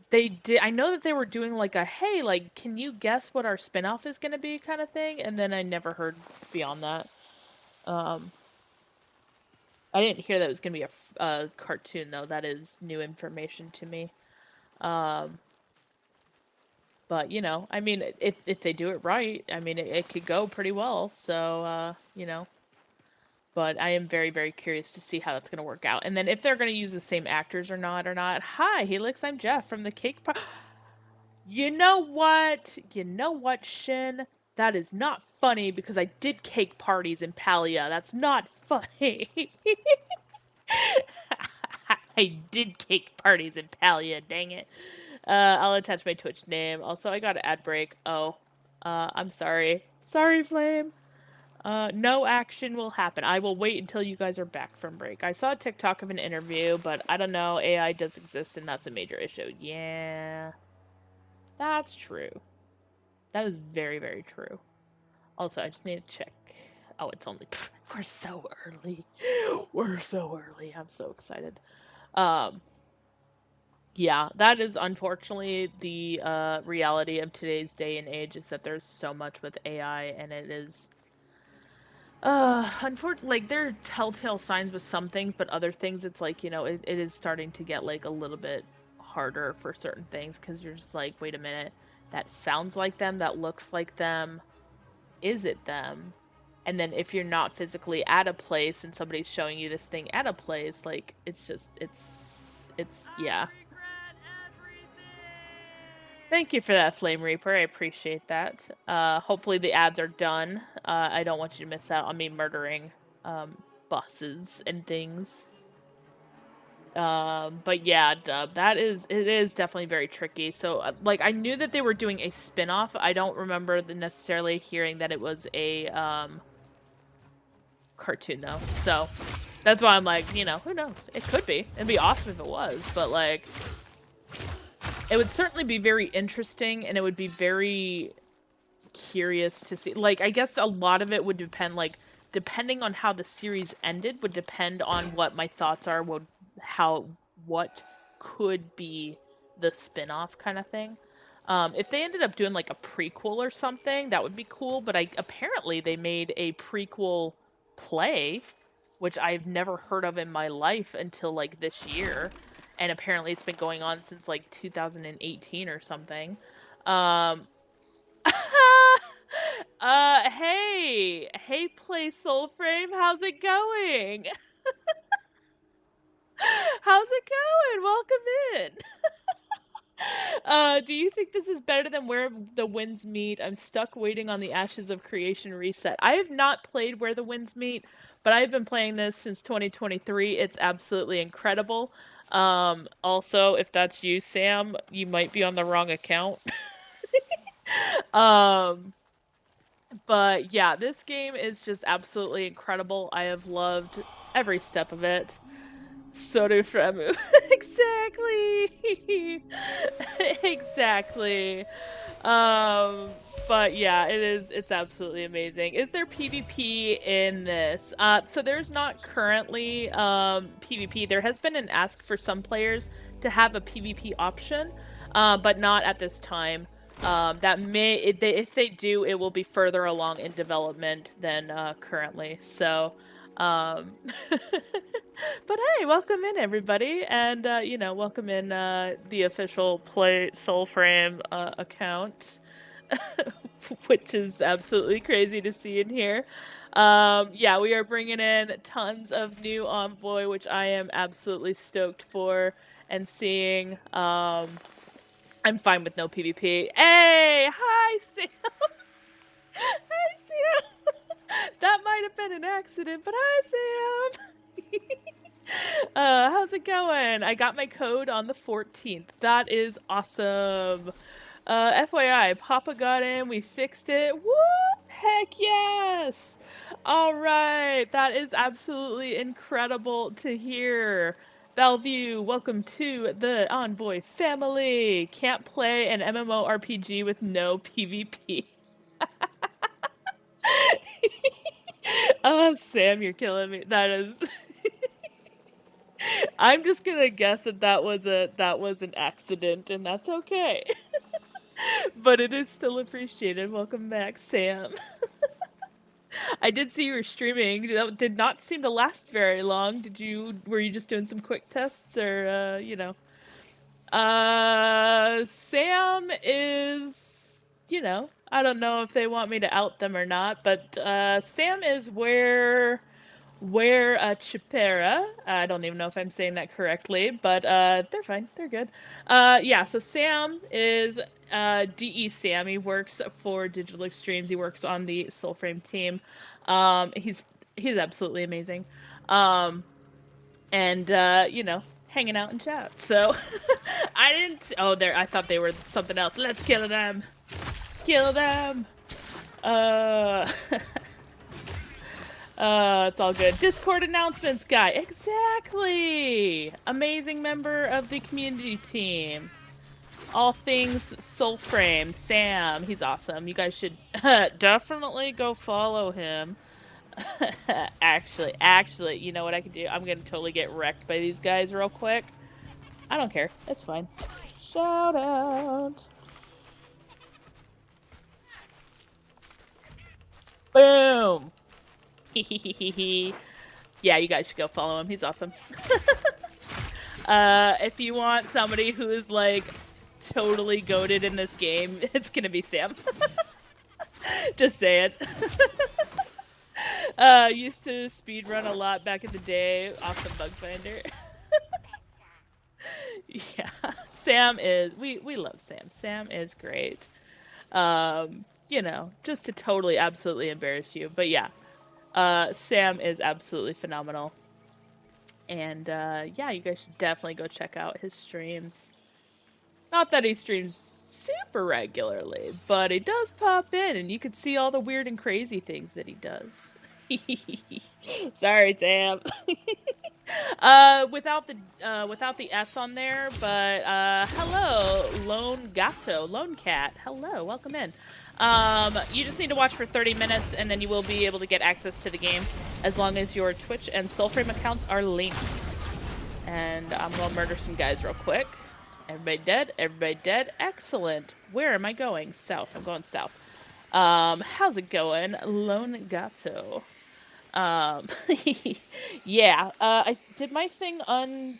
They did. I know that they were doing like a hey, like, can you guess what our spin-off is gonna be kind of thing, and then I never heard beyond that. Um, I didn't hear that it was gonna be a cartoon though. That is new information to me. Um, but you know, I mean, if they do it right, I mean, it could go pretty well. So you know, but I am very very curious to see how that's gonna work out, and then if they're gonna use the same actors or not or not. Hi, Helix. I'm Jeff from the Cake Par. You know what? You know what, Shin? That is not funny because I did cake parties in Palia. That's not funny. I did cake parties in Palia, dang it. I'll attach my Twitch name. Also, I got an ad break. Oh, I'm sorry. Sorry, Flame. No action will happen. I will wait until you guys are back from break. I saw a TikTok of an interview, but I don't know. AI does exist, and that's a major issue. Yeah, that's true. That is very, very true. Also, I just need to check. Oh, it's only. We're so early. We're so early. I'm so excited. Um, yeah, that is unfortunately the reality of today's day and age is that there's so much with AI, and it is unfortunately, like there are telltale signs with some things, but other things it's like it is starting to get like a little bit harder for certain things because you're just like wait a minute, that sounds like them, that looks like them, is it them? And then if you're not physically at a place and somebody's showing you this thing at a place, like it's just it's yeah. Thank you for that, Flame Reaper. I appreciate that. Hopefully the ads are done. I don't want you to miss out on me murdering bosses and things. But yeah, Dub, it is definitely very tricky. So like I knew that they were doing a spin-off. I don't remember necessarily hearing that it was a cartoon though. So that's why I'm like, who knows? It could be. It'd be awesome if it was, but like it would certainly be very interesting and it would be very curious to see. Like I guess a lot of it would depend depending on how the series ended would depend on what my thoughts are what could be the spin-off kind of thing. If they ended up doing like a prequel or something, that would be cool, but apparently they made a prequel play, which I've never heard of in my life until like this year, and apparently it's been going on since like 2018 or something. Um, hey, Play Soulframe, how's it going? How's it going? Welcome in. Do you think this is better than Where the Winds Meet? I'm stuck waiting on the Ashes of Creation reset. I have not played Where the Winds Meet, but I've been playing this since 2023. It's absolutely incredible. Also, if that's you, Sam, you might be on the wrong account. um, but yeah, this game is just absolutely incredible. I have loved every step of it. Soulframe. Exactly. Exactly. But yeah, it's absolutely amazing. Is there PvP in this? So there's not currently PvP. There has been an ask for some players to have a PvP option, but not at this time. That may if they do, it will be further along in development than currently. So um but hey, welcome in everybody, and welcome in the official Play Soulframe account, which is absolutely crazy to see in here. Yeah, we are bringing in tons of new Envoy, which I am absolutely stoked for, and seeing. I'm fine with no PvP. Hey, hi Sam. Hi Sam. That might have been an accident, but hi Sam. How's it going? I got my code on the 14th. That is awesome. FYI, Papa got in. We fixed it. What? Heck yes! All right, that is absolutely incredible to hear. Bellevue, welcome to the Envoy family. Can't play an MMORPG with no PvP. Oh, Sam, you're killing me. That is. I'm just gonna guess that was an accident, and that's okay. But it is still appreciated. Welcome back, Sam. I did see you were streaming. That did not seem to last very long. Were you just doing some quick tests, or Sam is, I don't know if they want me to out them or not, but Sam is where Chipera, I don't even know if I'm saying that correctly, but they're fine. They're good. Yeah, so Sam is DE Sam. He works for Digital Extremes. He works on the Soulframe team. He's absolutely amazing. Um, and hanging out in chat. So I didn't. Oh, there. I thought they were something else. Let's kill them. Kill them. Uh. It's all good. Discord announcements guy. Exactly! Amazing member of the community team. All things Soulframe. Sam. He's awesome. You guys should definitely go follow him. Actually, you know what I can do? I'm gonna totally get wrecked by these guys real quick. I don't care. It's fine. Shout out. Boom! Yeah, you guys should go follow him. He's awesome. If you want somebody who is like totally goated in this game, it's gonna be Sam. Just say it. Used to speedrun a lot back in the day. Awesome bug finder. Yeah, Sam is. We love Sam. Sam is great. Just to totally, absolutely embarrass you, but yeah, Sam is absolutely phenomenal. And yeah, you guys should definitely go check out his streams. Not that he streams super regularly, but he does pop in and you can see all the weird and crazy things that he does. Sorry, Sam. Without the S on there, but hello, Lone Gato, Lone Cat. Hello, welcome in. You just need to watch for 30 minutes and then you will be able to get access to the game as long as your Twitch and Soulframe accounts are linked. And I'm gonna murder some guys real quick. Everybody dead? Everybody dead? Excellent. Where am I going? South. I'm going south. How's it going? Lone Gato. Yeah, I did my thing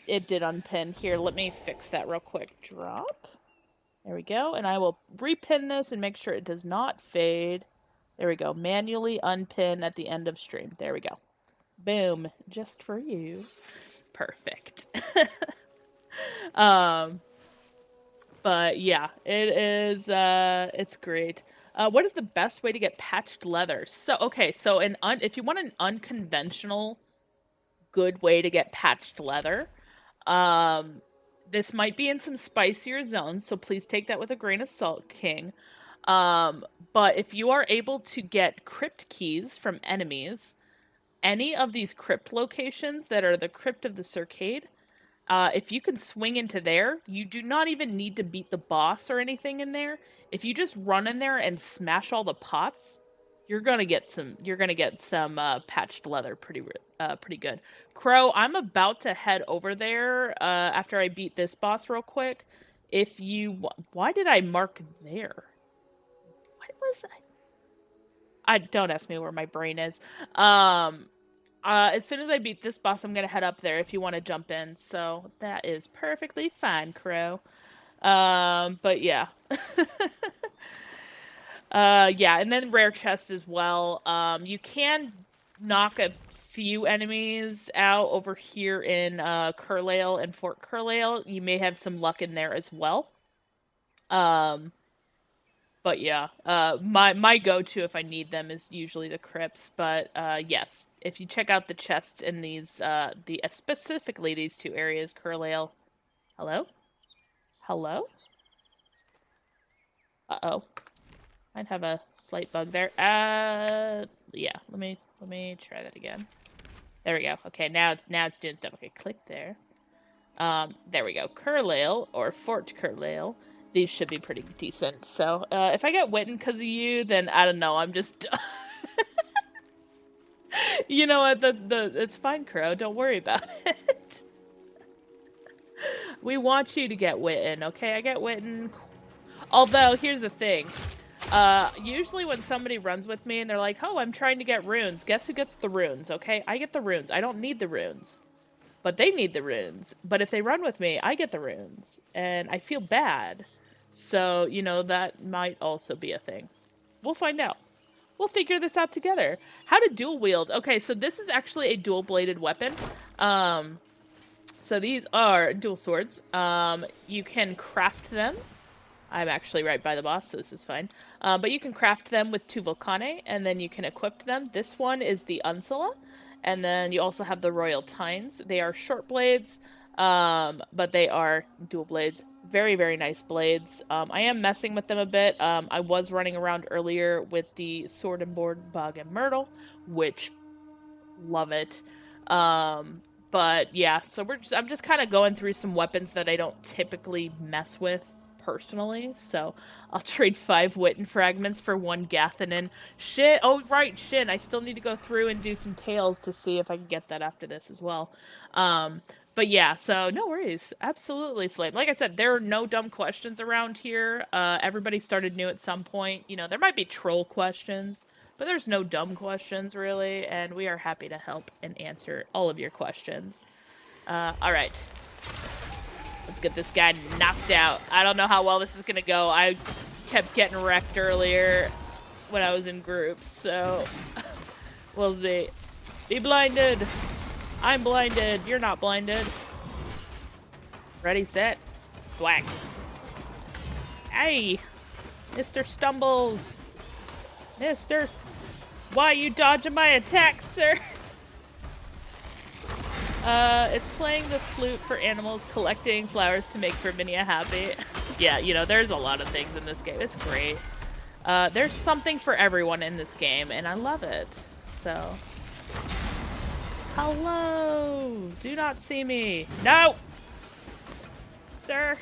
it did unpin. Here, let me fix that real quick. Drop. There we go, and I will repin this and make sure it does not fade. There we go, manually unpin at the end of stream. There we go. Boom, just for you. perfect. But yeah, it is, it's great. What is the best way to get patched leather? So, okay, so if you want an unconventional good way to get patched leather, um, this might be in some spicier zones, so please take that with a grain of salt, King. Um, but if you are able to get crypt keys from enemies, any of these crypt locations that are the crypt of the Circade, if you can swing into there, you do not even need to beat the boss or anything in there. If you just run in there and smash all the pots, you're gonna get some patched leather pretty good. Crow, I'm about to head over there after I beat this boss real quick. If you why did I mark there? What was I don't ask me where my brain is. Um as soon as I beat this boss, I'm gonna head up there if you want to jump in. So that is perfectly fine, Crow. But yeah. Yeah, and then rare chests as well. You can knock a few enemies out over here in Curlail and Fort Curlail. You may have some luck in there as well. Um, but yeah, my go-to if I need them is usually the crypts. But yes, if you check out the chests in these specifically these two areas, Curlail. Hello, hello. Uh-oh. Might have a slight bug there. Yeah. Let me try that again. There we go. Okay, now it's doing stuff. Okay, click there. There we go. Curlail or Fort Curlail. These should be pretty decent. So, if I get Witten because of you, then I don't know. I'm just. You know what? It's fine, Crow. Don't worry about it. We want you to get Witten, okay? I get Witten. Although, here's the thing. Usually when somebody runs with me and they're like, oh, I'm trying to get runes, guess who gets the runes, okay? I get the runes. I don't need the runes. But they need the runes. But if they run with me, I get the runes. And I feel bad. So, you know, that might also be a thing. We'll find out. We'll figure this out together. How to dual wield. Okay, so this is actually a dual-bladed weapon. So these are dual swords. You can craft them. I'm actually right by the boss, so this is fine. But you can craft them with 2 Volcane, and then you can equip them. This one is the Unsula, and then you also have the Royal Tines. They are short blades, but they are dual blades. Very, very nice blades. I am messing with them a bit. I was running around earlier with the Sword and Board Bog and Myrtle, which, love it. But yeah, so I'm just kind of going through some weapons that I don't typically mess with personally, so I'll trade 5 Witten fragments for 1 Gathinin. Shit, oh right, Shin, I still need to go through and do some tails to see if I can get that after this as well. But yeah, so no worries. Absolutely, Flame. Like I said, there are no dumb questions around here. Everybody started new at some point. You know, there might be troll questions, but there's no dumb questions, really, and we are happy to help and answer all of your questions. Alright. Let's get this guy knocked out. I don't know how well this is gonna go. I kept getting wrecked earlier when I was in groups, so we'll see. Be blinded! I'm blinded. You're not blinded. Ready, set, thwack. Hey! Mr. Stumbles! Mister! Why are you dodging my attacks, sir? It's playing the flute for animals, collecting flowers to make Virginia happy. Yeah, you know, there's a lot of things in this game. It's great. There's something for everyone in this game, and I love it. So... Hello! Do not see me. No! Sir!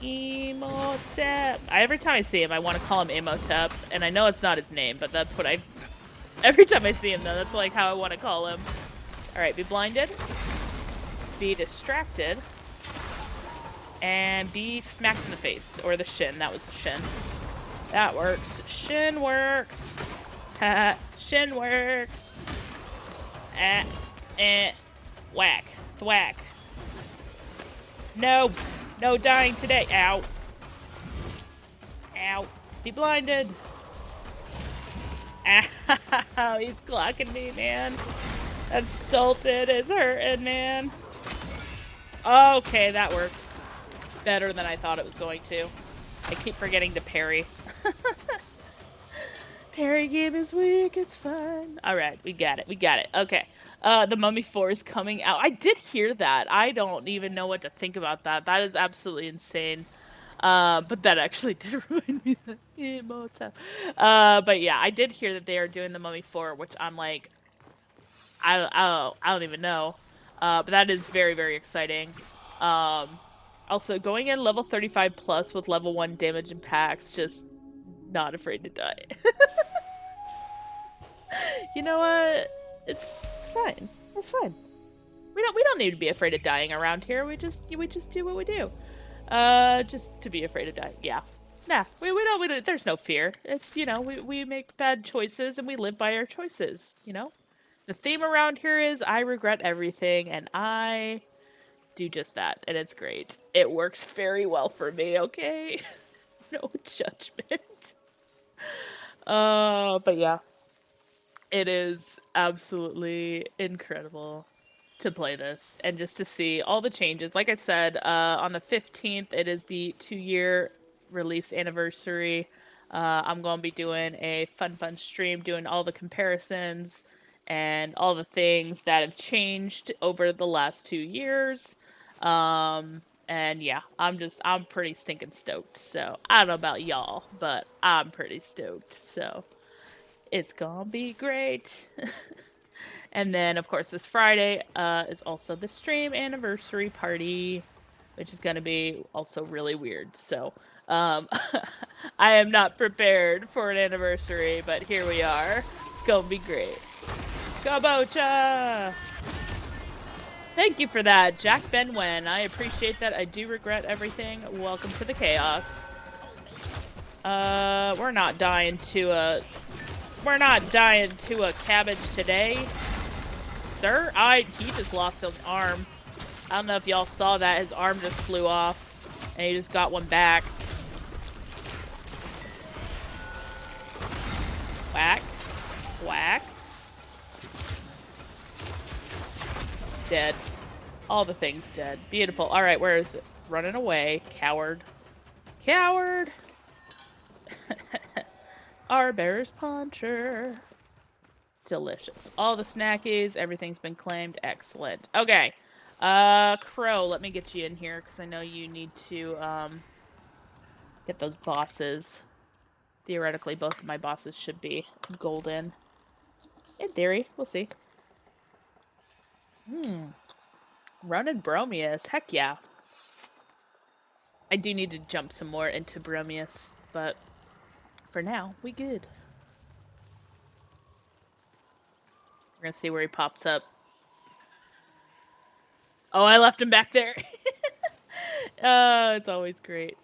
Emotep. Every time I see him, I want to call him Emotep, and I know it's not his name, but that's what I... Every time I see him, though, that's like how I want to call him. Alright, be blinded. Be distracted. And be smacked in the face. Or the shin. That was the shin. That works. Shin works. Shin works. Whack. Thwack. No. No dying today. Ow. Ow. Be blinded. Ow. He's clocking me, man. That Stolted is hurting, man. Okay, that worked. Better than I thought it was going to. I keep forgetting to parry. Parry game is weak, it's fine. Alright, we got it, Okay. The Mummy 4 is coming out. I did hear that. I don't even know what to think about that. That is absolutely insane. But that actually did remind me that immortal. But yeah, I did hear that they are doing the Mummy 4, which I'm like, I don't even know. But that is very, very exciting. Also, going in level 35 plus with level 1 damage and packs, just not afraid to die. You know what? It's fine. It's fine. We don't need to be afraid of dying around here. We just do what we do. Just to be afraid of dying. Yeah. Nah, we don't, there's no fear. It's, you know, we make bad choices and we live by our choices, you know? The theme around here is I regret everything and I do just that, and it's great. It works very well for me, okay? No judgment. But yeah. It is absolutely incredible to play this and just to see all the changes. Like I said, on the 15th, it is the 2-year release anniversary. I'm going to be doing a fun stream, doing all the comparisons and all the things that have changed over the last 2 years. And yeah, I'm pretty stinking stoked. So I don't know about y'all, but I'm pretty stoked. So it's gonna be great. And then, of course, this Friday is also the stream anniversary party, which is gonna be also really weird. So, I am not prepared for an anniversary, but here we are. It's gonna be great. Kabocha! Thank you for that, Jack Benwen. I appreciate that. I do regret everything. Welcome to the chaos. We're not dying to a cabbage today. Sir? He just lost an arm. I don't know if y'all saw that. His arm just flew off. And he just got one back. Whack. Whack. Dead. All the things dead. Beautiful. Alright, where is it? Running away. Coward. Coward! Our bear's puncher. Delicious. All the snackies, everything's been claimed. Excellent. Okay. Crow, let me get you in here, because I know you need to, get those bosses. Theoretically, both of my bosses should be golden. In theory. We'll see. Ronin Bromius. Heck yeah. I do need to jump some more into Bromius, but for now, we good. We're gonna see where he pops up. Oh, I left him back there. Oh, it's always great.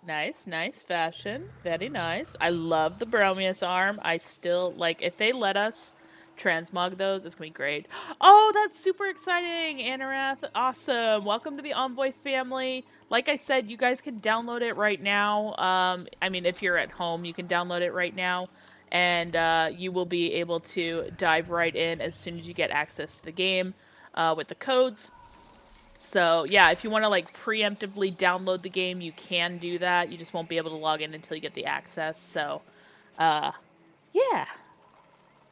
Nice, nice fashion. Very nice. I love the Bromius arm. I still, like, if they let us transmog those, it's gonna be great. Oh, that's super exciting, Anarath. Awesome. Welcome to the Envoy family. Like I said, you guys can download it right now. I mean, if you're at home, you can download it right now. And you will be able to dive right in as soon as you get access to the game with the codes. So, yeah, if you want to, like, preemptively download the game, you can do that. You just won't be able to log in until you get the access. So, yeah.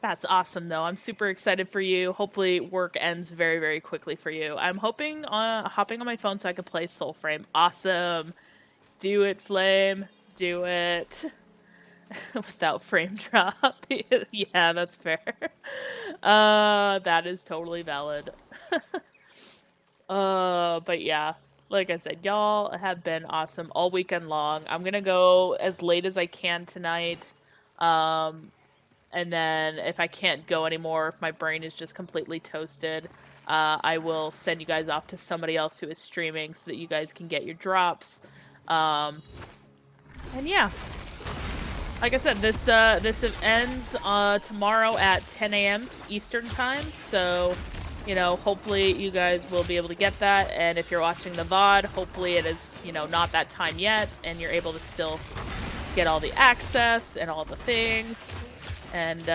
That's awesome, though. I'm super excited for you. Hopefully work ends very, very quickly for you. I'm hoping hopping on my phone so I can play Soulframe. Awesome. Do it, Flame. Do it. Without frame drop. Yeah, that's fair. That is totally valid. But yeah, like I said, y'all have been awesome all weekend long. I'm gonna go as late as I can tonight. And then if I can't go anymore, if my brain is just completely toasted, I will send you guys off to somebody else who is streaming so that you guys can get your drops. And yeah. Like I said, this ends tomorrow at 10 a.m. Eastern time, so, you know, hopefully you guys will be able to get that, and if you're watching the VOD, hopefully it is, you know, not that time yet, and you're able to still get all the access and all the things. And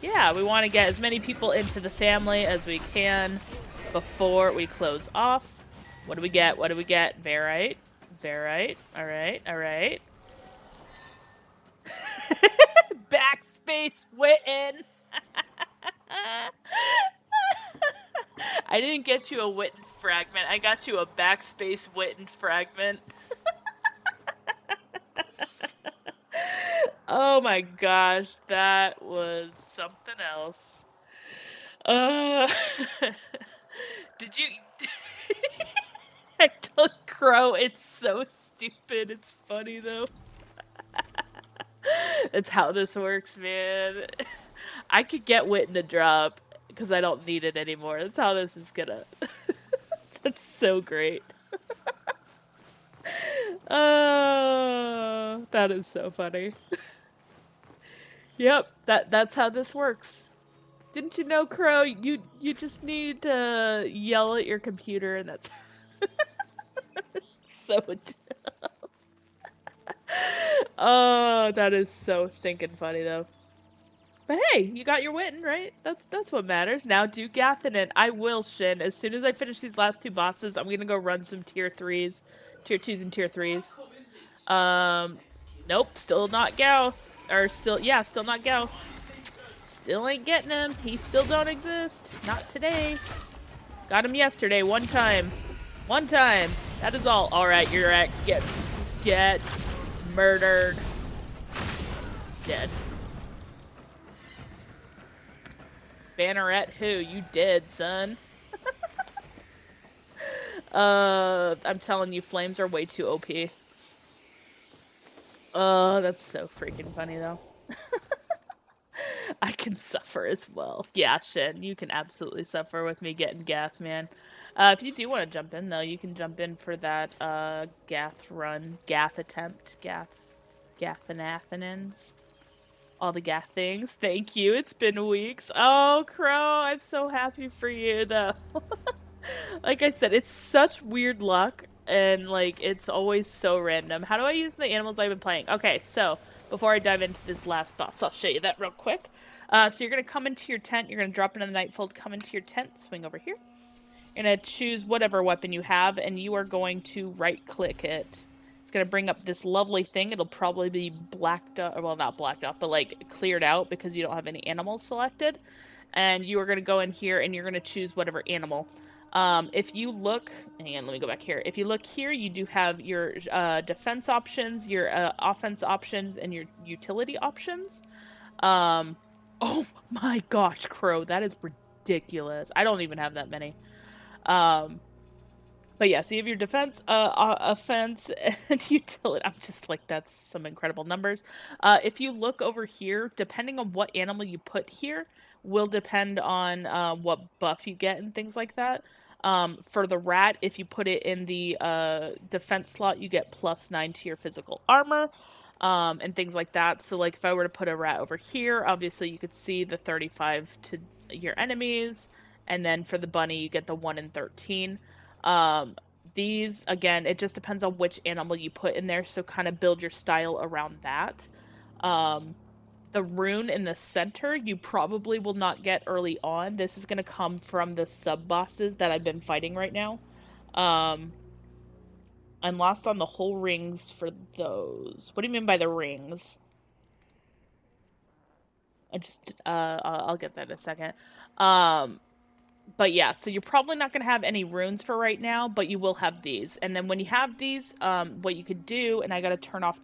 yeah, we want to get as many people into the family as we can before we close off. What do we get? What do we get? Verite. Verite. Alright, alright. Backspace Witten! I didn't get you a Witten fragment. I got you a backspace Witten fragment. Oh my gosh, that was something else. Uh, did you? I told Crow it's so stupid. It's funny though. That's how this works, man. I could get Witten to drop because I don't need it anymore. That's how this is gonna. That's so great. Oh, that is so funny. Yep, that's how this works. Didn't you know, Crow? You just need to yell at your computer, and that's so. Oh, that is so stinking funny though. But hey, you got your Witten, right? That's what matters. Now do Gathanen. I will, Shin. As soon as I finish these last two bosses, I'm gonna go run some tier 3s. Tier 2s and tier 3s. Nope, still not Gauth. Or still not Gauth. Still ain't getting him. He still don't exist. Not today. Got him yesterday, one time. One time. That is all. Alright, you're wrecked. Get murdered. Dead. Banneret who? You dead, son. I'm telling you, flames are way too OP. Oh, that's so freaking funny, though. I can suffer as well. Yeah, Shin, you can absolutely suffer with me getting Gath, man. If you do want to jump in, though, you can jump in for that, Gath run, Gath attempt, Gathanathanins. All the Gath things. Thank you, it's been weeks. Oh, Crow, I'm so happy for you, though. Like I said, it's such weird luck, and, like, it's always so random. How do I use the animals I've been playing? Okay, so, before I dive into this last boss, I'll show you that real quick. So you're going to come into your tent, you're going to drop into the Nightfold, come into your tent, swing over here. You're going to choose whatever weapon you have, and you are going to right-click it. It's going to bring up this lovely thing. It'll probably be blacked out, well, not blacked out, but, like, cleared out because you don't have any animals selected. And you are going to go in here, and you're going to choose whatever animal. If you look, and let me go back here. If you look here, you do have your defense options, your offense options, and your utility options. Oh my gosh, Crow, that is ridiculous. I don't even have that many. But yeah, so you have your defense, offense, and utility. I'm just like, that's some incredible numbers. If you look over here, depending on what animal you put here, will depend on what buff you get and things like that. For the rat, if you put it in the defense slot, you get +9 to your physical armor, and things like that. So, like, if I were to put a rat over here, obviously you could see the 35 to your enemies, and then for the bunny, you get the 1 in 13. These, again, it just depends on which animal you put in there, so kind of build your style around that. The rune in the center, you probably will not get early on. This is going to come from the sub-bosses that I've been fighting right now. I'm lost on the whole rings for those. What do you mean by the rings? I'll get that in a second. But yeah, so you're probably not going to have any runes for right now, but you will have these. And then when you have these, what you could do, and I got to turn off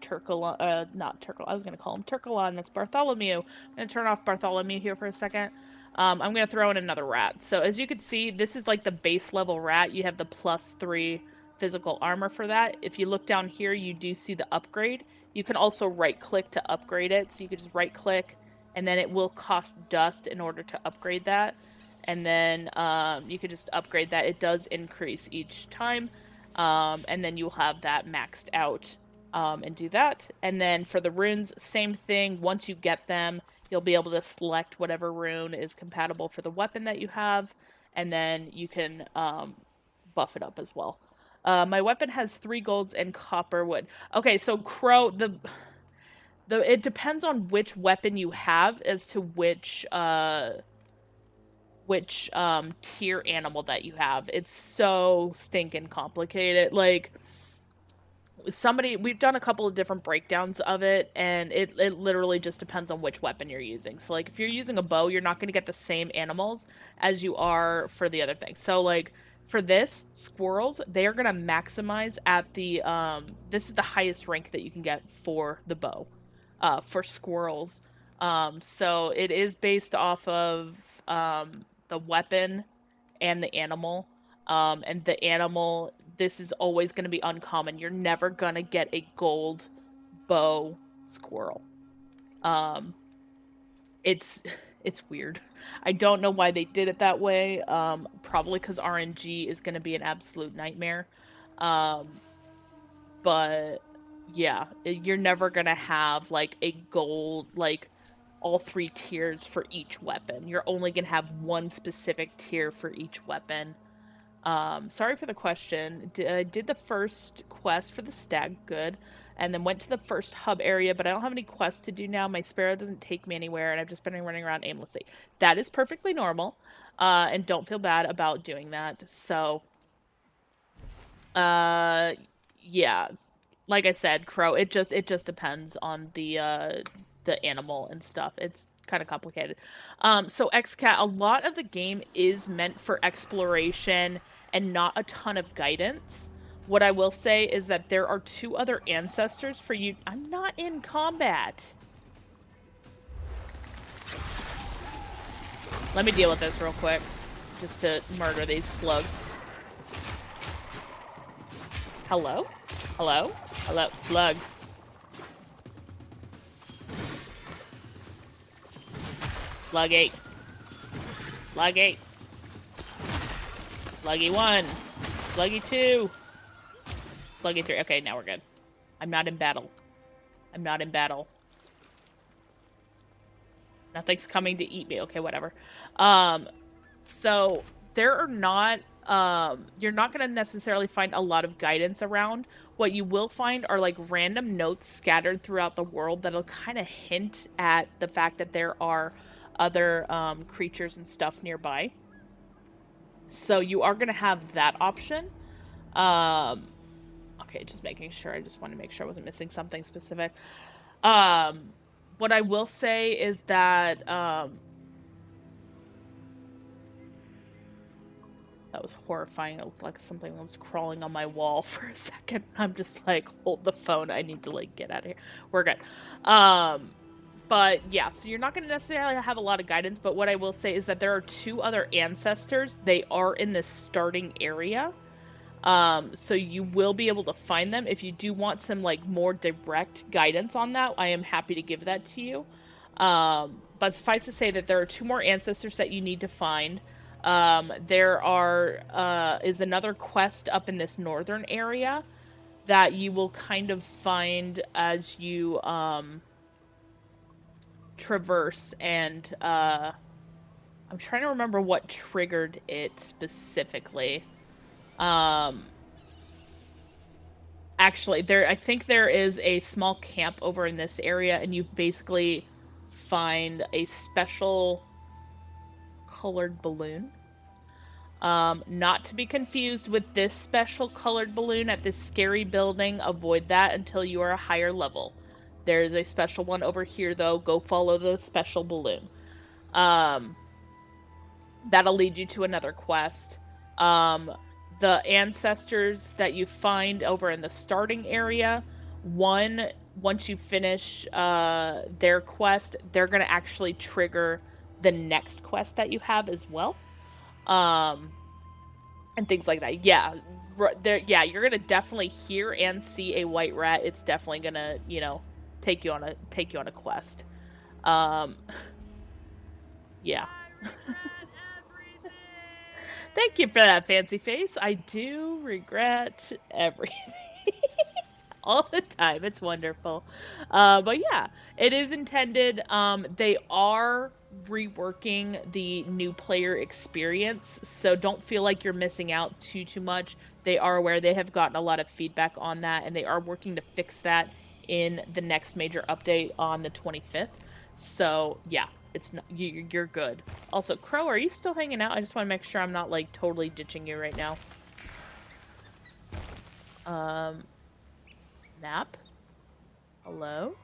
not Turkle, I was going to call him Turkalon, that's Bartholomew. I'm going to turn off Bartholomew here for a second. I'm going to throw in another rat. So as you can see, this is like the base level rat. You have the +3 physical armor for that. If you look down here, you do see the upgrade. You can also right-click to upgrade it. So you can just right-click, and then it will cost dust in order to upgrade that. And then you could just upgrade that. It does increase each time. And then you'll have that maxed out and do that. And then for the runes, same thing. Once you get them, you'll be able to select whatever rune is compatible for the weapon that you have. And then you can buff it up as well. My weapon has 3 golds and copper wood. Okay, so Crow, the it depends on which weapon you have as to which tier animal that you have. It's so stinking complicated. Like we've done a couple of different breakdowns of it, and it literally just depends on which weapon you're using. So like if you're using a bow, you're not going to get the same animals as you are for the other things. So like for this squirrels, they are going to maximize at the this is the highest rank that you can get for the bow for squirrels. So it is based off of the weapon and the animal. And the animal, this is always going to be uncommon. You're never going to get a gold bow squirrel. Um, it's it's weird. I don't know why they did it that way. Probably because RNG is going to be an absolute nightmare. Um, but yeah, you're never going to have like a gold like all 3 tiers for each weapon. You're only going to have one specific tier for each weapon. Sorry for the question. I did the first quest for the stag, good, and then went to the first hub area, but I don't have any quests to do now. My sparrow doesn't take me anywhere, and I've just been running around aimlessly. That is perfectly normal, and don't feel bad about doing that. So, uh, yeah, like I said, Crow, it just depends on the animal and stuff. It's kind of complicated. So XCat, a lot of the game is meant for exploration and not a ton of guidance. What I will say is that there are 2 other ancestors for you. I'm not in combat. Let me deal with this real quick, just to murder these slugs. Hello? Hello? Hello? Slugs. Sluggy. Sluggy. Sluggy 1. Sluggy 2. Sluggy 3. Okay, now we're good. I'm not in battle. I'm not in battle. Nothing's coming to eat me. Okay, whatever. So there are not you're not going to necessarily find a lot of guidance around. What you will find are like random notes scattered throughout the world that'll kind of hint at the fact that there are other creatures and stuff nearby. So you are going to have that option. Okay, just making sure. I just want to make sure I wasn't missing something specific. What I will say is that that was horrifying. It looked like something was crawling on my wall for a second. I'm just like, hold the phone. I need to like get out of here. We're good. But yeah, so you're not going to necessarily have a lot of guidance, but what I will say is that there are 2 other ancestors. They are in this starting area. So you will be able to find them. If you do want some like more direct guidance on that, I am happy to give that to you. But suffice to say that there are 2 more ancestors that you need to find. There is another quest up in this northern area that you will kind of find as you traverse, and I'm trying to remember what triggered it specifically. Actually, I think there is a small camp over in this area, and you basically find a special colored balloon. Not to be confused with this special colored balloon at this scary building. Avoid that until you are a higher level. There is a special one over here, though. Go follow the special balloon. That'll lead you to another quest. The ancestors that you find over in the starting area, once you finish their quest, they're going to actually trigger the next quest that you have as well. And things like that. Yeah, you're gonna definitely hear and see a white rat. It's definitely gonna, take you on a quest. Yeah. Thank you for that, fancy face. I do regret everything. All the time. It's wonderful. But yeah, it is intended. They are reworking the new player experience, so don't feel like you're missing out too much. They are aware. They have gotten a lot of feedback on that, and they are working to fix that in the next major update on the 25th. So, yeah, it's not, you're good. Also, Crow, are you still hanging out? I just want to make sure I'm not, like, totally ditching you right now. Nap? Hello?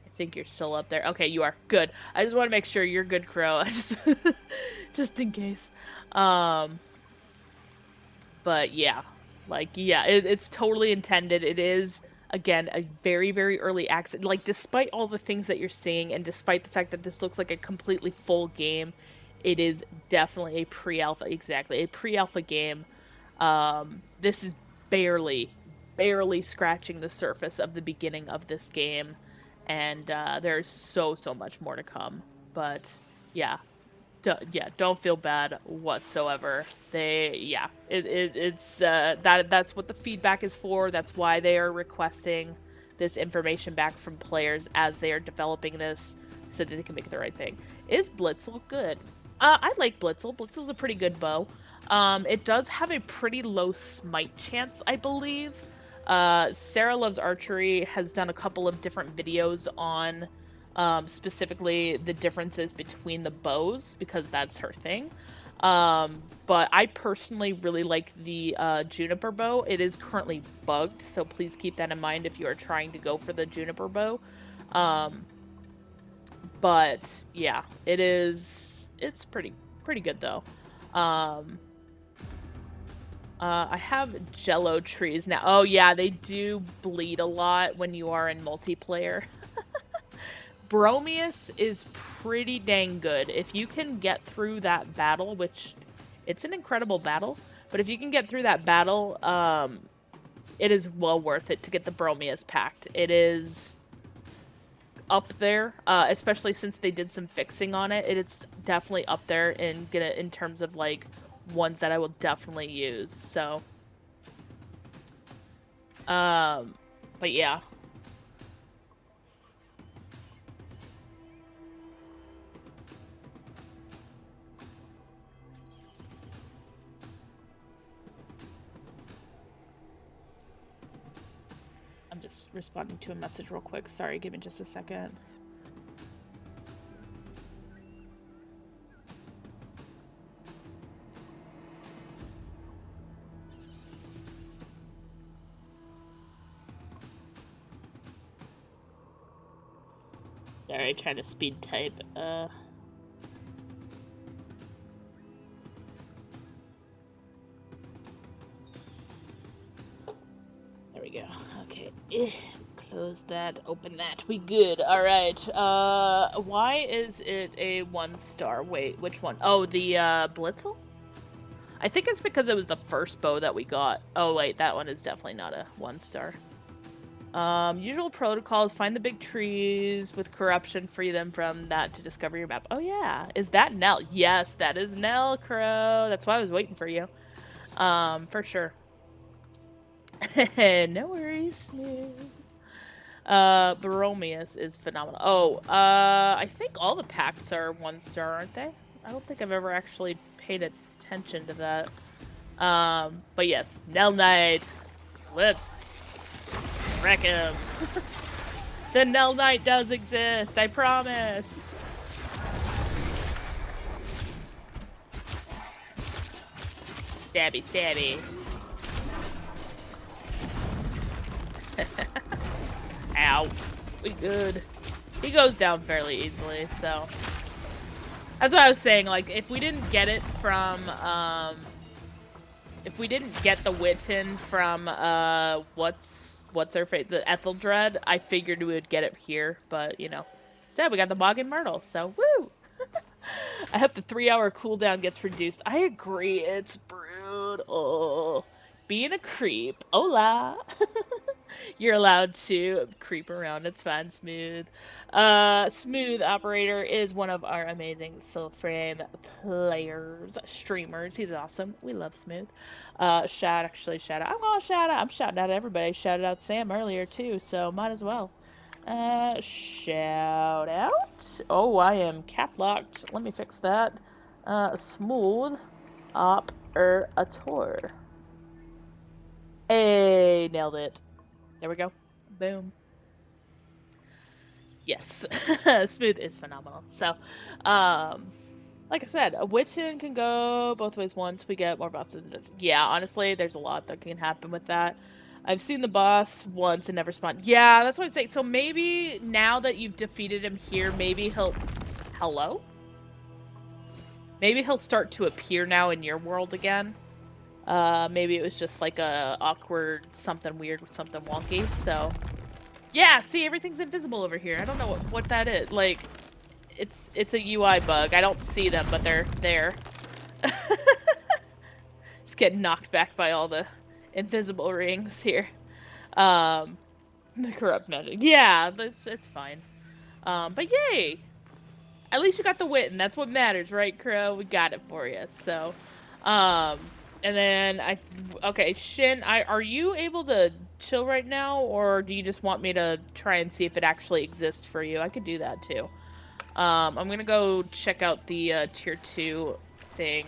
I think you're still up there. Okay, you are. Good. I just want to make sure you're good, Crow. I just... just in case. But yeah. Like, yeah, it's totally intended. It is, again, a very, very early access. Like, despite all the things that you're seeing, and despite the fact that this looks like a completely full game, it is definitely a pre-alpha, exactly, a pre-alpha game. This is barely scratching the surface of the beginning of this game, and there's so much more to come. But yeah, don't feel bad whatsoever. It's that's what the feedback is for. That's why they are requesting this information back from players as they are developing this, so that they can make the right thing. Is Blitzel good? I like Blitzel. Blitzel's a pretty good bow. It does have a pretty low smite chance, I believe. Sarah Loves Archery has done a couple of different videos on specifically the differences between the bows, because that's her thing. But I personally really like the Juniper bow. It is currently bugged, so please keep that in mind if you are trying to go for the Juniper bow. But yeah, it's pretty good though. I have Jello trees now. Oh yeah, they do bleed a lot when you are in multiplayer. Bromius is pretty dang good. If you can get through that battle, which it's an incredible battle, but if you can get through that battle, it is well worth it to get the Bromius packed. It is up there, especially since they did some fixing on it. It's definitely up there in terms of like ones that I will definitely use. So, but yeah. I'm just responding to a message real quick. Sorry, give me just a second. Sorry, trying to speed type. There we go. Okay. Close that, open that. We good. Alright. Why is it a 1-star? Wait, which one? Oh, the Blitzel? I think it's because it was the first bow that we got. Oh wait, that one is definitely not a 1-star. Usual protocols, find the big trees with corruption, free them from that to discover your map. Oh yeah, is that Nell? Yes, that is Nell, Crow. That's why I was waiting for you. For sure. No worries, Smooth. Baromius is phenomenal. Oh, I think all the packs are 1-star, aren't they? I don't think I've ever actually paid attention to that. But yes, Nell Knight. Let's wreck him. The Nell Knight does exist, I promise. Stabby, stabby. Ow. We good. He goes down fairly easily, so. That's what I was saying, like, if we didn't get it from, if we didn't get the Witten from, what's her face, the Etheldred, I figured we would get it here, but, you know. Instead, we got the Boggin Myrtle, so, woo! I hope the 3-hour cooldown gets reduced. I agree, it's brutal. Being a creep. Hola! You're allowed to creep around. It's fine, Smooth. Smooth Operator is one of our amazing Soulframe players, streamers. He's awesome. We love Smooth. Shout out. I'm gonna shout out. I'm shouting out everybody. Shouted out Sam earlier too, so might as well. Shout out. Oh, I am cap locked. Let me fix that. Smooth Operator. Hey, nailed it. There we go. Boom. Yes. Smooth is phenomenal. So, like I said, a Witchen can go both ways once we get more bosses. Yeah, honestly, there's a lot that can happen with that. I've seen the boss once and never spawned. Yeah, that's what I'm saying. So maybe now that you've defeated him here, maybe he'll... Hello? Maybe he'll start to appear now in your world again. Maybe it was just like a awkward something weird with something wonky, so... Yeah, see, everything's invisible over here. I don't know what that is. Like, it's a UI bug. I don't see them, but they're there. Just getting knocked back by all the invisible rings here. The corrupt magic. Yeah, it's fine. But yay! At least you got the wit, and that's what matters, right, Crow? We got it for you. So, and then okay, Shin, are you able to chill right now, or do you just want me to try and see if it actually exists for you? I could do that too. I'm gonna go check out the tier 2 thing.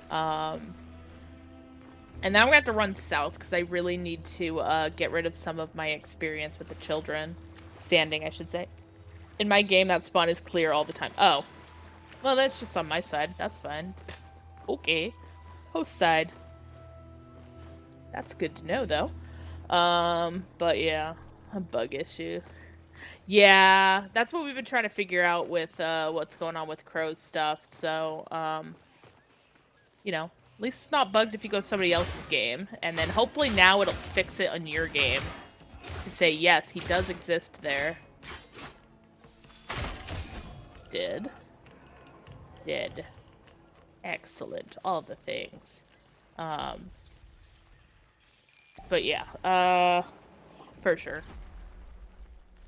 And now I'm gonna have to run south because I really need to get rid of some of my experience with the children. Standing, I should say. In my game, that spawn is clear all the time. Oh. Well, that's just on my side. That's fine. Okay. Host side. That's good to know, though. But yeah. A bug issue. Yeah, that's what we've been trying to figure out with, what's going on with Crow's stuff. So, you know, at least it's not bugged if you go to somebody else's game. And then hopefully now it'll fix it on your game. To say, yes, he does exist there. Did. Excellent. All the things. But yeah, for sure.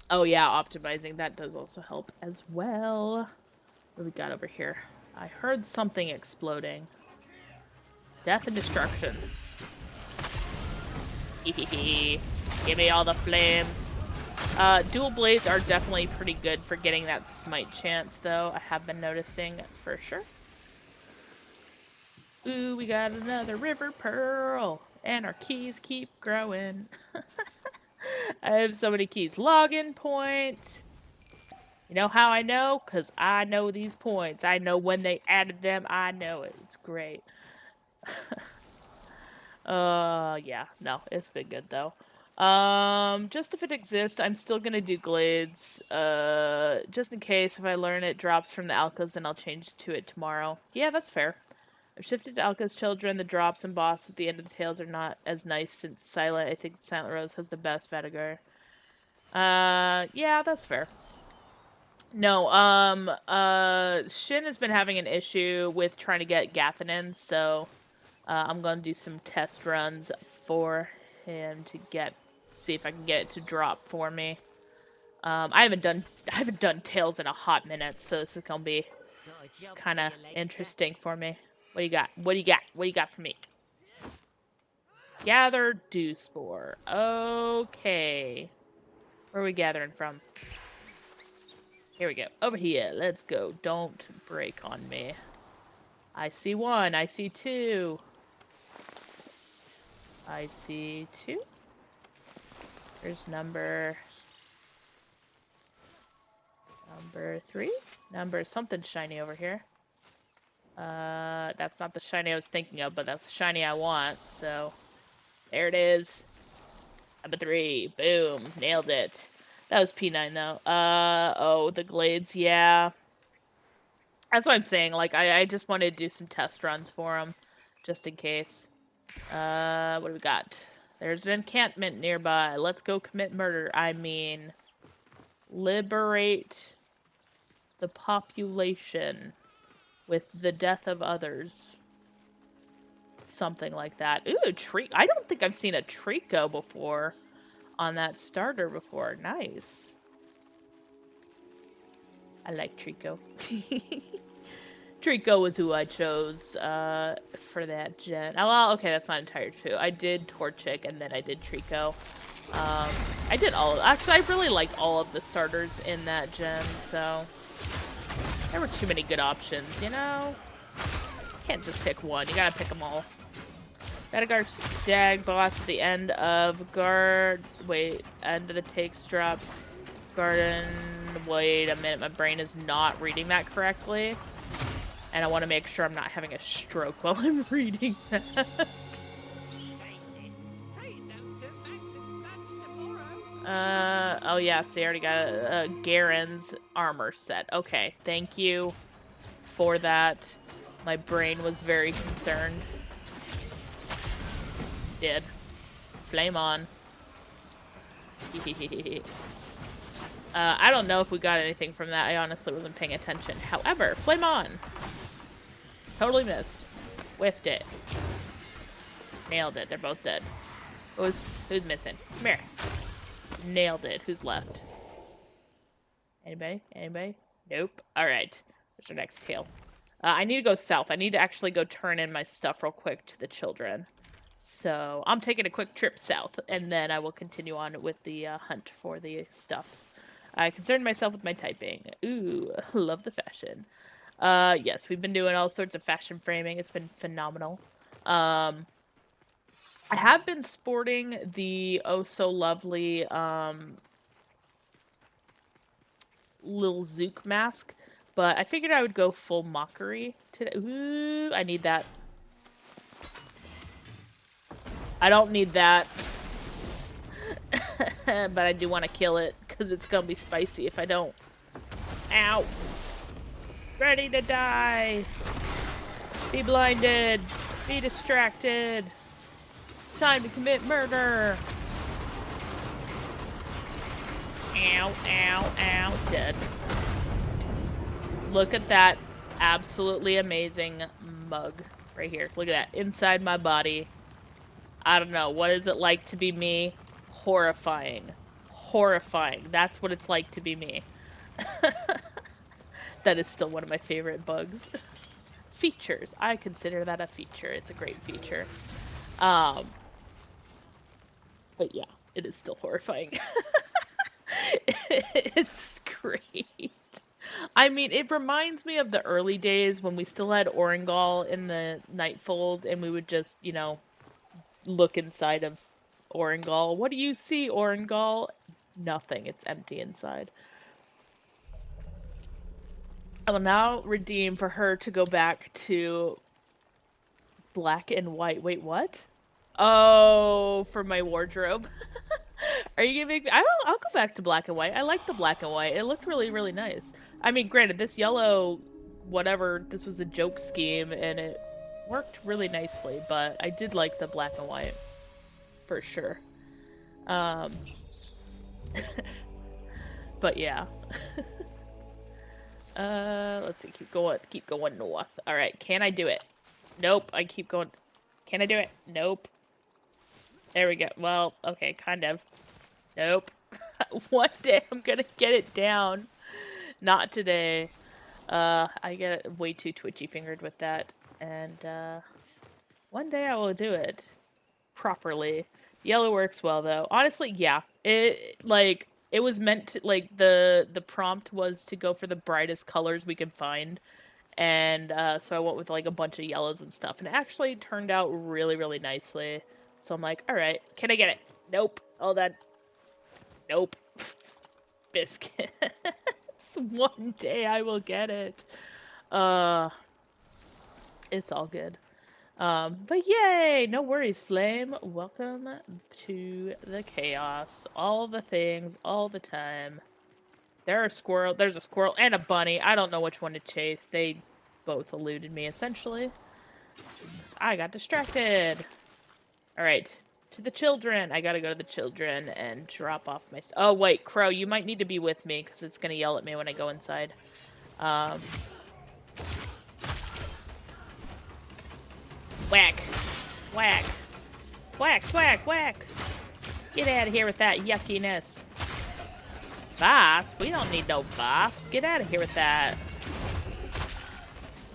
Oh yeah, optimizing, that does also help as well. What do we got over here? I heard something exploding. Death and destruction. Hehehe. Give me all the flames. Dual blades are definitely pretty good for getting that smite chance, though. I have been noticing for sure. Ooh, we got another river pearl. And our keys keep growing. I have so many keys. Login point. You know how I know? Because I know these points. I know when they added them. I know it. It's great. Yeah. No, it's been good, though. Just if it exists, I'm still gonna do Glades. Just in case if I learn it drops from the Alkas, then I'll change to it tomorrow. Yeah, that's fair. I've shifted to Alka's children. The drops and boss at the end of the tails are not as nice since Silent. I think Silent Rose has the best Vatigar. Yeah, that's fair. No, Shin has been having an issue with trying to get Gathanin, so I'm gonna do some test runs for him to see if I can get it to drop for me. I haven't done tails in a hot minute, so this is gonna be kind of interesting for me. What do you got? What do you got? What do you got for me? Gather Dew Spore. Okay. Where are we gathering from? Here we go. Over here. Let's go. Don't break on me. I see one. I see two. I see two. There's number 3. Number something shiny over here. That's not the shiny I was thinking of, but that's the shiny I want, so there it is. Number 3. Boom. Nailed it. That was P9, though. Oh, the Glades, yeah. That's what I'm saying, like, I just wanted to do some test runs for them, just in case. What do we got? There's an encampment nearby. Let's go commit murder. I mean, liberate the population with the death of others. Something like that. Ooh, tree. I don't think I've seen a Trico before on that starter before. Nice. I like Trico. Trico was who I chose for that gen. Oh, well, okay, that's not entirely true. I did Torchic and then I did Trico. I did all. Actually, I really liked all of the starters in that gen, so there were too many good options, you know? Can't just pick one. You gotta pick them all. Bedagar Stag boss at the end of end of the takes drops. Garden, wait a minute, my brain is not reading that correctly. And I want to make sure I'm not having a stroke while I'm reading that. Oh yeah, so you already got Garen's armor set. Okay, thank you for that. My brain was very concerned. Did. Flame on. I don't know if we got anything from that. I honestly wasn't paying attention. However, flame on. Totally missed. Whiffed it. Nailed it. They're both dead. Who's missing? Come here. Nailed it. Who's left? Anybody? Anybody? Nope. Alright. Where's our next tail? I need to go south. I need to actually go turn in my stuff real quick to the children. So, I'm taking a quick trip south, and then I will continue on with the hunt for the stuffs. I concerned myself with my typing. Ooh, love the fashion. Yes, we've been doing all sorts of fashion framing. It's been phenomenal. I have been sporting the oh-so-lovely, Lil Zook mask, but I figured I would go full mockery today. Ooh, I need that. I don't need that. But I do want to kill it, because it's going to be spicy if I don't. Ow. Ready to die. Be blinded. Be distracted. Time to commit murder. Ow, ow, ow. Dead. Look at that absolutely amazing mug right here. Look at that. Inside my body. I don't know. What is it like to be me? Horrifying. Horrifying. That's what it's like to be me. That is still one of my favorite bugs. Features. I consider that a feature. It's a great feature. But yeah, it is still horrifying. It's great. I mean, it reminds me of the early days when we still had Oringal in the Nightfold, and we would just, you know, look inside of Oringal. What do you see, Oringal? Nothing. It's empty inside. I will now redeem for her to go back to black and white. Wait, what? Oh, for my wardrobe. Are you gonna make me? I'll go back to black and white. I like the black and white. It looked really, really nice. I mean, granted, this yellow, whatever, this was a joke scheme, and it worked really nicely, but I did like the black and white. For sure. But yeah. Let's see, keep going north. Alright, can I do it? Nope, I keep going. Can I do it? Nope. There we go. Well, okay, kind of. Nope. One day I'm gonna get it down. Not today. I get way too twitchy-fingered with that. And, one day I will do it. Properly. Yellow works well, though. Honestly, yeah. It was meant to, like, the prompt was to go for the brightest colors we could find. And, so I went with, like, a bunch of yellows and stuff. And it actually turned out really, really nicely. So I'm like, alright, can I get it? Nope. Hold on. Nope. Biscuits. One day I will get it. It's all good. But yay! No worries, Flame. Welcome to the chaos. All the things, all the time. There's a squirrel and a bunny. I don't know which one to chase. They both eluded me, essentially. I got distracted. Alright. To the children. I gotta go to the children and drop off my... Oh, wait, Crow, you might need to be with me, because it's gonna yell at me when I go inside. Whack. Whack. Whack, whack, whack. Get out of here with that yuckiness. Boss? We don't need no boss. Get out of here with that.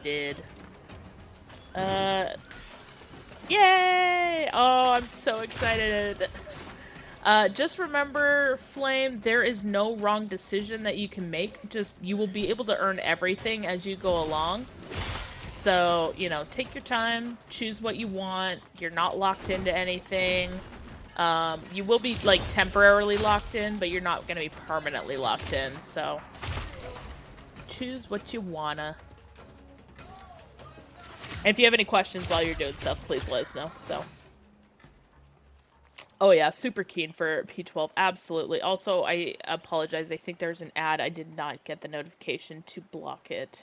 Did. Yay! Oh, I'm so excited. Just remember, Flame, there is no wrong decision that you can make. Just, you will be able to earn everything as you go along. So, you know, take your time, choose what you want. You're not locked into anything. You will be, like, temporarily locked in, but you're not going to be permanently locked in, so choose what you wanna. And if you have any questions while you're doing stuff, please let us know, so. Oh yeah, super keen for P12, absolutely. Also, I apologize, I think there's an ad. I did not get the notification to block it.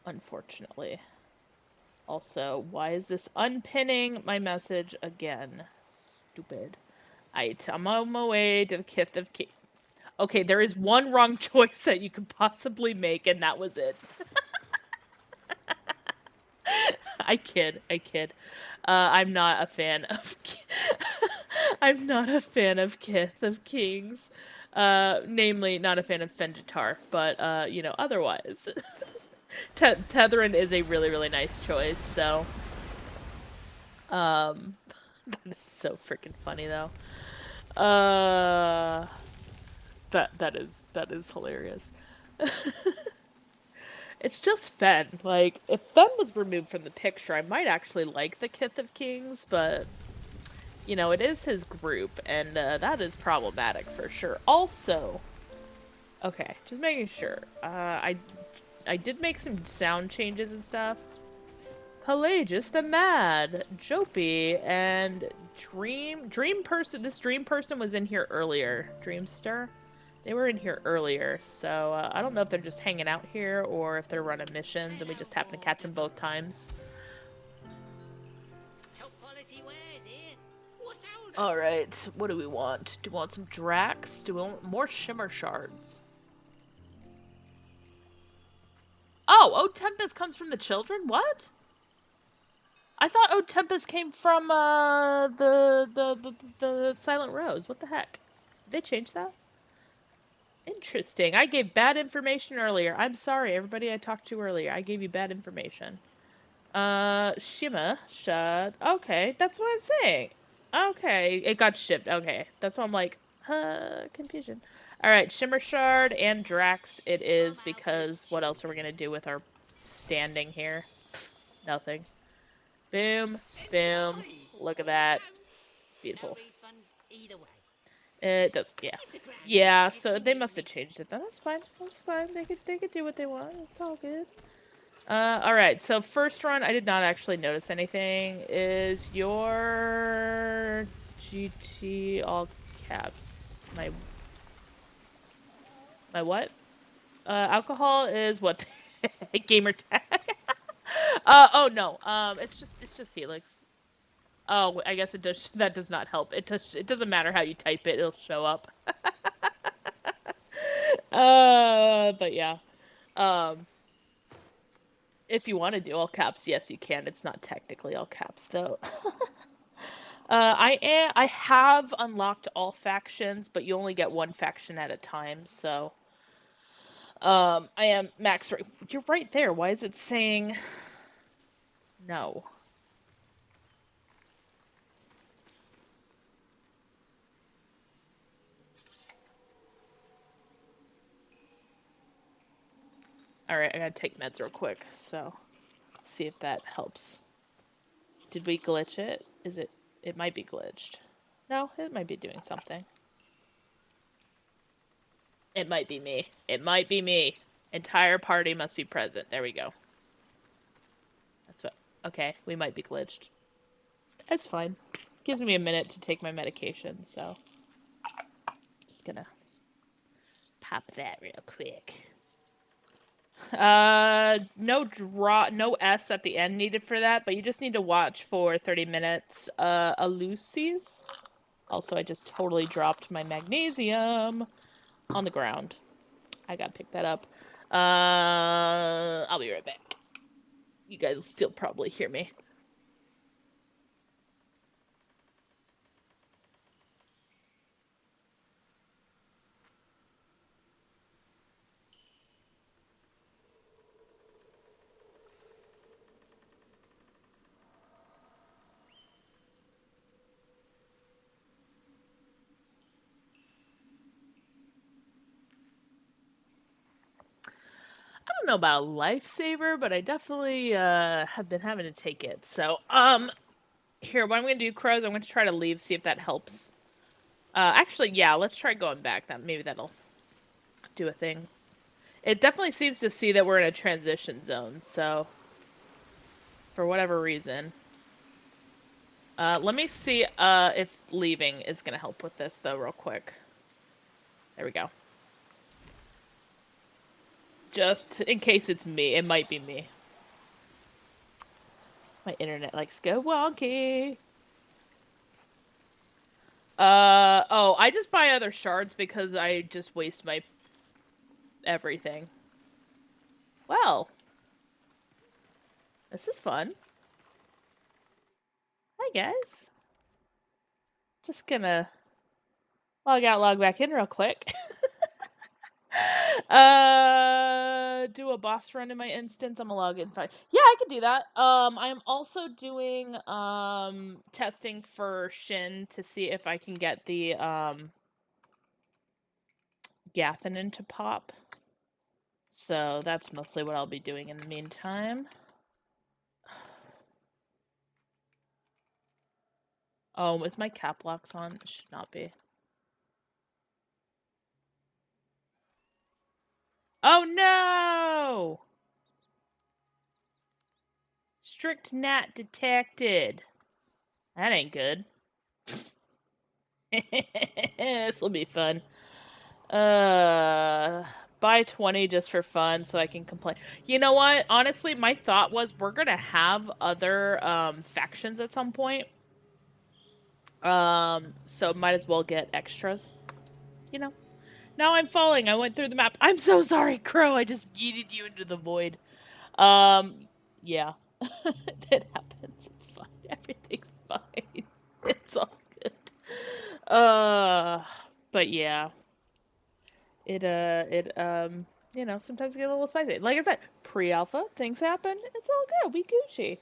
Unfortunately. Also, why is this unpinning my message again? Stupid. I'm on my way to the Kith of King. Okay, there is one wrong choice that you could possibly make, and that was it. I kid. I'm not a fan of. I'm not a fan of Kith of Kings. Namely, not a fan of Fenjitar, but you know, otherwise, Tetherin is a really, really nice choice. So, that is so freaking funny though. That is hilarious. It's just Fen. Like, if Fen was removed from the picture, I might actually like the Kith of Kings, but, you know, it is his group, and that is problematic for sure. Also, okay, just making sure. I did make some sound changes and stuff. Pelagius the Mad, Jopie, and Dream Person. This Dream Person was in here earlier. Dreamster. They were in here earlier, so I don't know if they're just hanging out here or if they're running missions and we just happen to catch them both times. Alright, what do we want? Do we want some Drax? Do we want more Shimmer Shards? Oh, O Tempest comes from the children? What? I thought O Tempest came from the Silent Rose. What the heck? Did they change that? Interesting. I gave bad information earlier. I'm sorry, everybody I talked to earlier. I gave you bad information. Shima, Shad. Okay, that's what I'm saying. Okay, it got shipped. Okay, that's why I'm like, confusion. Alright, Shimmer Shard and Drax it is, because what else are we gonna do with our standing here? Nothing. Boom, boom. Look at that. Beautiful. It does, yeah. Yeah, so they must have changed it then. That's fine. That's fine. They could do what they want. It's all good. Alright, so first run, I did not actually notice anything. Is your GT all caps? My what? Alcohol is what? Gamer tag. Oh no. It's just Helix. Oh, I guess it does. That does not help. It doesn't matter how you type it; it'll show up. But yeah. If you want to do all caps, yes, you can. It's not technically all caps though. I have unlocked all factions, but you only get one faction at a time. So, I am max. You're right there. Why is it saying no? Alright, I gotta take meds real quick, so see if that helps. Did we glitch it? It might be glitched. No, it might be doing something. It might be me. It might be me. Entire party must be present. There we go. That's what... Okay, we might be glitched. It's fine. Gives me a minute to take my medication, so... Just gonna... pop that real quick. No S at the end needed for that, but you just need to watch for 30 minutes. Eluces. Also, I just totally dropped my magnesium on the ground. I gotta pick that up. I'll be right back. You guys will still probably hear me. know about a lifesaver, but I definitely have been having to take it. So, here, what I'm gonna do, Crows, I'm gonna try to leave, see if that helps. Actually, yeah, let's try going back. Maybe that'll do a thing. It definitely seems to see that we're in a transition zone, so for whatever reason. Let me see if leaving is gonna help with this though, real quick. There we go. Just in case it's me, it might be me. My internet likes to go wonky. Oh, I just buy other shards because I just waste my everything. Well, this is fun. Hi, guys. Just gonna log out, log back in real quick. Do a boss run in my instance. I'm gonna log in. Fine. Yeah, I can do that. I'm also doing testing for Shin to see if I can get the Gathanin to pop. So that's mostly what I'll be doing in the meantime. Oh, is my cap locks on? It should not be. Oh no! Strict gnat detected. That ain't good. This will be fun. Buy 20 just for fun so I can complain. You know what? Honestly, my thought was we're gonna have other factions at some point. So might as well get extras. You know. Now I'm falling. I went through the map. I'm so sorry, Crow. I just yeeted you into the void. Yeah. It happens. It's fine. Everything's fine. It's all good. But yeah. You know, sometimes get a little spicy. Like I said, pre-alpha, things happen. It's all good. We Gucci.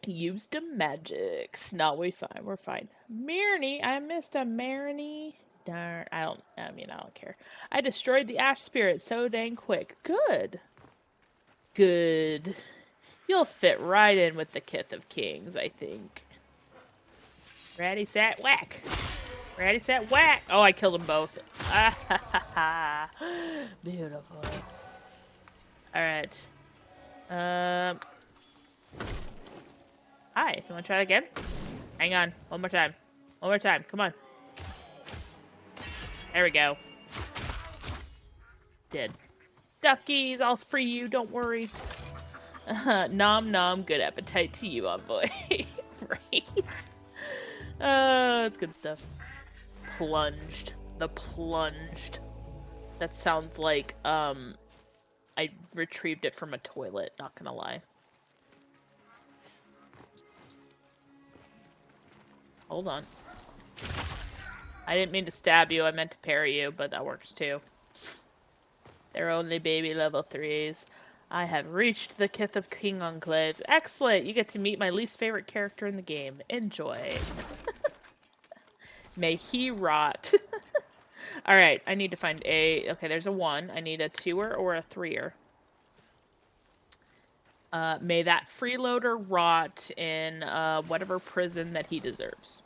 Used the magics. No, we fine. We're fine. Marnie, I missed a Marnie. Darn, I don't care. I destroyed the ash spirit so dang quick. Good. Good. You'll fit right in with the Kith of Kings, I think. Ready, set, whack. Ready, set, whack. Oh, I killed them both. Beautiful. Alright. Hi, you wanna try it again? Hang on. One more time. One more time. Come on. There we go. Dead. Duckies, I'll free you, don't worry. Nom nom, good appetite to you, envoy. Right? That's good stuff. Plunged. The plunged. That sounds like, I retrieved it from a toilet, not gonna lie. Hold on. I didn't mean to stab you, I meant to parry you, but that works too. They're only baby level 3s. I have reached the Kith of King Enclaves. Excellent! You get to meet my least favorite character in the game. Enjoy. May he rot. Alright, I need to find a... Okay, there's a 1. I need a 2er or a 3er. May that freeloader rot in whatever prison that he deserves.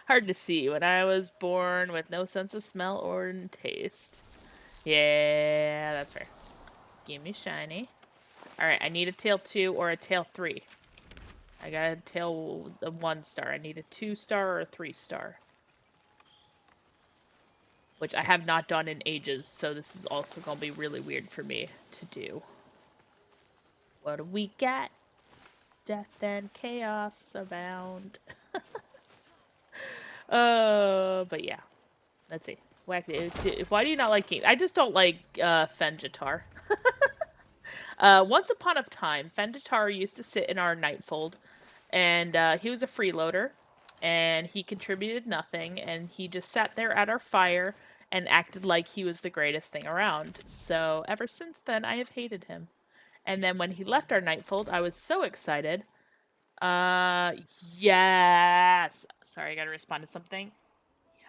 Hard to see when I was born with no sense of smell or taste. Yeah, that's fair. Give me shiny. Alright, I need a tail 2 or a tail 3. I got a tail 1 star. I need a 2 star or a 3 star. Which I have not done in ages, so this is also going to be really weird for me to do. What do we got? Death and chaos abound. But yeah. Let's see. Why do you not like King? I just don't like Fenjitar. Once upon a time, Fenjitar used to sit in our Nightfold, and he was a freeloader, and he contributed nothing, and he just sat there at our fire and acted like he was the greatest thing around. So ever since then, I have hated him. And then when he left our Nightfold, I was so excited. Yes! Sorry, I gotta respond to something. Yes.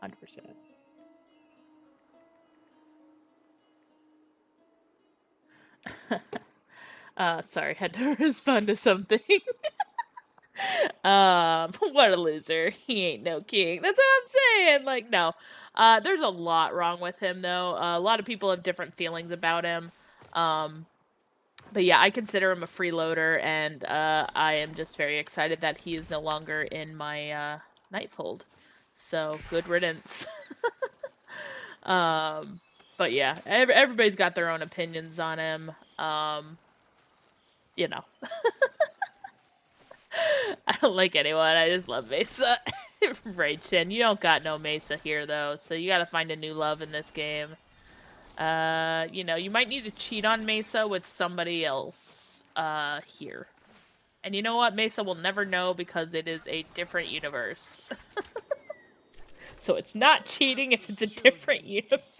100%. Sorry, had to respond to something. What a loser. He ain't no king. That's what I'm saying. Like, no. There's a lot wrong with him, though. A lot of people have different feelings about him. But yeah, I consider him a freeloader, and I am just very excited that he is no longer in my Nightfold. So, good riddance. But yeah, everybody's got their own opinions on him. You know. I don't like anyone. I just love Mesa. Right, Chin. You don't got no Mesa here, though, so you gotta find a new love in this game. You know, you might need to cheat on Mesa with somebody else, here. And you know what? Mesa will never know because it is a different universe. So it's not cheating if it's a different universe.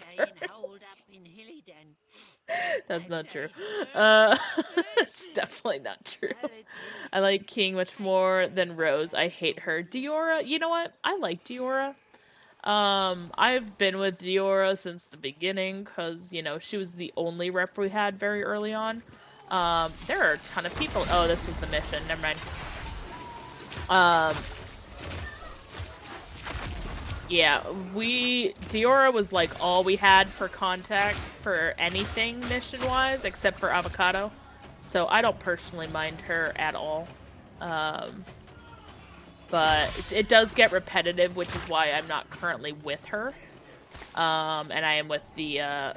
That's not true. It's definitely not true. I like King much more than Rose. I hate her. Diora, you know what? I like Diora. I've been with Diora since the beginning, because, you know, she was the only rep we had very early on. There are a ton of people. Oh, this was the mission. Never mind. Yeah, Diora was like all we had for contact for anything mission-wise, except for Avocado. So I don't personally mind her at all. But it does get repetitive, which is why I'm not currently with her. And I am with the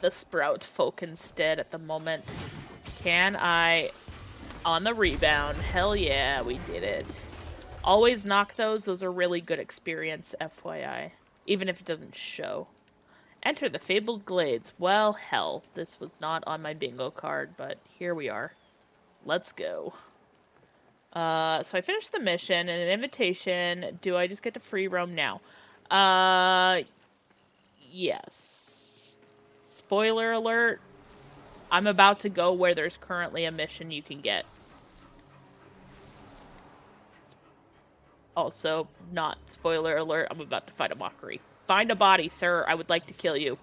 Sprout folk instead at the moment. Can I... On the rebound. Hell yeah, we did it. Always knock those. Those are really good experience, FYI. Even if it doesn't show. Enter the Fabled Glades. Well, hell. This was not on my bingo card, but here we are. Let's go. So I finished the mission and an invitation. Do I just get to free roam now? Yes. Spoiler alert. I'm about to go where there's currently a mission you can get. Also, not spoiler alert, I'm about to fight a mockery. Find a body, sir. I would like to kill you.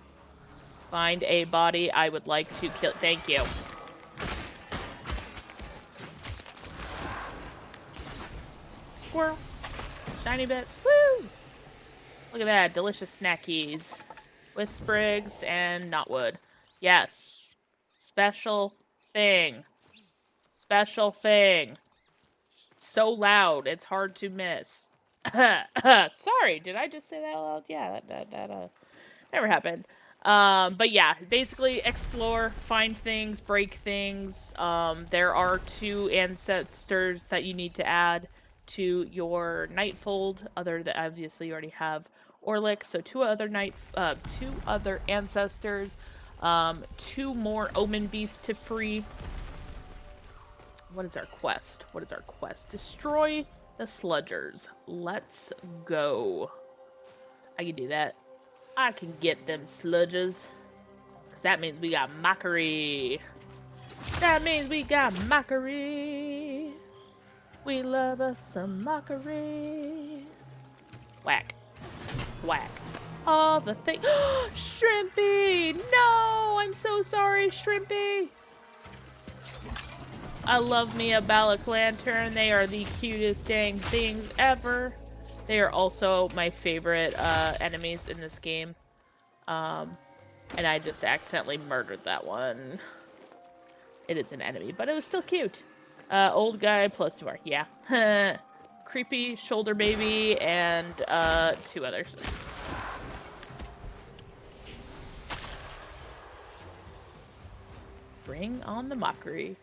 Find a body. I would like to kill... Thank you. Squirrel. Shiny bits. Woo! Look at that. Delicious snackies. With sprigs and knotwood. Yes. Special thing. Special thing. So loud, it's hard to miss. Sorry, did I just say that out loud? Yeah, that never happened. But yeah, basically explore, find things, break things. There are 2 ancestors that you need to add to your Nightfold. Other than obviously you already have Orlick, so 2 other ancestors, 2 more Omen Beasts to free. What is our quest? What is our quest? Destroy the Sludgers. Let's go. I can do that. I can get them Sludgers. Cause that means we got mockery. That means we got mockery. We love us some mockery. Whack. Whack. All the things. Shrimpy! No! I'm so sorry, Shrimpy! I love me a Balak Lantern. They are the cutest dang things ever. They are also my favorite enemies in this game. And I just accidentally murdered that one. It is an enemy, but it was still cute. Old guy plus 2 more. Yeah. Creepy shoulder baby and 2 others. Bring on the mockery.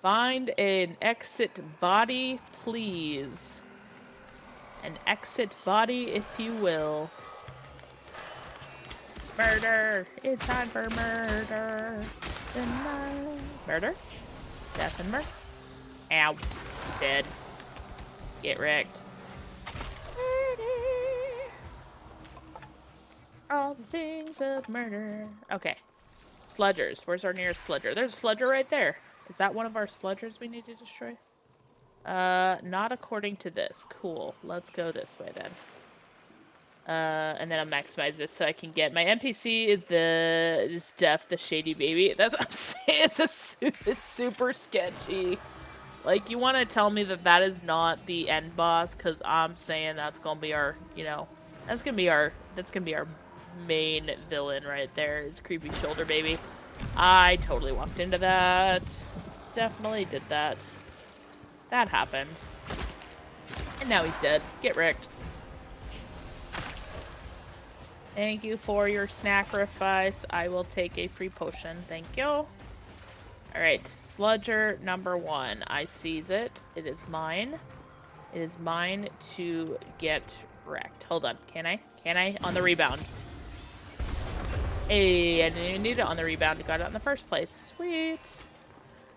Find an exit body, please. An exit body, if you will. Murder! It's time for murder! Murder? Death and murder? Ow. Dead. Get wrecked. Murder! All the things of murder. Okay. Sludgers. Where's our nearest sludger? There's a sludger right there. Is that one of our sludgers we need to destroy? Not according to this. Cool. Let's go this way then. And then I'll maximize this so I can get my NPC is Def, the shady baby. That's what I'm saying. It's super sketchy. Like, you want to tell me that that is not the end boss, because I'm saying that's gonna be our, that's gonna be our main villain right there. Is creepy shoulder baby. I totally walked into that. Definitely did that. That happened. And now he's dead. Get wrecked. Thank you for your sacrifice. I will take a free potion. Thank you. Alright, Sludger number 1. I seize it. It is mine. It is mine to get wrecked. Hold on. Can I? Can I? On the rebound. Hey, I didn't even need it on the rebound. I got it in the first place. Sweet.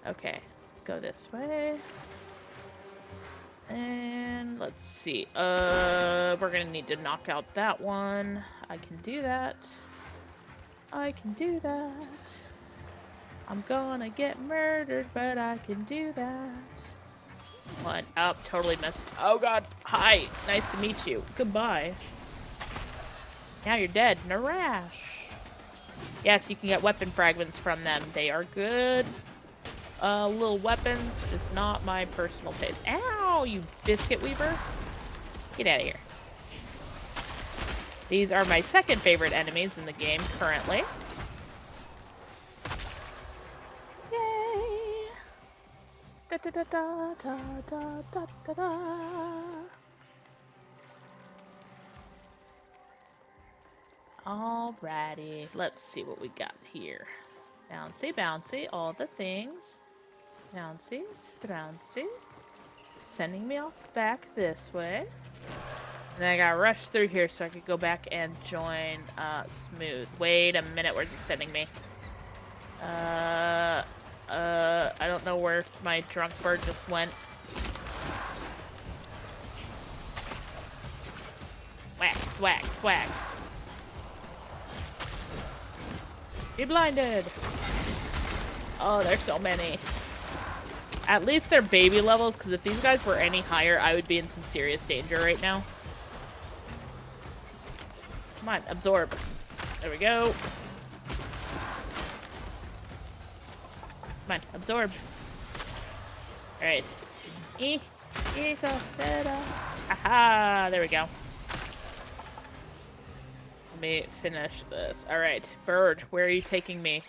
Okay, let's go this way. And let's see. We're gonna need to knock out that one. I can do that. I can do that. I'm gonna get murdered, but I can do that. What? Oh, totally missed. Oh god. Hi. Nice to meet you. Goodbye. Now you're dead. Narash. Yes, you can get weapon fragments from them. They are good. Little weapons is not my personal taste. Ow, you biscuit weaver. Get out of here. These are my second favorite enemies in the game currently. Yay! Da da da da da da da da da. Alrighty, let's see what we got here. Bouncy, bouncy, all the things. Bouncy, bouncy. Sending me off back this way. And then I gotta rush through here so I could go back and join Smooth. Wait a minute, where's it sending me? I don't know where my drunk bird just went. Whack, whack, whack. Be blinded! Oh, there's so many. At least they're baby levels, because if these guys were any higher, I would be in some serious danger right now. Come on, absorb. There we go. Come on, absorb. Alright. Haha, there we go. Let me finish this. Alright, bird, where are you taking me?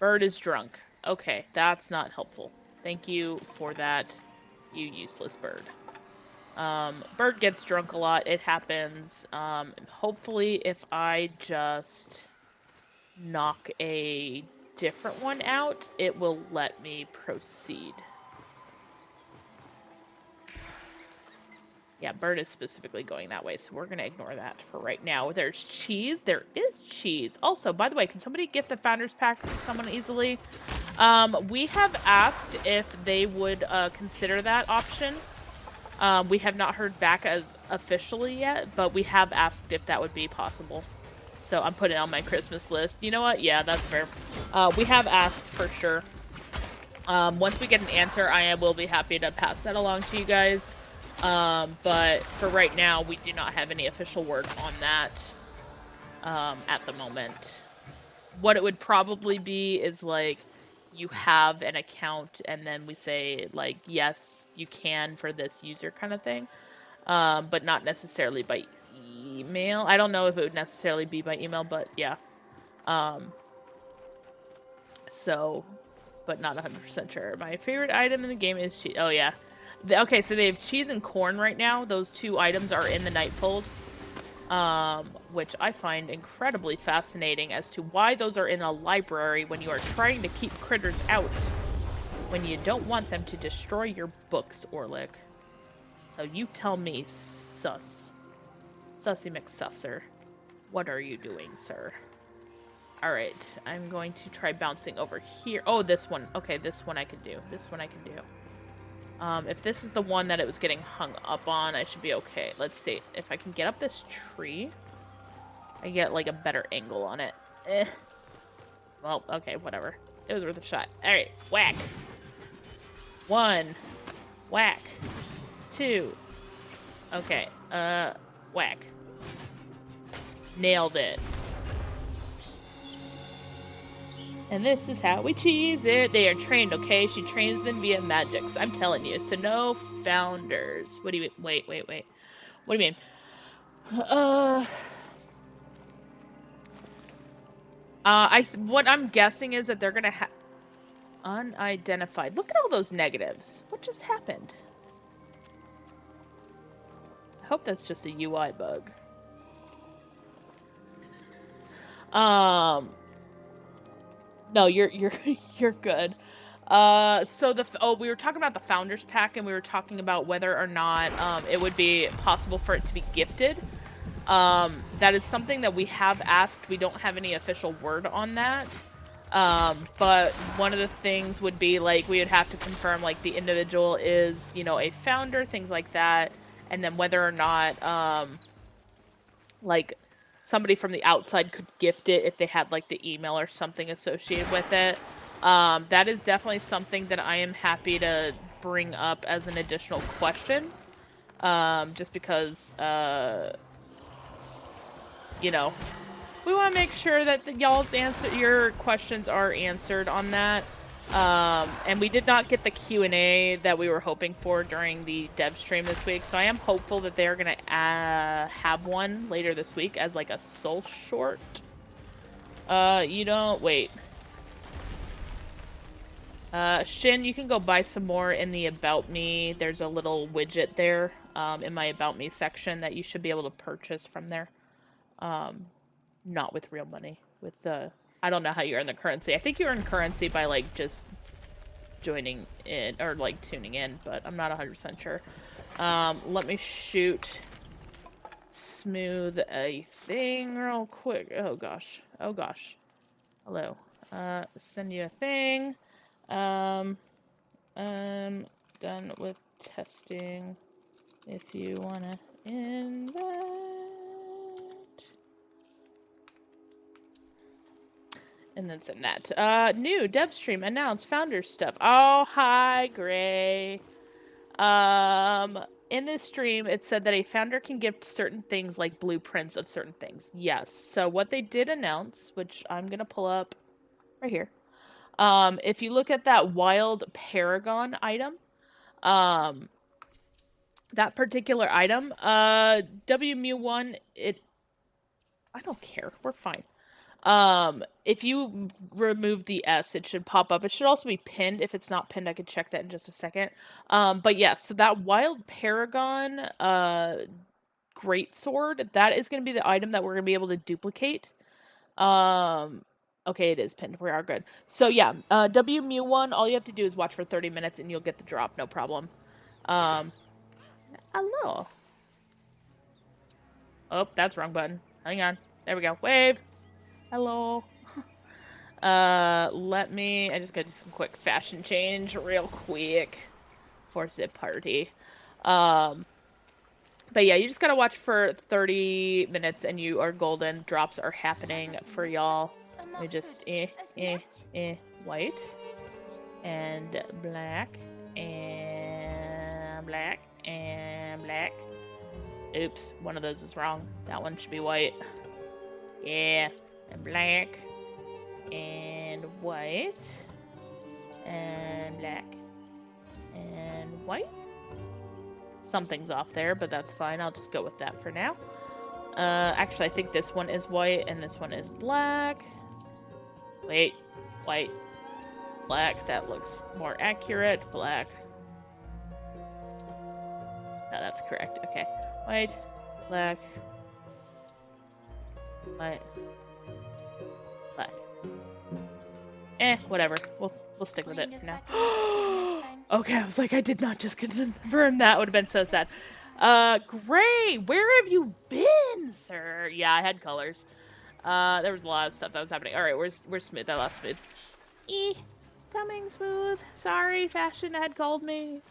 Bird is drunk. Okay, that's not helpful. Thank you for that, you useless bird. Bird gets drunk a lot. It happens. Hopefully if I just knock a different one out, it will let me proceed. Yeah, bird is specifically going that way, so we're going to ignore that for right now. There's cheese. There is cheese. Also, by the way, can somebody gift the Founders Pack to someone easily? We have asked if they would consider that option. We have not heard back as officially yet, but we have asked if that would be possible. So I'm putting it on my Christmas list. You know what? Yeah, that's fair. We have asked for sure. Once we get an answer, I will be happy to pass that along to you guys. But for right now, we do not have any official word on that at the moment. What it would probably be is like you have an account and then we say like, yes, you can for this user kind of thing, but not necessarily by email. I don't know if it would necessarily be by email, but yeah. So, but not 100% sure. My favorite item in the game is cheese. Oh yeah. Okay, so they have cheese and corn right now. Those two items are in the Nightfold, which I find incredibly fascinating as to why those are in a library when you are trying to keep critters out, when you don't want them to destroy your books, Orlick. So you tell me, Sussy McSusser, what are you doing, sir? Alright, I'm going to try bouncing over here. Oh, this one. Okay, this one I can do. This one I can do. If this is the one that it was getting hung up on, I should be okay. Let's see. If I can get up this tree, I get, like, a better angle on it. Well, okay, whatever. It was worth a shot. Alright, whack. 1, Whack. 2. Okay. Whack. Nailed it. And this is how we cheese it. They are trained, okay? She trains them via magics. I'm telling you. So no founders. What do you mean? Wait. What do you mean? What I'm guessing is that they're gonna have unidentified. Look at all those negatives. What just happened? I hope that's just a UI bug. No, you're you're good. So we were talking about the Founders Pack, and we were talking about whether or not it would be possible for it to be gifted. That is something that we have asked. We don't have any official word on that. But one of the things would be, like, we would have to confirm, like, the individual is, you know, a founder, things like that, and then whether or not, like, somebody from the outside could gift it if they had, like, the email or something associated with it. That is definitely something that I am happy to bring up as an additional question. Just because, you know, we want to make sure that your questions are answered on that. And we did not get the Q&A that we were hoping for during the dev stream this week, so I am hopeful that they're going to have one later this week as, like, a soul short. You don't... Wait. Shin, you can go buy some more in the About Me. There's a little widget there, in my About Me section that you should be able to purchase from there. Not with real money. With the... I don't know how you earn the currency. I think you earn currency by, like, just joining in, or, like, tuning in, but I'm not 100% sure. Let me shoot Smooth a thing real quick. Oh, gosh. Hello. Send you a thing. I'm done with testing. If you wanna invite... And then send that. New dev stream announced founder stuff. Oh, hi, Gray. In this stream, it said that a founder can gift certain things like blueprints of certain things. Yes. So what they did announce, which I'm going to pull up right here. If you look at that wild paragon item, that particular item, WMU1, I don't care. We're fine. If you remove the S, it should pop up. It should also be pinned. If it's not pinned, I could check that in just a second. But yeah, so that Wild Paragon, Greatsword, that is going to be the item that we're going to be able to duplicate. Okay, it is pinned. We are good. So yeah, WMU1, all you have to do is watch for 30 minutes and you'll get the drop, no problem. Hello. Oh, that's wrong button. Hang on. There we go. Wave. Hello. I just gotta do some quick fashion change real quick for Zip Party. But yeah, you just gotta watch for 30 minutes and you are golden. Drops are happening for y'all. We just, white, and black, and black, and black. Oops, one of those is wrong. That one should be white. Yeah, and black, and white, and black, and white. Something's off there, but that's fine. I'll just go with that for now. Actually, I think this one is white, and this one is black. Wait, white, black. That looks more accurate. Black. No, that's correct. Okay. White, black, white, black. Whatever. We'll stick with it for now. Okay, I was like, I did not just confirm that. Would have been so sad. Gray, where have you been, sir? Yeah, I had colors. There was a lot of stuff that was happening. All right, where's Smooth? I lost Smooth. Coming, Smooth. Sorry, Fashion had called me.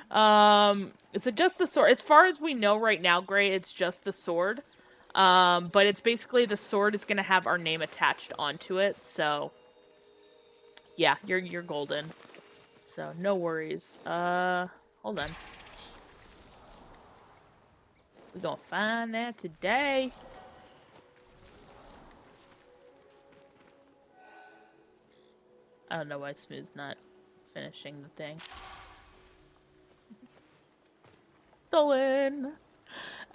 So just the sword. As far as we know right now, Gray, it's just the sword. But it's basically the sword is gonna have our name attached onto it. So yeah, you're golden. So no worries. Hold Hold on. We're gonna find that today. I don't know why Smooth's not finishing the thing. Stolen.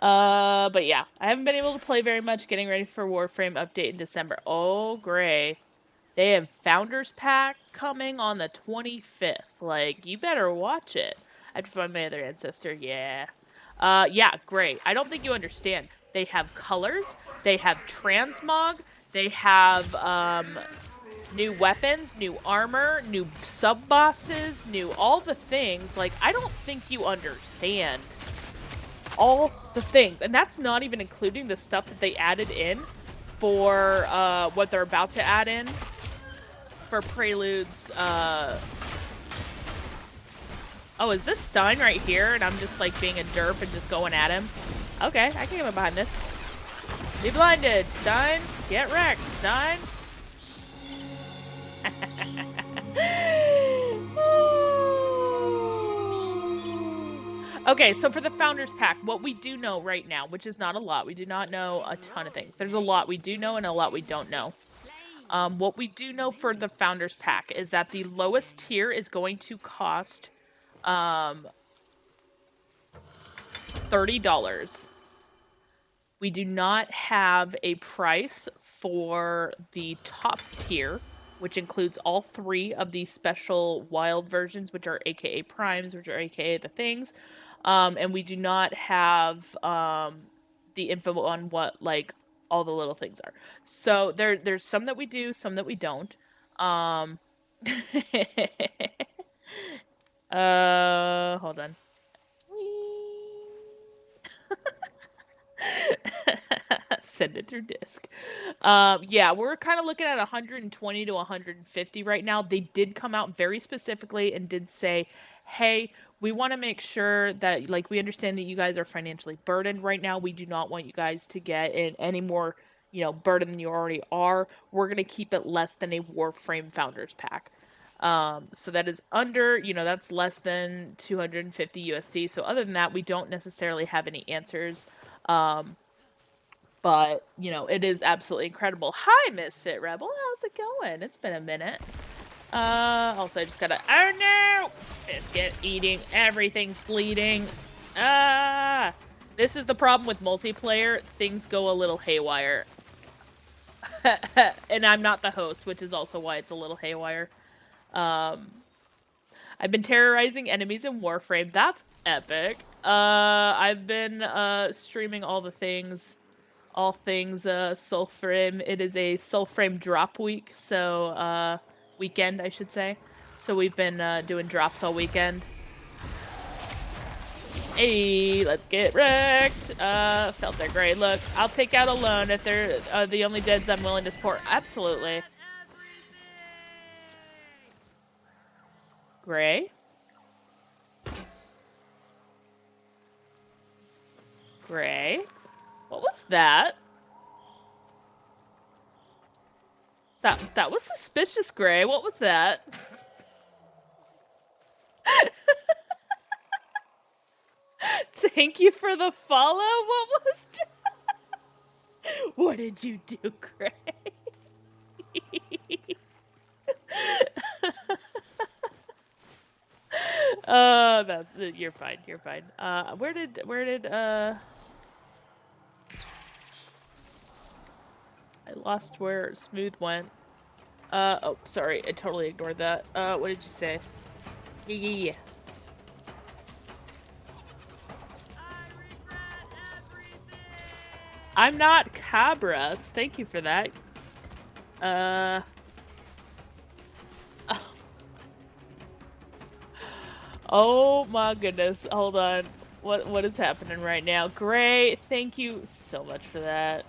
But yeah, I haven't been able to play very much. Getting ready for Warframe update in December. Oh, Gray. They have Founders Pack coming on the 25th. Like, you better watch it. I have to find my other ancestor. Yeah. Yeah, great. I don't think you understand. They have colors. They have transmog. They have, new weapons, new armor, new sub-bosses, new all the things. Like, I don't think you understand all the things. And that's not even including the stuff that they added in for, what they're about to add in for Prelude's, Oh, is this Stein right here? And I'm just, like, being a derp and just going at him? Okay, I can get behind this. Be blinded, Stein! Get wrecked, Stein! Okay, so for the Founders Pack, what we do know right now, which is not a lot, we do not know a ton of things. There's a lot we do know and a lot we don't know. What we do know for the Founders Pack is that the lowest tier is going to cost $30. We do not have a price for the top tier, which includes all 3 of the special wild versions, which are AKA primes, which are AKA the things. And we do not have the info on what, like, all the little things are. So there's some that we do, some that we don't. Hold on. Send it through disk. Yeah, we're kind of looking at 120 to 150 right now. They did come out very specifically and did say, hey, we want to make sure that, like, we understand that you guys are financially burdened right now. We do not want you guys to get in any more, burden than you already are. We're going to keep it less than a Warframe Founders Pack. So that is under, that's less than 250 USD. So other than that, we don't necessarily have any answers. But, it is absolutely incredible. Hi, Misfit Rebel. How's it going? It's been a minute. Also, I just gotta... Oh, no! Biscuit eating. Everything's bleeding. This is the problem with multiplayer. Things go a little haywire. And I'm not the host, which is also why it's a little haywire. I've been terrorizing enemies in Warframe. That's epic. I've been, streaming all things Soulframe. It is a Soulframe drop week, so weekend I should say. So we've been doing drops all weekend. Hey, let's get wrecked. Felt they're great. Look, I'll take out alone if they're the only deads I'm willing to support. Absolutely. Gray? Gray? What was that? That was suspicious, Gray. What was that? Thank you for the follow. What was that? What did you do, Gray? You're fine. You're fine. Where did I lost where Smooth went. Oh, sorry, I totally ignored that. What did you say? Yeah. I'm not Cabras. Thank you for that. Oh my goodness. Hold on. What is happening right now? Great. Thank you so much for that.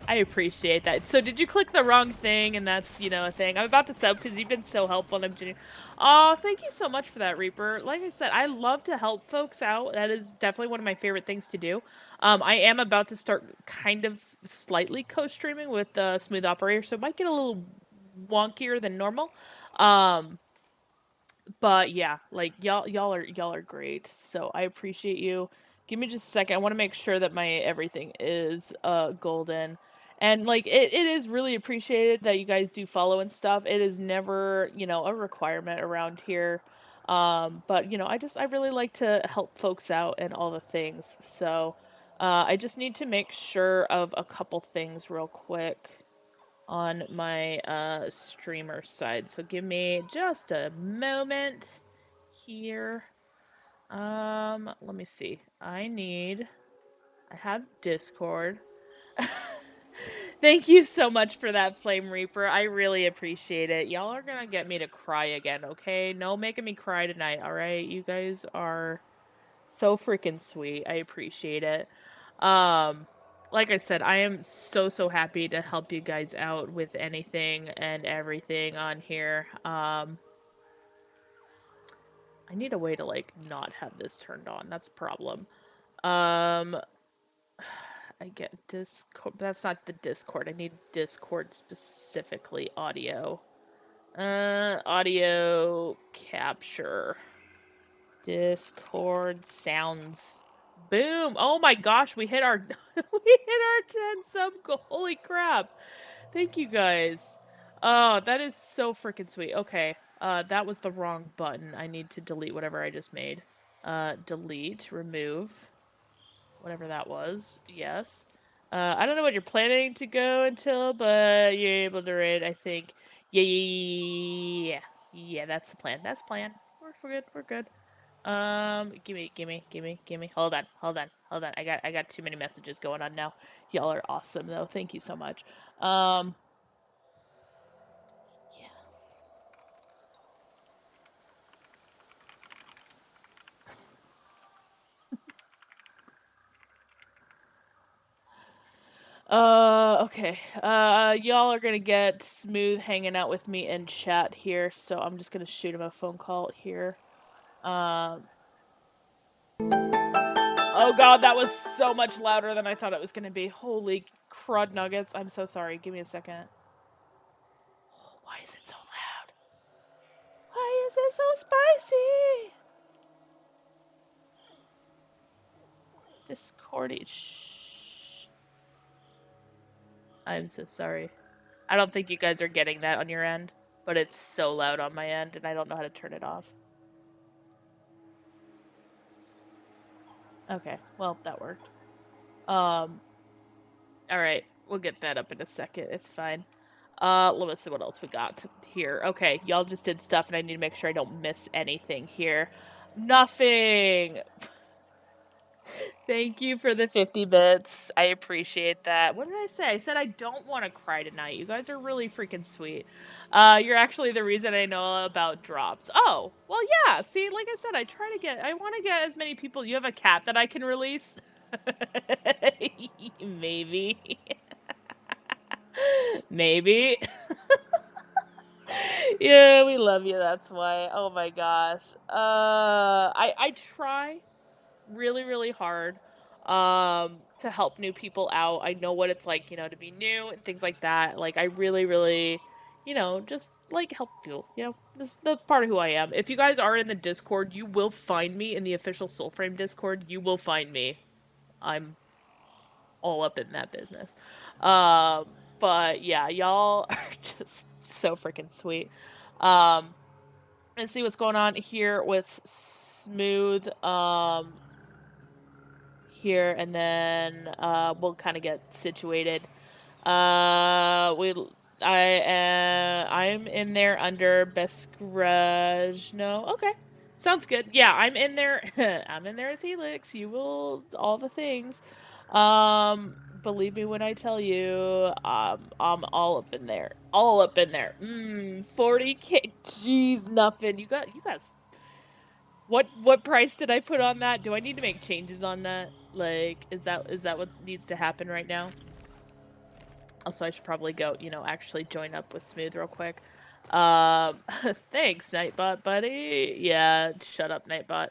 I appreciate that. So did you click the wrong thing and that's, a thing? I'm about to sub because you've been so helpful. And oh, thank you so much for that, Reaper. Like I said, I love to help folks out. That is definitely one of my favorite things to do. I am about to start kind of slightly co-streaming with Smooth Operator, so it might get a little wonkier than normal. But yeah, like y'all are great. So I appreciate you. Give me just a second. I want to make sure that my everything is golden. And like it is really appreciated that you guys do follow and stuff. It is never, a requirement around here. But I really like to help folks out and all the things. So I just need to make sure of a couple things real quick on my streamer side. So give me just a moment here. Let me see. I have Discord. Thank you so much for that, Flame Reaper. I really appreciate it. Y'all are gonna get me to cry again, okay? No making me cry tonight, alright? You guys are so freaking sweet. I appreciate it. Um, like I said, I am so happy to help you guys out with anything and everything on here. I need a way to like not have this turned on. That's a problem. Um, I get Discord. That's not the Discord. I need Discord specifically audio. Audio capture. Discord sounds. Boom! Oh my gosh, we hit our we hit our 10 sub goal. Holy crap. Thank you guys. Oh, that is so freaking sweet. Okay. That was the wrong button. I need to delete whatever I just made. Delete, remove whatever that was. Yes. I don't know what you're planning to go until, but you're able to raid, I think. Yeah, that's the plan. That's the plan. We're good. We're good. Gimme. Hold on. I got too many messages going on now. Y'all are awesome though. Thank you so much. Yeah. Okay. Y'all are gonna get Smooth hanging out with me in chat here, so I'm just gonna shoot him a phone call here. Oh god, that was so much louder than I thought it was gonna be. Holy crud nuggets. I'm so sorry. Give me a second. Why is it so loud? Why is it so spicy? Discordy. Shh. I'm so sorry. I don't think you guys are getting that on your end, but it's so loud on my end, and I don't know how to turn it off. Okay, well, that worked. Alright, we'll get that up in a second. It's fine. Let me see what else we got here. Okay, y'all just did stuff, and I need to make sure I don't miss anything here. Nothing! Thank you for the 50 bits. I appreciate that. What did I say? I said I don't want to cry tonight. You guys are really freaking sweet. You're actually the reason I know about drops. Oh, well, yeah. See, like I said, I want to get as many people. You have a cat that I can release? Maybe. Maybe. Yeah, we love you. That's why. Oh my gosh. I try really hard to help new people out. I know what it's like, to be new and things like that. Like I really, just like help people. That's part of who I am. If you guys are in the Discord, you will find me in the official Soulframe Discord. You will find me. I'm all up in that business. But yeah, y'all are just so freaking sweet. And see what's going on here with Smooth. Here, and then we'll kind of get situated. I'm in there under Best Garage. No, okay, sounds good. Yeah, I'm in there. I'm in there as Helix. You will all the things. Believe me when I tell you, I'm all up in there. All up in there. 40K. Jeez, nothing. You guys. What price did I put on that? Do I need to make changes on that? Like, is that what needs to happen right now? Also, I should probably go, actually join up with Smooth real quick. Thanks, Nightbot, buddy. Yeah, shut up, Nightbot.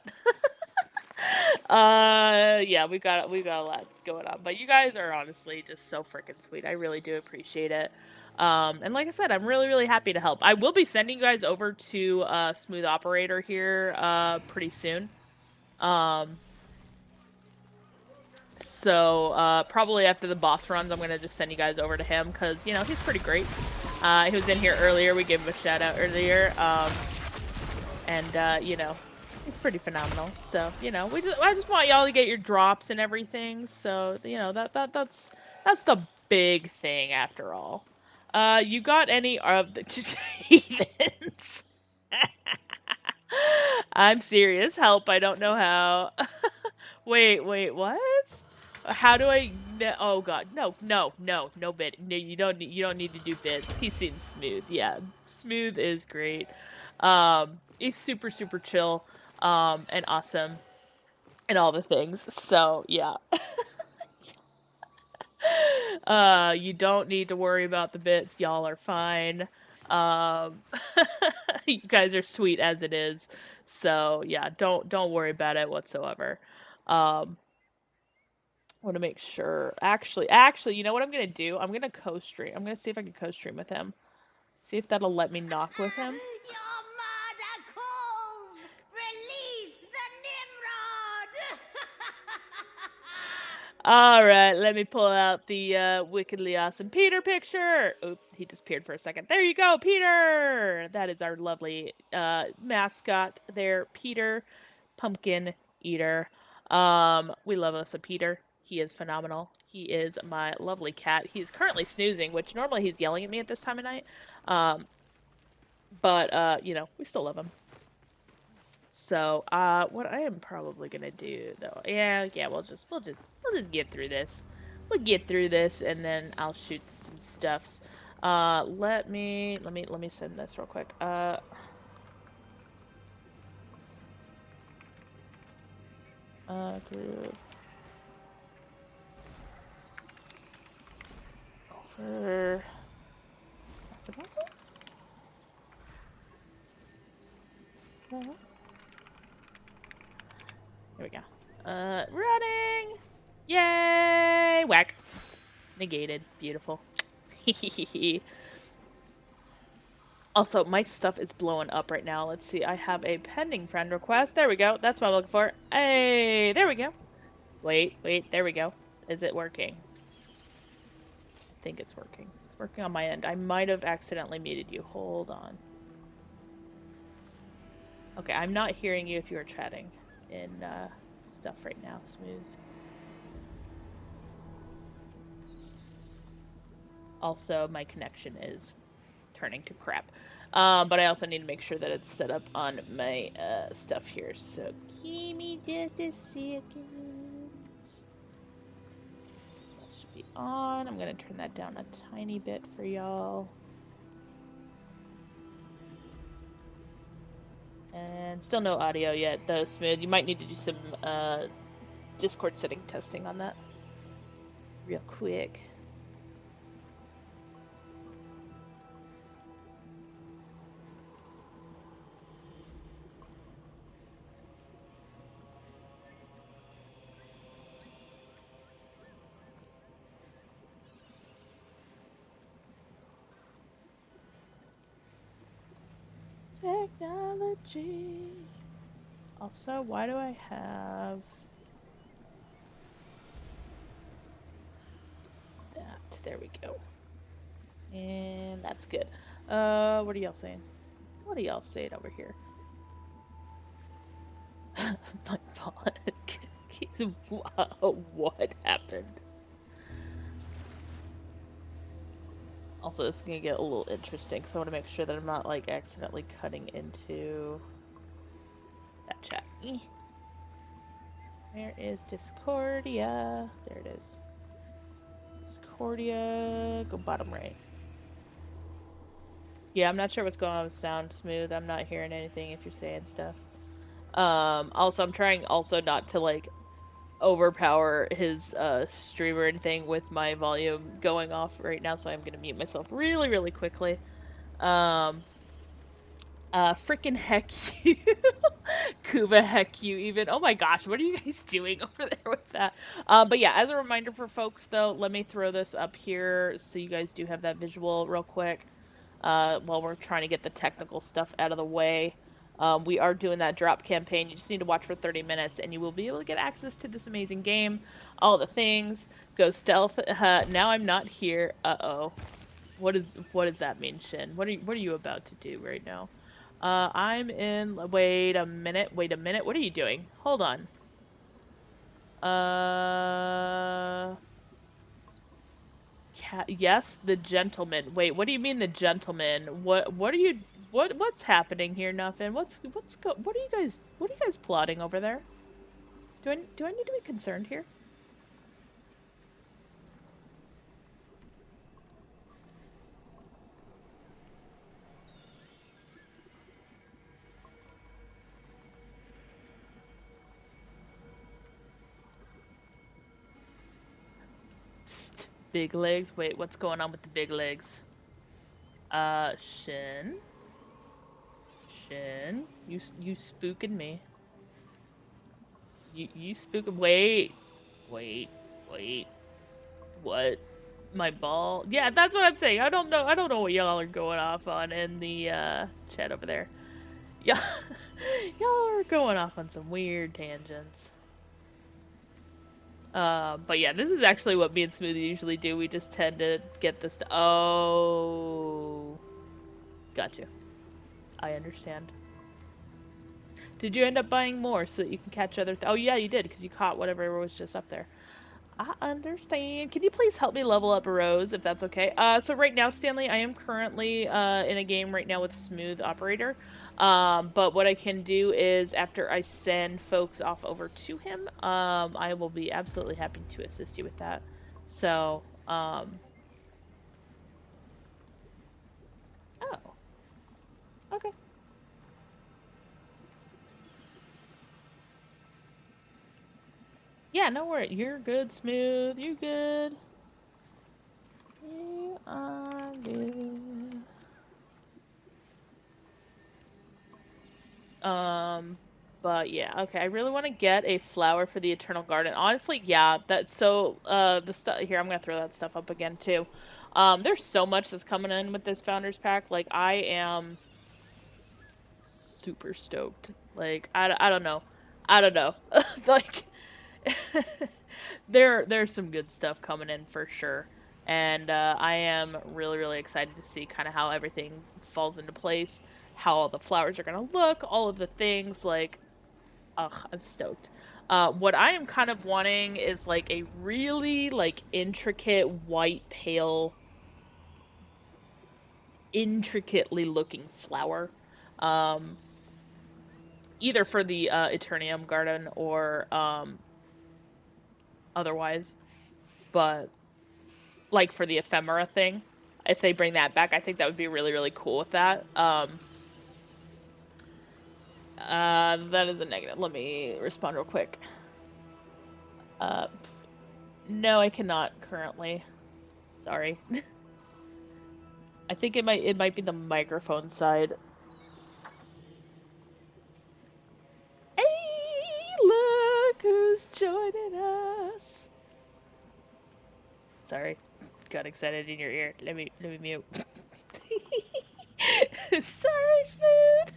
Yeah, we've got a lot going on, but you guys are honestly just so freaking sweet. I really do appreciate it. And like I said, I'm really, really happy to help. I will be sending you guys over to Smooth Operator here pretty soon. So probably after the boss runs, I'm gonna just send you guys over to him because he's pretty great. He was in here earlier. We gave him a shout out earlier. And he's pretty phenomenal. So I just want y'all to get your drops and everything. So that's the big thing after all. You got any of the heathens? I'm serious. Help! I don't know how. Wait, what? How do I? No, oh God, no bit. No, you don't need to do bits. He seems smooth. Yeah, smooth is great. He's super super chill, and awesome, and all the things. So yeah. You don't need to worry about the bits. Y'all are fine. Um, you guys are sweet as it is. So yeah, don't worry about it whatsoever. Want to make sure. Actually, you know what I'm gonna do? I'm gonna co-stream. I'm gonna see if I can co-stream with him. See if that'll let me knock with him. Your mother calls! Release the Nimrod! All right, let me pull out the wickedly awesome Peter picture. Oop, he disappeared for a second. There you go, Peter. That is our lovely mascot there, Peter, pumpkin eater. We love us a Peter. He is phenomenal. He is my lovely cat. He's currently snoozing, which normally he's yelling at me at this time of night. But we still love him. So, what I am probably gonna do though, yeah, we'll just get through this. We'll get through this, and then I'll shoot some stuffs. Let me send this real quick. Group over. Here we go. Running! Yay! Whack. Negated. Beautiful. Also, my stuff is blowing up right now. Let's see. I have a pending friend request. There we go. That's what I'm looking for. Hey, there we go. Wait. There we go. Is it working? I think it's working. It's working on my end. I might have accidentally muted you. Hold on. Okay, I'm not hearing you if you are chatting in stuff right now, Smooth. Also, my connection is turning to crap. But I also need to make sure that it's set up on my stuff here. So give me just a second. That should be on. I'm gonna turn that down a tiny bit for y'all. And still no audio yet, though, Smooth. You might need to do some Discord setting testing on that real quick. Technology. Also, why do I have that? There we go. And that's good. What are y'all saying? What are y'all saying over here? My wallet. What happened? Also, this is gonna get a little interesting, so I want to make sure that I'm not like accidentally cutting into that chat. Where is Discordia? There it is. Discordia, go bottom right. Yeah, I'm not sure what's going on with sound, Smooth. I'm not hearing anything if you're saying stuff. Also, I'm trying also not to like overpower his stream or anything with my volume going off right now, so I'm gonna mute myself really, really quickly. Freaking heck you. Kuba, heck you even. Oh my gosh, what are you guys doing over there with that? But yeah, as a reminder for folks though, let me throw this up here so you guys do have that visual real quick. While we're trying to get the technical stuff out of the way. We are doing that drop campaign. You just need to watch for 30 minutes and you will be able to get access to this amazing game. All the things. Go stealth. Now I'm not here. Uh-oh. What does that mean, Shin? What are you about to do right now? I'm in. Wait a minute. Wait a minute. What are you doing? Hold on. Yes, the gentleman. Wait, what do you mean the gentleman? What are you? What's happening here, Nuffin? What are you guys plotting over there? Do I need to be concerned here? Psst, big legs. Wait, what's going on with the big legs? Shin. Shin, you spooking me. You spooking. Wait. What? My ball? Yeah, that's what I'm saying. I don't know. I don't know what y'all are going off on in the chat over there. Y'all, y'all are going off on some weird tangents. But yeah, this is actually what me and Smoothie usually do. We just tend to get this. Oh, got you. I understand. Did you end up buying more so that you can catch other? Oh yeah, you did because you caught whatever was just up there. I understand. Can you please help me level up Rose if that's okay? So right now, Stanley, I am currently in a game right now with Smooth Operator. But what I can do is after I send folks off over to him, I will be absolutely happy to assist you with that. So, oh. Okay. Yeah, no worry. You're good, Smooth. You good. You are good. But yeah, okay. I really want to get a flower for the Eternal Garden. Honestly, yeah, that's so, the stuff here, I'm gonna throw that stuff up again, too. There's so much that's coming in with this Founders Pack. Like, I am super stoked. Like, I don't know. I don't know. Like, there's some good stuff coming in for sure. And I am really excited to see kind of how everything falls into place, how all the flowers are gonna look, all of the things. Like, ugh, I'm stoked. What I am kind of wanting is like a really like intricate white pale, intricately looking flower. Um, Either for the Eternium Garden or otherwise. But like for the ephemera thing, if they bring that back, I think that would be really cool with that. That is a negative. Let me respond real quick. No, I cannot currently. Sorry. I think it might be the microphone side. Hey, look who's joining us. Sorry, got excited in your ear. Let me mute. Sorry, Smooth.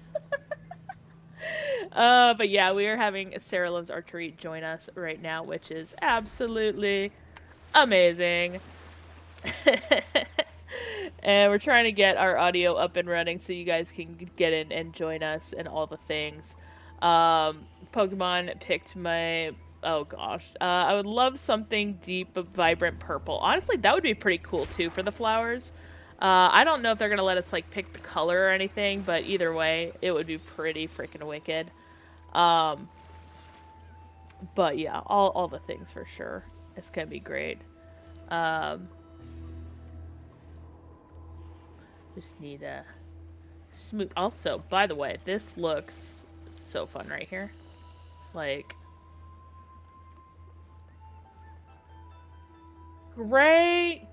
But yeah, we are having Sarah Loves Archery join us right now, which is absolutely amazing. And we're trying to get our audio up and running so you guys can get in and join us and all the things. Pokemon picked my... Oh gosh. I would love something deep, vibrant purple. Honestly, that would be pretty cool too for the flowers. I don't know if they're going to let us like pick the color or anything, but either way, it would be pretty freaking wicked. But yeah, all the things for sure. It's going to be great. Just need a smooth. Also, by the way, this looks so fun right here. Like, great.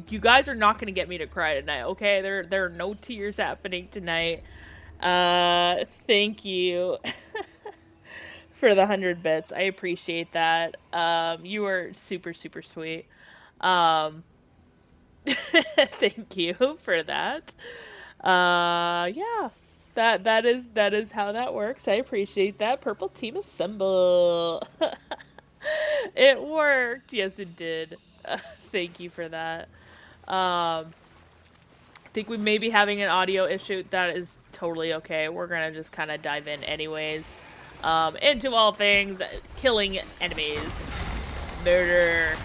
You guys are not gonna get me to cry tonight, okay? There are no tears happening tonight. Thank you for the 100 bits. I appreciate that. You were super, super sweet. Um, thank you for that. Yeah. That is how that works. I appreciate that. Purple team assemble. It worked. Yes, it did. Thank you for that. Um, I think we may be having an audio issue. That is totally okay. We're gonna just kind of dive in anyways. Into all things, killing enemies, murder,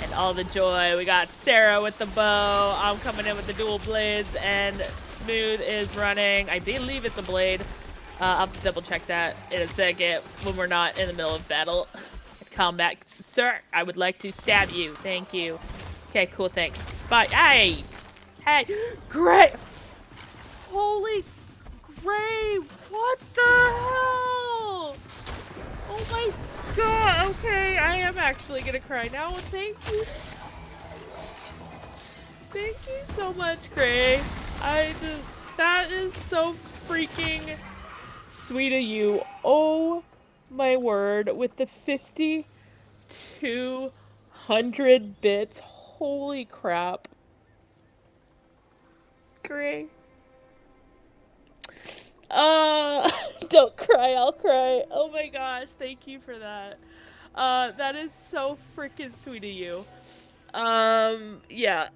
and all the joy. We got Sarah with the bow. I'm coming in with the dual blades, and Smooth is running. I believe it's a blade. I'll have to double check that in a second when we're not in the middle of battle. Combat, sir. I would like to stab you. Thank you. Okay, cool. Thanks. Bye. Hey. Hey, Gray! Holy Gray! What the hell? Oh my god! Okay, I am actually gonna cry now. Thank you so much, Gray. That is so freaking sweet of you. Oh my word! With the 5,200 bits, holy crap, Gray. Uh, don't cry, I'll cry. Oh my gosh, thank you for that. That is so freaking sweet of you. Yeah.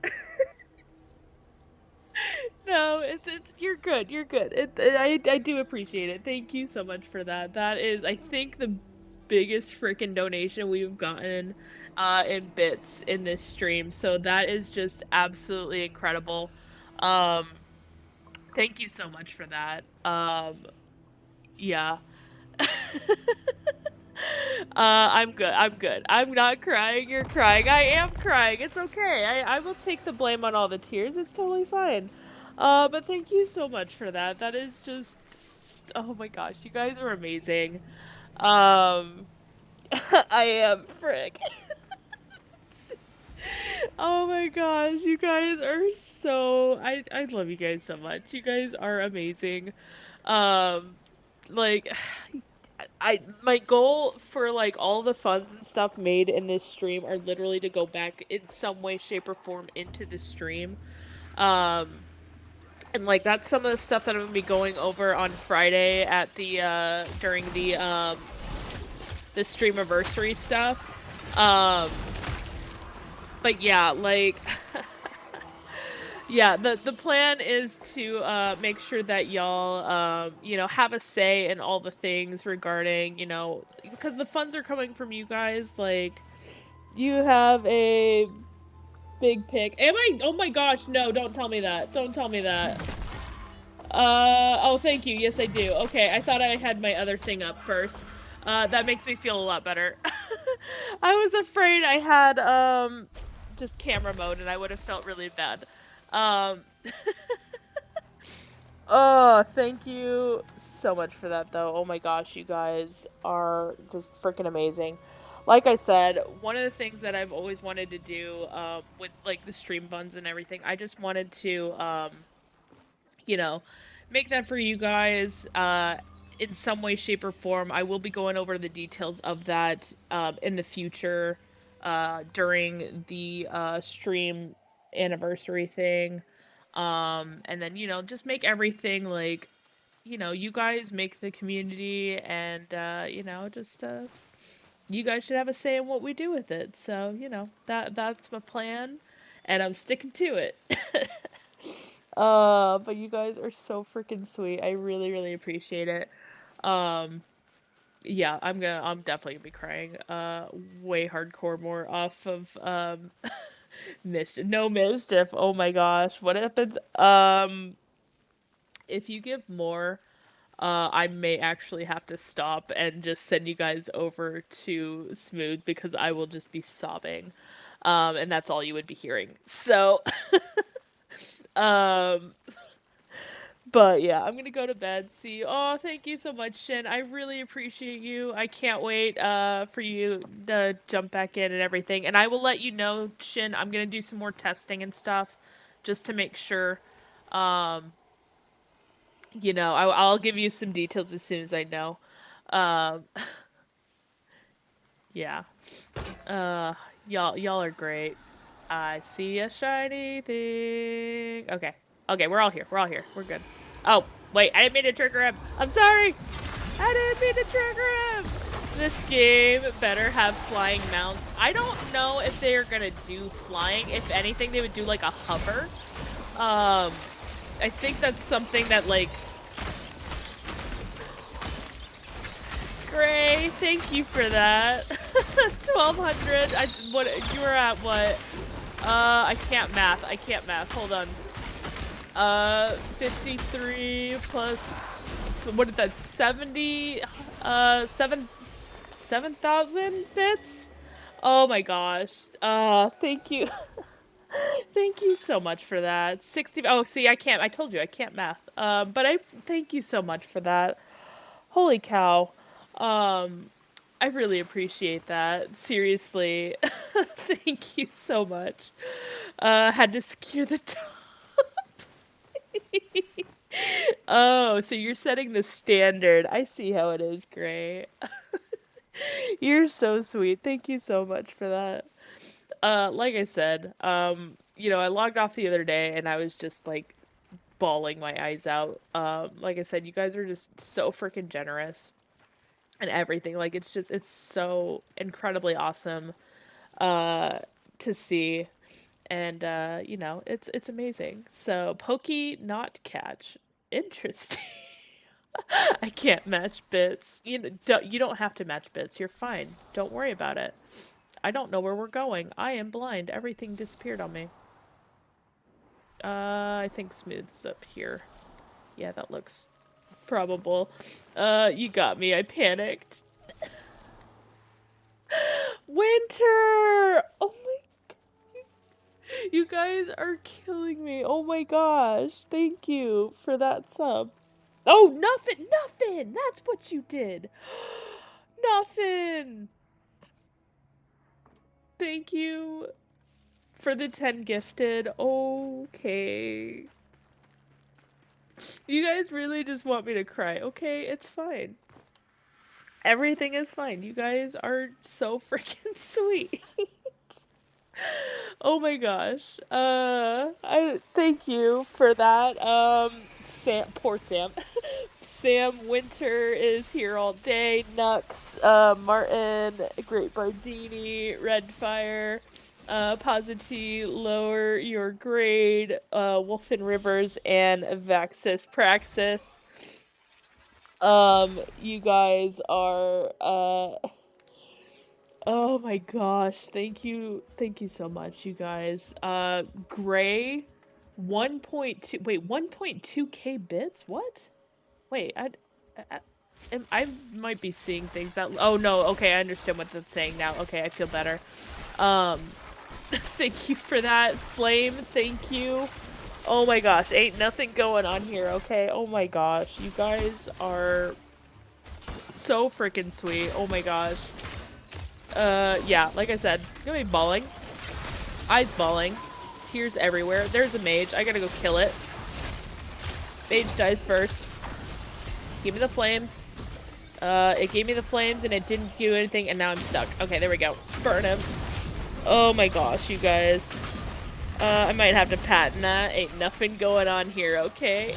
No, it's you're good, you're good. I do appreciate it. Thank you so much for that. That is, I think, the biggest freaking donation we've gotten, in bits in this stream. So that is just absolutely incredible. Um, thank you so much for that. Yeah. I'm good. I'm good. I'm not crying. You're crying. I am crying. It's okay. I will take the blame on all the tears. It's totally fine. But thank you so much for that. That is just, oh my gosh, you guys are amazing. Um, I am frick. Oh my gosh, you guys are so, I love you guys so much. You guys are amazing. Um, like I my goal for like all the funds and stuff made in this stream are literally to go back in some way, shape, or form into the stream. Um, and like that's some of the stuff that I'm gonna be going over on Friday at the during the stream anniversary stuff. Um, but yeah, like yeah, the plan is to make sure that y'all have a say in all the things regarding, because the funds are coming from you guys. Like, you have a big pick. Am I? Oh my gosh, no! Don't tell me that. Don't tell me that. Oh, thank you. Yes, I do. Okay, I thought I had my other thing up first. That makes me feel a lot better. I was afraid I had just camera mode, and I would have felt really bad. Um, Oh, thank you so much for that, though. Oh my gosh, you guys are just freaking amazing. Like I said, one of the things that I've always wanted to do, with like the stream funds and everything, I just wanted to, you know, make that for you guys, in some way, shape, or form. I will be going over the details of that, in the future, during the stream anniversary thing. And then, just make everything like, you guys make the community, and, just, you guys should have a say in what we do with it. So, that's my plan, and I'm sticking to it. But you guys are so freaking sweet. I really, really appreciate it. Um, yeah, I'm definitely gonna be crying, way hardcore more off of, mischief. No mischief. Oh my gosh. What happens? If you give more, I may actually have to stop and just send you guys over to Smooth because I will just be sobbing. And that's all you would be hearing. So, um, but yeah, I'm gonna go to bed. See, oh, thank you so much, Shin. I really appreciate you. I can't wait for you to jump back in and everything. And I will let you know, Shin. I'm gonna do some more testing and stuff, just to make sure. Um, You know, I'll give you some details as soon as I know. Um, yeah. Uh, y'all are great. I see a shiny thing. Okay. Okay, we're all here. We're all here. We're good. Oh, wait, I didn't mean to trigger him. I'm sorry. I didn't mean to trigger him. This game better have flying mounts. I don't know if they're gonna do flying. If anything, they would do like a hover. I think that's something that like Gray, thank you for that. 1200. What you were at what? I can't math. I can't math. Hold on. 53 plus what is that? 70 7,000 bits? Oh my gosh. Thank you. Thank you so much for that. 60. Oh, see, I can't. I told you I can't math. But I thank you so much for that. Holy cow. Um, I really appreciate that. Seriously. Thank you so much. Had to secure the top. Oh, so you're setting the standard. I see how it is, Gray. You're so sweet. Thank you so much for that. Like I said, you know, I logged off the other day and I was just like bawling my eyes out. Like I said, you guys are just so freaking generous and everything. Like it's so incredibly awesome to see. And you know, it's amazing. So pokey not catch. Interesting. I can't match bits. You don't have to match bits. You're fine. Don't worry about it. I don't know where we're going. I am blind. Everything disappeared on me. I think Smooth's up here. Yeah, that looks probable. You got me. I panicked. Winter! Oh my god. You guys are killing me. Oh my gosh. Thank you for that sub. Oh, nothing! Nothing! That's what you did! Nothing! Thank you for the 10 gifted. Okay. You guys really just want me to cry. Okay, it's fine. Everything is fine. You guys are so freaking sweet. Oh my gosh. I thank you for that. Sam, poor Sam. Sam Winter is here all day. Nux, Martin, Great Bardini, Redfire, Positi, lower your grade, Wolfen Rivers, and Vaxis Praxis. You guys are, oh my gosh, thank you so much, you guys. Gray, 1.2, wait, 1.2k bits? What? Wait, I might be seeing things that, oh no, okay, I understand what that's saying now. Okay, I feel better. Thank you for that. Flame, thank you. Oh my gosh, ain't nothing going on here, okay? Oh my gosh, you guys are so freaking sweet. Oh my gosh. Yeah, like I said, gonna be bawling. Eyes bawling. Tears everywhere. There's a mage. I gotta go kill it. Mage dies first. Give me the flames. It gave me the flames and it didn't do anything and now I'm stuck. Okay, there we go. Burn him. Oh my gosh, you guys. I might have to patent that. Ain't nothing going on here, okay?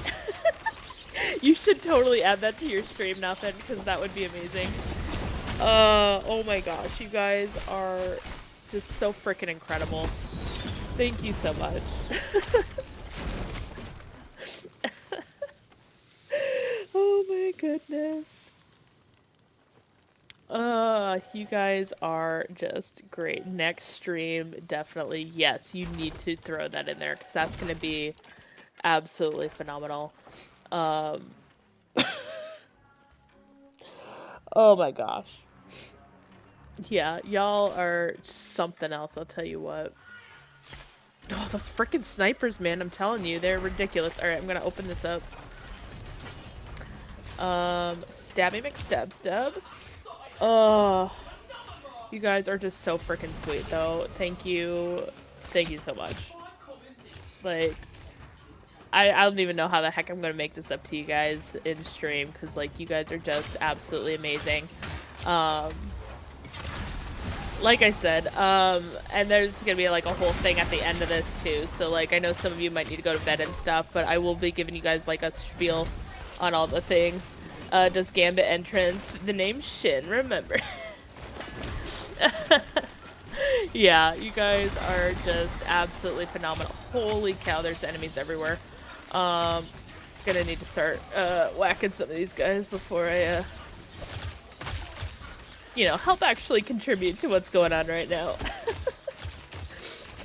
You should totally add that to your stream, nothing, because that would be amazing. Oh my gosh, you guys are just so freaking incredible. Thank you so much. Oh my goodness. You guys are just great. Next stream, definitely, yes, you need to throw that in there, because that's gonna be absolutely phenomenal. Oh my gosh. Yeah, y'all are something else, I'll tell you what. Oh, those freaking snipers, man, I'm telling you, they're ridiculous. Alright, I'm gonna open this up. Stabby McStab. Oh, you guys are just so freaking sweet, though. Thank you. Thank you so much. Like, I don't even know how the heck I'm gonna make this up to you guys in stream, because like you guys are just absolutely amazing. Like I said, and there's gonna be like a whole thing at the end of this too. So like I know some of you might need to go to bed and stuff, but I will be giving you guys like a spiel on all the things. Does Gambit entrance? The name Shin, remember? Yeah, you guys are just absolutely phenomenal. Holy cow, there's enemies everywhere. Gonna need to start whacking some of these guys before I you know, help actually contribute to what's going on right now.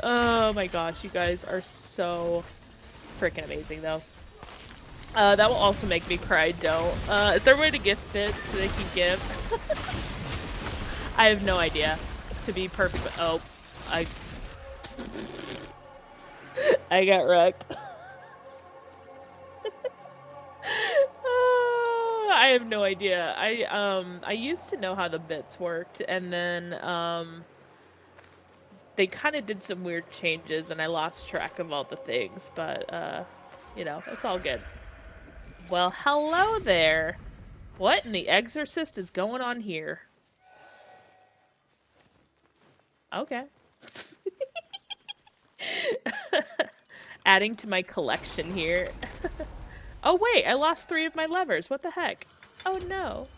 Oh my gosh, you guys are so freaking amazing though. That will also make me cry, don't. Is there a way to gift bits so they can give? I have no idea. To be perfect, oh, I got wrecked. I have no idea. I used to know how the bits worked, and then they kind of did some weird changes, and I lost track of all the things. But you know, it's all good. Well, hello there. What in the Exorcist is going on here? Okay. Adding to my collection here. Oh wait, I lost 3 of my levers. What the heck? Oh no.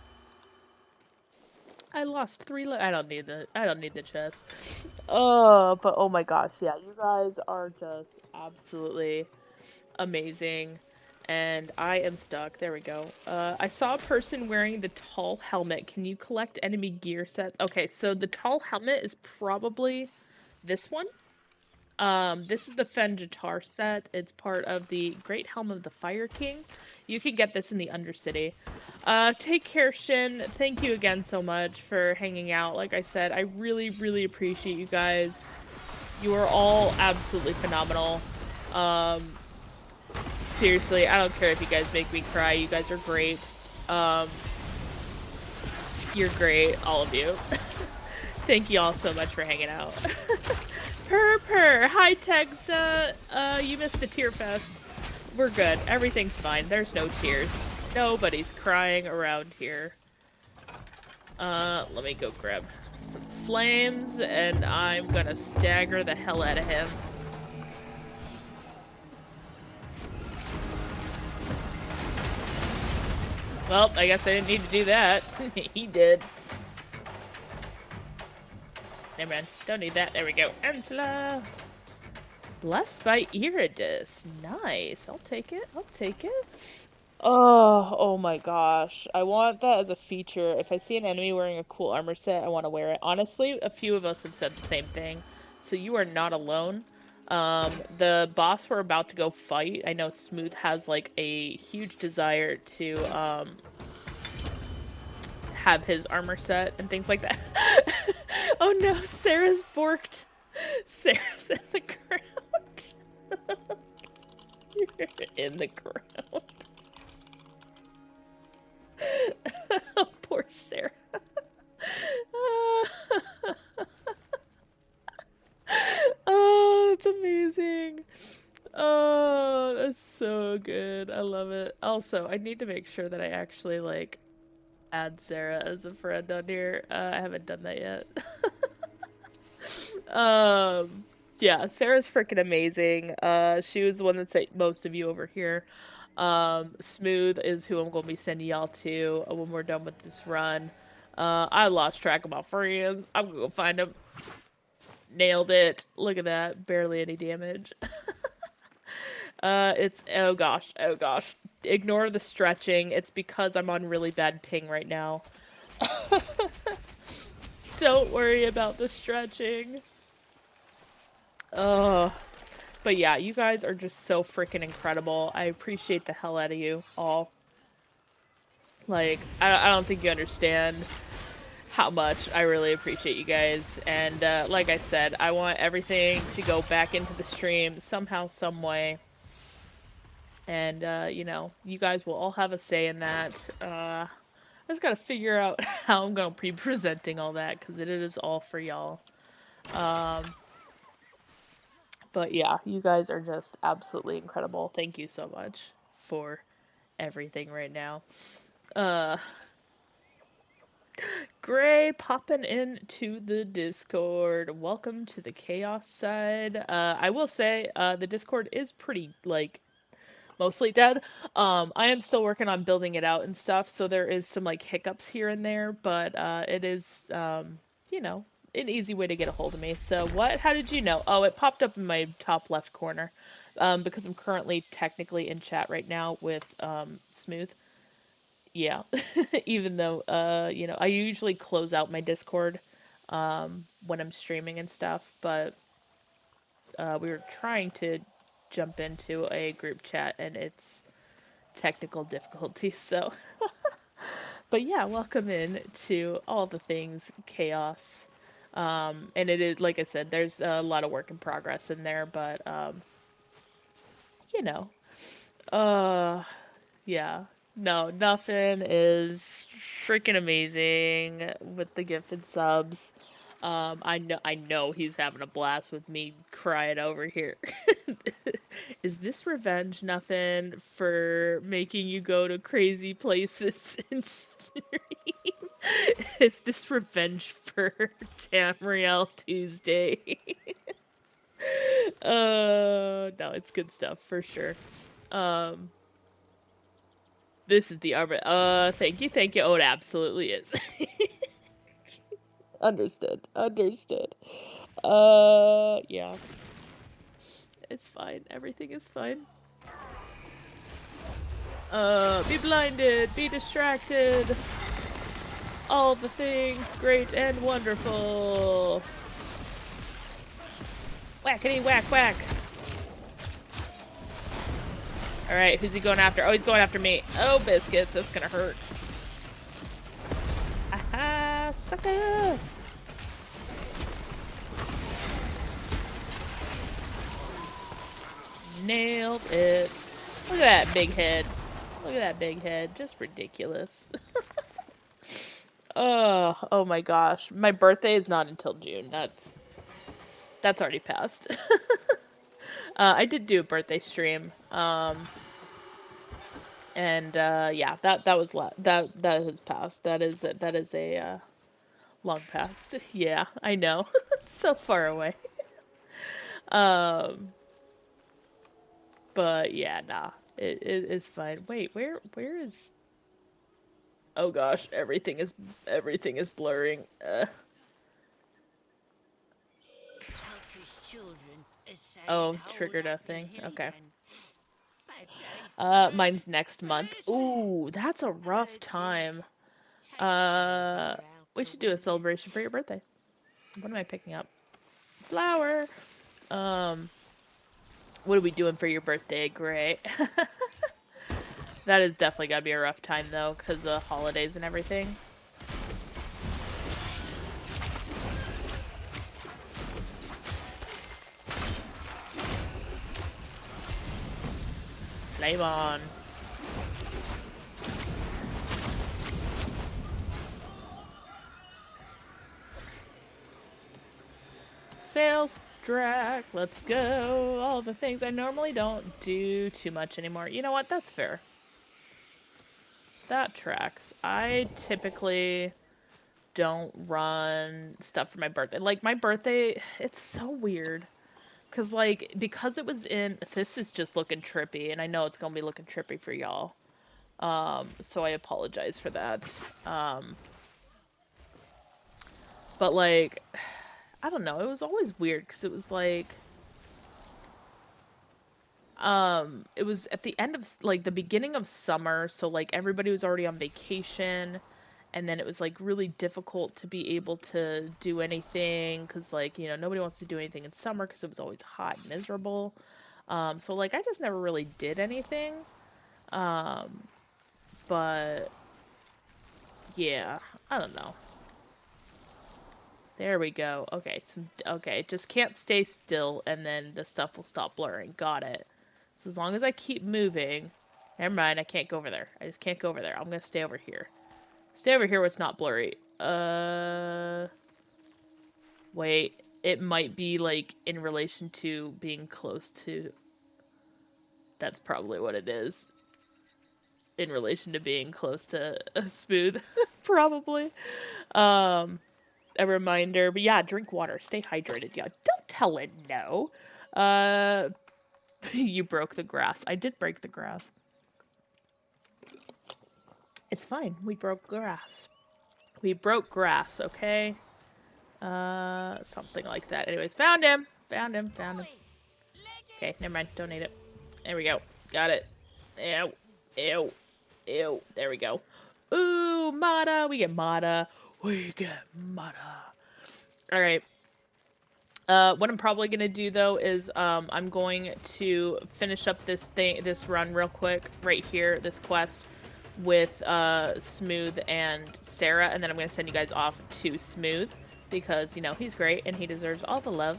I lost 3 I don't need the chest. Oh, but oh my gosh, yeah, you guys are just absolutely amazing. And I am stuck. There we go. I saw a person wearing the tall helmet. Can you collect enemy gear set? Okay, so the tall helmet is probably this one. This is the Fenjitar set. It's part of the Great Helm of the Fire King. You can get this in the Undercity. Take care, Shin. Thank you again so much for hanging out. Like I said, I really, really appreciate you guys. You are all absolutely phenomenal. Seriously, I don't care if you guys make me cry. You guys are great. You're great, all of you. Thank you all so much for hanging out. Purr. Hi, Tegsta. You missed the tear fest. We're good. Everything's fine. There's no tears. Nobody's crying around here. Let me go grab some flames, and I'm gonna stagger the hell out of him. Well, I guess I didn't need to do that. He did. Never mind. Don't need that. There we go. Ansela! Blessed by Iridis. Nice. I'll take it. I'll take it. Oh my gosh. I want that as a feature. If I see an enemy wearing a cool armor set, I want to wear it. Honestly, a few of us have said the same thing. So you are not alone. The boss we're about to go fight, I know Smooth has like a huge desire to have his armor set and things like that. Oh no, Sarah's borked. Sarah's in the ground. You're in the ground. Oh, poor Sarah. Oh, it's amazing. Oh, that's so good. I love it. Also, I need to make sure that I actually, like, add Sarah as a friend on here. I haven't done that yet. Yeah, Sarah's freaking amazing. She was the one that sent most of you over here. Smooth is who I'm going to be sending y'all to when we're done with this run. I lost track of my friends. I'm going to go find them. Nailed it. Look at that. Barely any damage. It's, oh gosh. Ignore the stretching. It's because I'm on really bad ping right now. Don't worry about the stretching. But yeah, you guys are just so freaking incredible. I appreciate the hell out of you all. Like, I don't think you understand how much I really appreciate you guys. And like I said, I want everything to go back into the stream somehow, some way. And, you know, you guys will all have a say in that. I just gotta figure out how I'm gonna be presenting all that, because it is all for y'all. But But yeah, you guys are just absolutely incredible. Thank you so much for everything right now. Uh Gray popping into the Discord. Welcome to the chaos side. I will say, the Discord is pretty like mostly dead. I am still working on building it out and stuff, so there is some like hiccups here and there, but it is you know, an easy way to get a hold of me. So what? How did you know? Oh, it popped up in my top left corner. Because I'm currently technically in chat right now with Smooth. Yeah. Even though you know, I usually close out my Discord when I'm streaming and stuff, but we were trying to jump into a group chat and it's technical difficulties. So, but yeah, welcome in to all the things chaos. And it is, like I said, there's a lot of work in progress in there, but you know, uh, yeah. No, Nuffin is freaking amazing with the gifted subs. I know he's having a blast with me crying over here. Is this revenge, Nuffin, for making you go to crazy places and stream? Is this revenge for Tamriel Tuesday? No, it's good stuff for sure. Um, this is the arbor. Thank you. Oh, it absolutely is. Understood. Yeah. It's fine. Everything is fine. Be blinded, be distracted. All the things great and wonderful. Whackity whack whack. Alright, who's he going after? Oh, he's going after me. Oh, biscuits, that's gonna hurt. Aha, sucker! Nailed it. Look at that big head. Look at that big head. Just ridiculous. Oh my gosh. My birthday is not until June. That's already passed. I did do a birthday stream. And yeah, that was that has passed. That is a long past. Yeah, I know. It's so far away. Um, but yeah, nah, it's fine. Wait, where is? Oh gosh, everything is blurring. Oh, triggered a thing. Okay. Mine's next month. Ooh, that's a rough time. We should do a celebration for your birthday. What am I picking up? Flower. What are we doing for your birthday? Great. That is definitely gotta be a rough time though, because of holidays and everything. Flame on. Sales track, let's go. All the things I normally don't do too much anymore. You know what? That's fair. That tracks. I typically don't run stuff for my birthday. Like, my birthday, it's so weird. Because it was in, this is just looking trippy, and I know it's gonna be looking trippy for y'all. So I apologize for that. But like, I don't know, it was always weird, because it was like, it was at the end of, like, the beginning of summer, so, like, everybody was already on vacation, and then it was, like, really difficult to be able to do anything, because, like, you know, nobody wants to do anything in summer, because it was always hot and miserable, so, like, I just never really did anything, but, yeah, I don't know. There we go. Okay, okay, just can't stay still, and then the stuff will stop blurring. Got it. So as long as I keep moving... Never mind, I can't go over there. I just can't go over there. I'm gonna stay over here. Stay over here where it's not blurry. Wait. it might be like in relation to being close to. That's probably what it is. In relation to being close to Smooth, probably. A reminder, but yeah, drink water, stay hydrated. Yeah, don't tell it no. You broke the grass. I did break the grass. It's fine. We broke grass. We broke grass, okay? Something like that. Anyways, found him. Found him. Found him. Okay, never mind. Don't need it. There we go. Got it. Ew. Ew. Ew. There we go. Ooh, Mata. We get Mata. We get Mata. Alright. What I'm probably gonna do though is I'm going to finish up this run real quick right here, this quest with Smooth and Sarah, and then I'm gonna send you guys off to Smooth because you know he's great and he deserves all the love,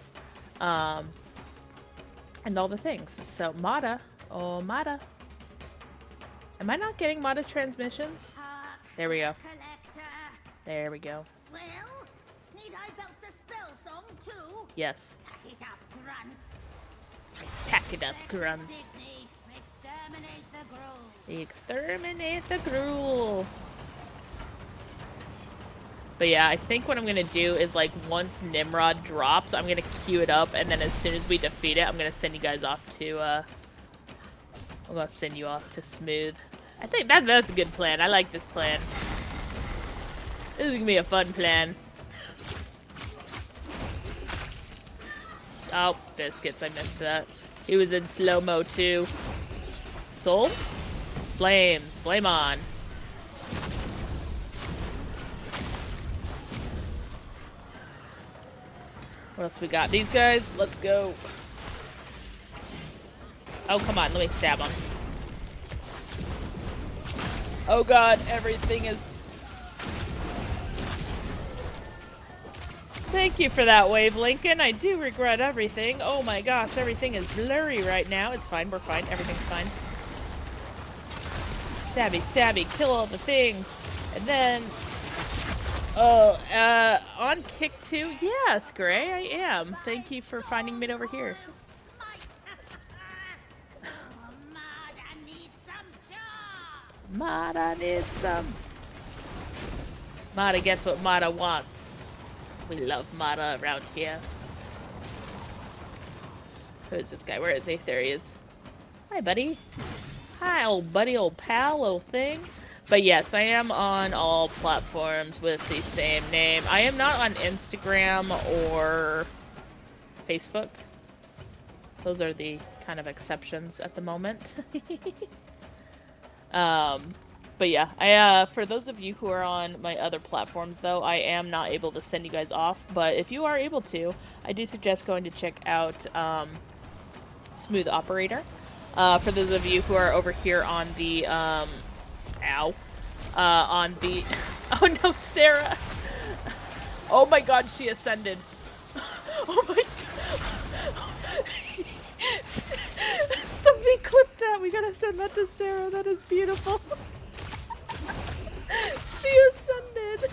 and all the things. So Mata, oh Mata, am I not getting Mata transmissions? There we go. There we go. Well, need I belt the spell song too? Yes. Pack it up, grunts. Pack it up, grunts. Sydney, exterminate the grove. Exterminate the gruel. But yeah, I think what I'm gonna do is like once Nimrod drops, I'm gonna queue it up, and then as soon as we defeat it, I'm gonna send you guys off to I'm gonna send you off to Smooth. I think that's a good plan. I like this plan. This is gonna be a fun plan. Oh, biscuits, I missed that. He was in slow-mo too. Soul? Flames. Flame on. What else we got? These guys? Let's go. Oh, come on. Let me stab them. Oh god, everything is... Thank you for that, Wave Lincoln. I do regret everything. Oh my gosh, everything is blurry right now. It's fine, we're fine. Everything's fine. Stabby, stabby, kill all the things. And then... Oh, on kick 2? Yes, Gray, I am. Thank you for finding me over here. Mata needs some. Mata gets what Mata wants. We love Mata around here. Who is this guy? Where is he? There he is. Hi, buddy. Hi, old buddy, old pal, little thing. But yes, I am on all platforms with the same name. I am not on Instagram or Facebook. Those are the kind of exceptions at the moment. But yeah, I for those of you who are on my other platforms, though, I am not able to send you guys off. But if you are able to, I do suggest going to check out Smooth Operator. For those of you who are over here on the on the oh no, Sarah. Oh my god, she ascended. Oh my god. Somebody clip that. We gotta send that to Sarah. That is beautiful. She ascended.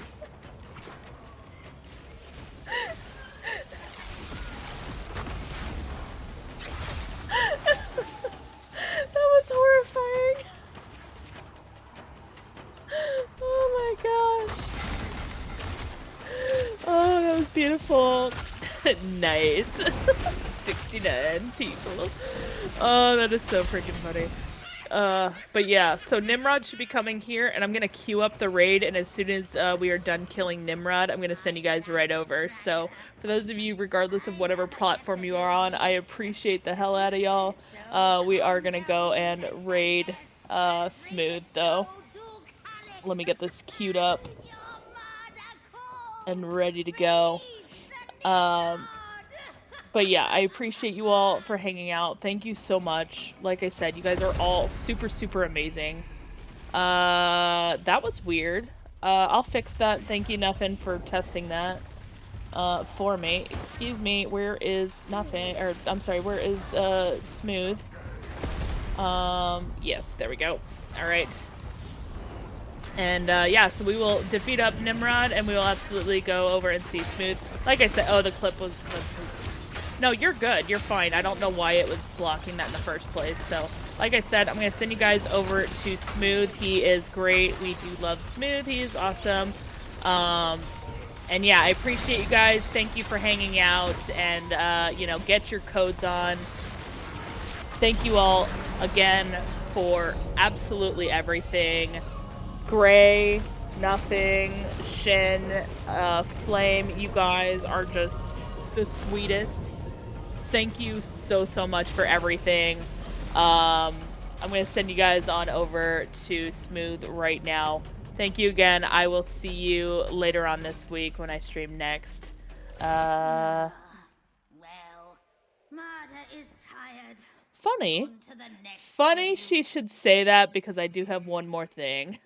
That was horrifying. Oh my gosh. Oh, that was beautiful. Nice. 69 people. Oh, that is so freaking funny. But yeah, so Nimrod should be coming here, and I'm gonna queue up the raid, and as soon as we are done killing Nimrod, I'm gonna send you guys right over. So, for those of you, regardless of whatever platform you are on, I appreciate the hell out of y'all. We are gonna go and raid Smooth, though. Let me get this queued up and ready to go. But yeah, I appreciate you all for hanging out. Thank you so much. Like I said, you guys are all super, super amazing. That was weird. I'll fix that. Thank you, Nuffin, for testing that for me. Excuse me, where is Nuffin? Or, I'm sorry, where is Smooth? Yes, there we go. Alright. And yeah, so we will defeat up Nimrod, and we will absolutely go over and see Smooth. Like I said, oh, the clip was... No, you're good. You're fine. I don't know why it was blocking that in the first place. So, like I said, I'm going to send you guys over to Smooth. He is great. We do love Smooth. He is awesome. And yeah, I appreciate you guys. Thank you for hanging out, and, you know, get your codes on. Thank you all again for absolutely everything. Gray, Nothing, Shin, Flame, you guys are just the sweetest. Thank you so much for everything. I'm going to send you guys on over to Smooth right now. Thank you again. I will see you later on this week when I stream next. Well, Marta is tired. Funny. On to the next Funny journey. she should say that because I do have one more thing.